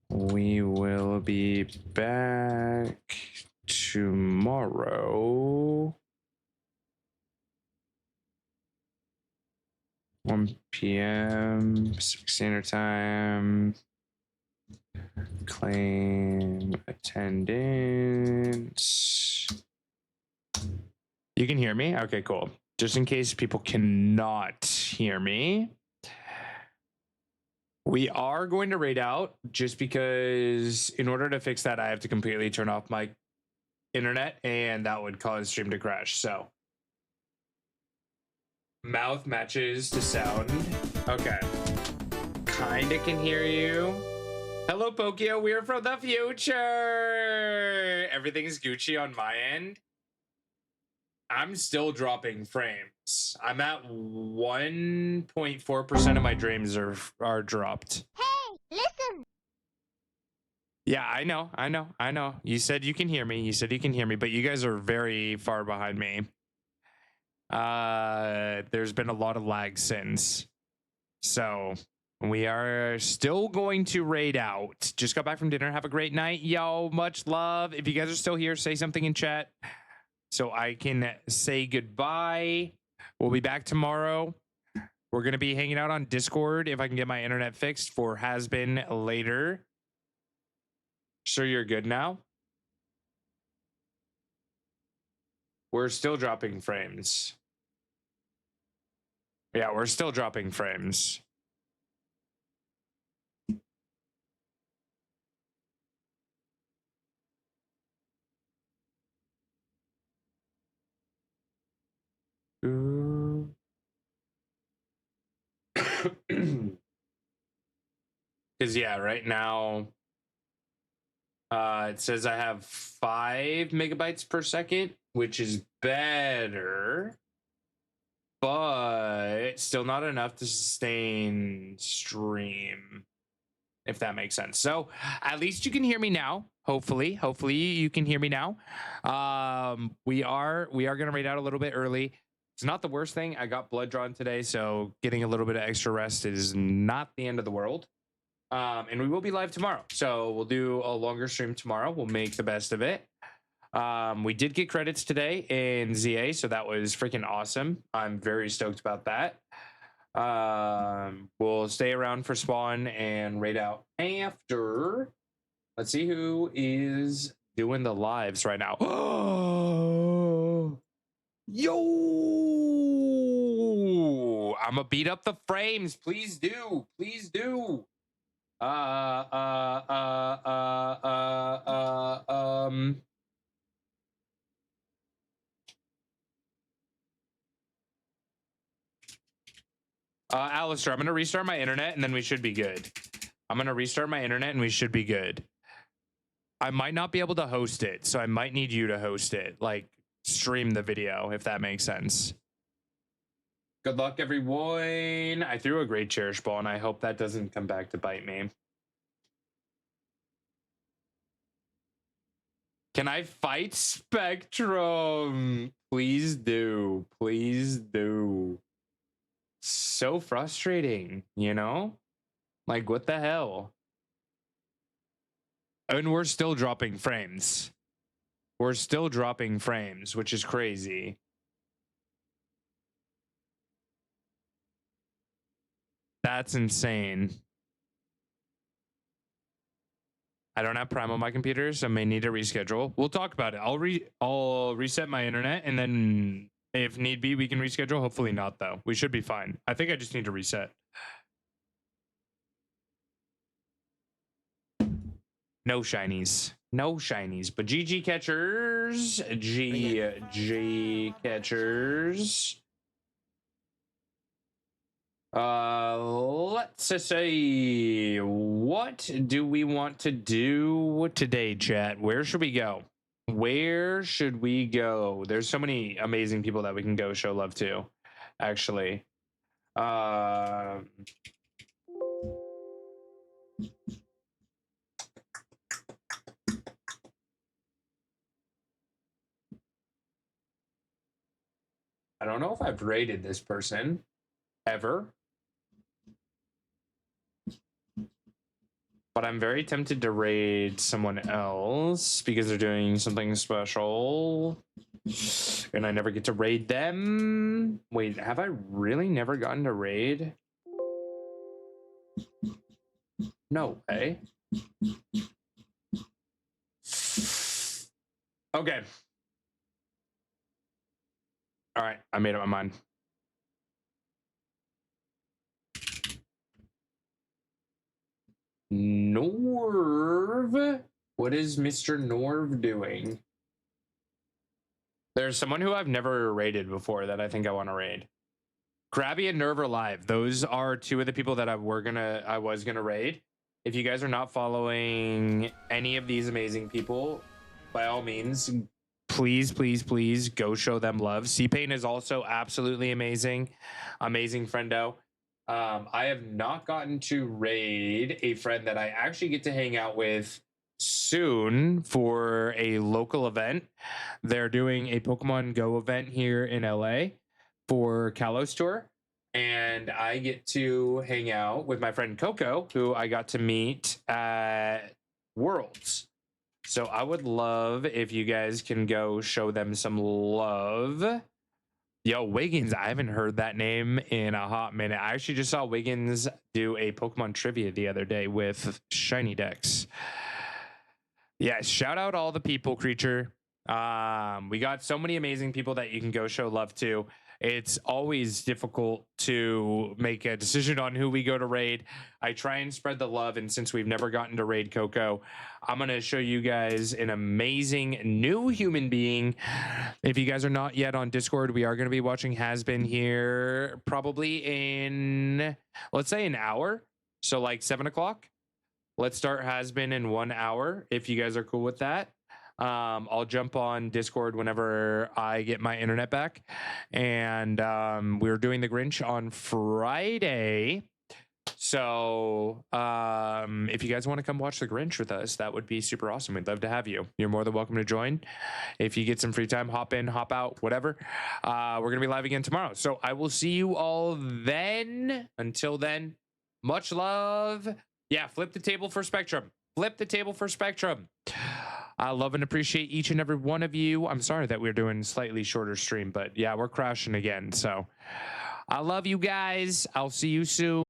We will be back tomorrow. 1 p.m. Pacific Standard Time. Claim attendance. You can hear me? Okay, cool. Just in case people cannot hear me, we are going to raid out just because in order to fix that, I have to completely turn off my internet and that would cause stream to crash. So mouth matches to sound. Okay. Kinda can hear you. Hello, Pokio. We're from the future. Everything's Gucci on my end. I'm still dropping frames. I'm at 1.4% of my dreams are dropped. Hey, listen. Yeah, I know. You said you can hear me. But you guys are very far behind me. There's been a lot of lag since. So we are still going to raid out. Just got back from dinner. Have a great night. Yo, much love. If you guys are still here, say something in chat so I can say goodbye. We'll be back tomorrow. We're going to be hanging out on Discord if I can get my internet fixed for Has Been later. Sure, you're good now? We're still dropping frames. Yeah, we're still dropping frames. Ooh. Because yeah, right now it says I have 5 megabytes per second, which is better, but still not enough to sustain stream, if that makes sense. So at least you can hear me now. Hopefully you can hear me now. We are gonna raid out a little bit early. It's not the worst thing. I got blood drawn today, so getting a little bit of extra rest is not the end of the world. And we will be live tomorrow. So we'll do a longer stream tomorrow. We'll make the best of it. We did get credits today in ZA, so that was freaking awesome. I'm very stoked about that. We'll stay around for spawn and raid out after. Let's see who is doing the lives right now. Yo! I'm gonna beat up the frames. Please do. Alistair, I'm gonna restart my internet and then we should be good. I might not be able to host it, so I might need you to host it. Like, stream the video, if that makes sense. Good luck, everyone. I threw a great cherish ball, and I hope that doesn't come back to bite me. Can I fight Spectrum? Please do. So frustrating, you know? Like, what the hell? And we're still dropping frames. Which is crazy. That's insane. I don't have Prime on my computer, so I may need to reschedule. We'll talk about it. I'll reset my internet, and then if need be, we can reschedule. Hopefully not, though. We should be fine. I think I just need to reset. No shinies. But GG catchers. GG catchers. Let's just say, what do we want to do today, chat? Where should we go? Where should we go? There's so many amazing people that we can go show love to, actually. I don't know if I've rated this person ever, but I'm very tempted to raid someone else because they're doing something special and I never get to raid them. Wait, have I really never gotten to raid? No way. Okay. All right, I made up my mind. Norv? What is Mr. Norv doing? There's someone who I've never raided before that I think I want to raid. Krabby and Nerve are live. Those are two of the people that I was gonna raid. If you guys are not following any of these amazing people, by all means, please, please, please go show them love. C-Pain is also absolutely amazing. Amazing friendo. I have not gotten to raid a friend that I actually get to hang out with soon for a local event. They're doing a Pokemon Go event here in LA for Kalos Tour. And I get to hang out with my friend Coco, who I got to meet at Worlds. So I would love if you guys can go show them some love. Yo, Wiggins, I haven't heard that name in a hot minute. I actually just saw Wiggins do a Pokemon trivia the other day with Shiny Dex. Yeah, shout out all the people, Creature. We got so many amazing people that you can go show love to. It's always difficult to make a decision on who we go to raid. I try and spread the love, and since we've never gotten to raid Coco, I'm going to show you guys an amazing new human being. If you guys are not yet on Discord, we are going to be watching Has Been here probably in, let's say, an hour. So like 7 o'clock. Let's start Has Been in 1 hour, if you guys are cool with that. I'll jump on Discord whenever I get my internet back. And we're doing the Grinch on Friday. So if you guys want to come watch the Grinch with us, that would be super awesome. We'd love to have you. You're more than welcome to join. If you get some free time, hop in, hop out, whatever. We're going to be live again tomorrow. So I will see you all then. Until then, much love. Yeah, flip the table for Spectrum. Flip the table for Spectrum. I love and appreciate each and every one of you. I'm sorry that we're doing slightly shorter stream, but yeah, we're crashing again. So I love you guys. I'll see you soon.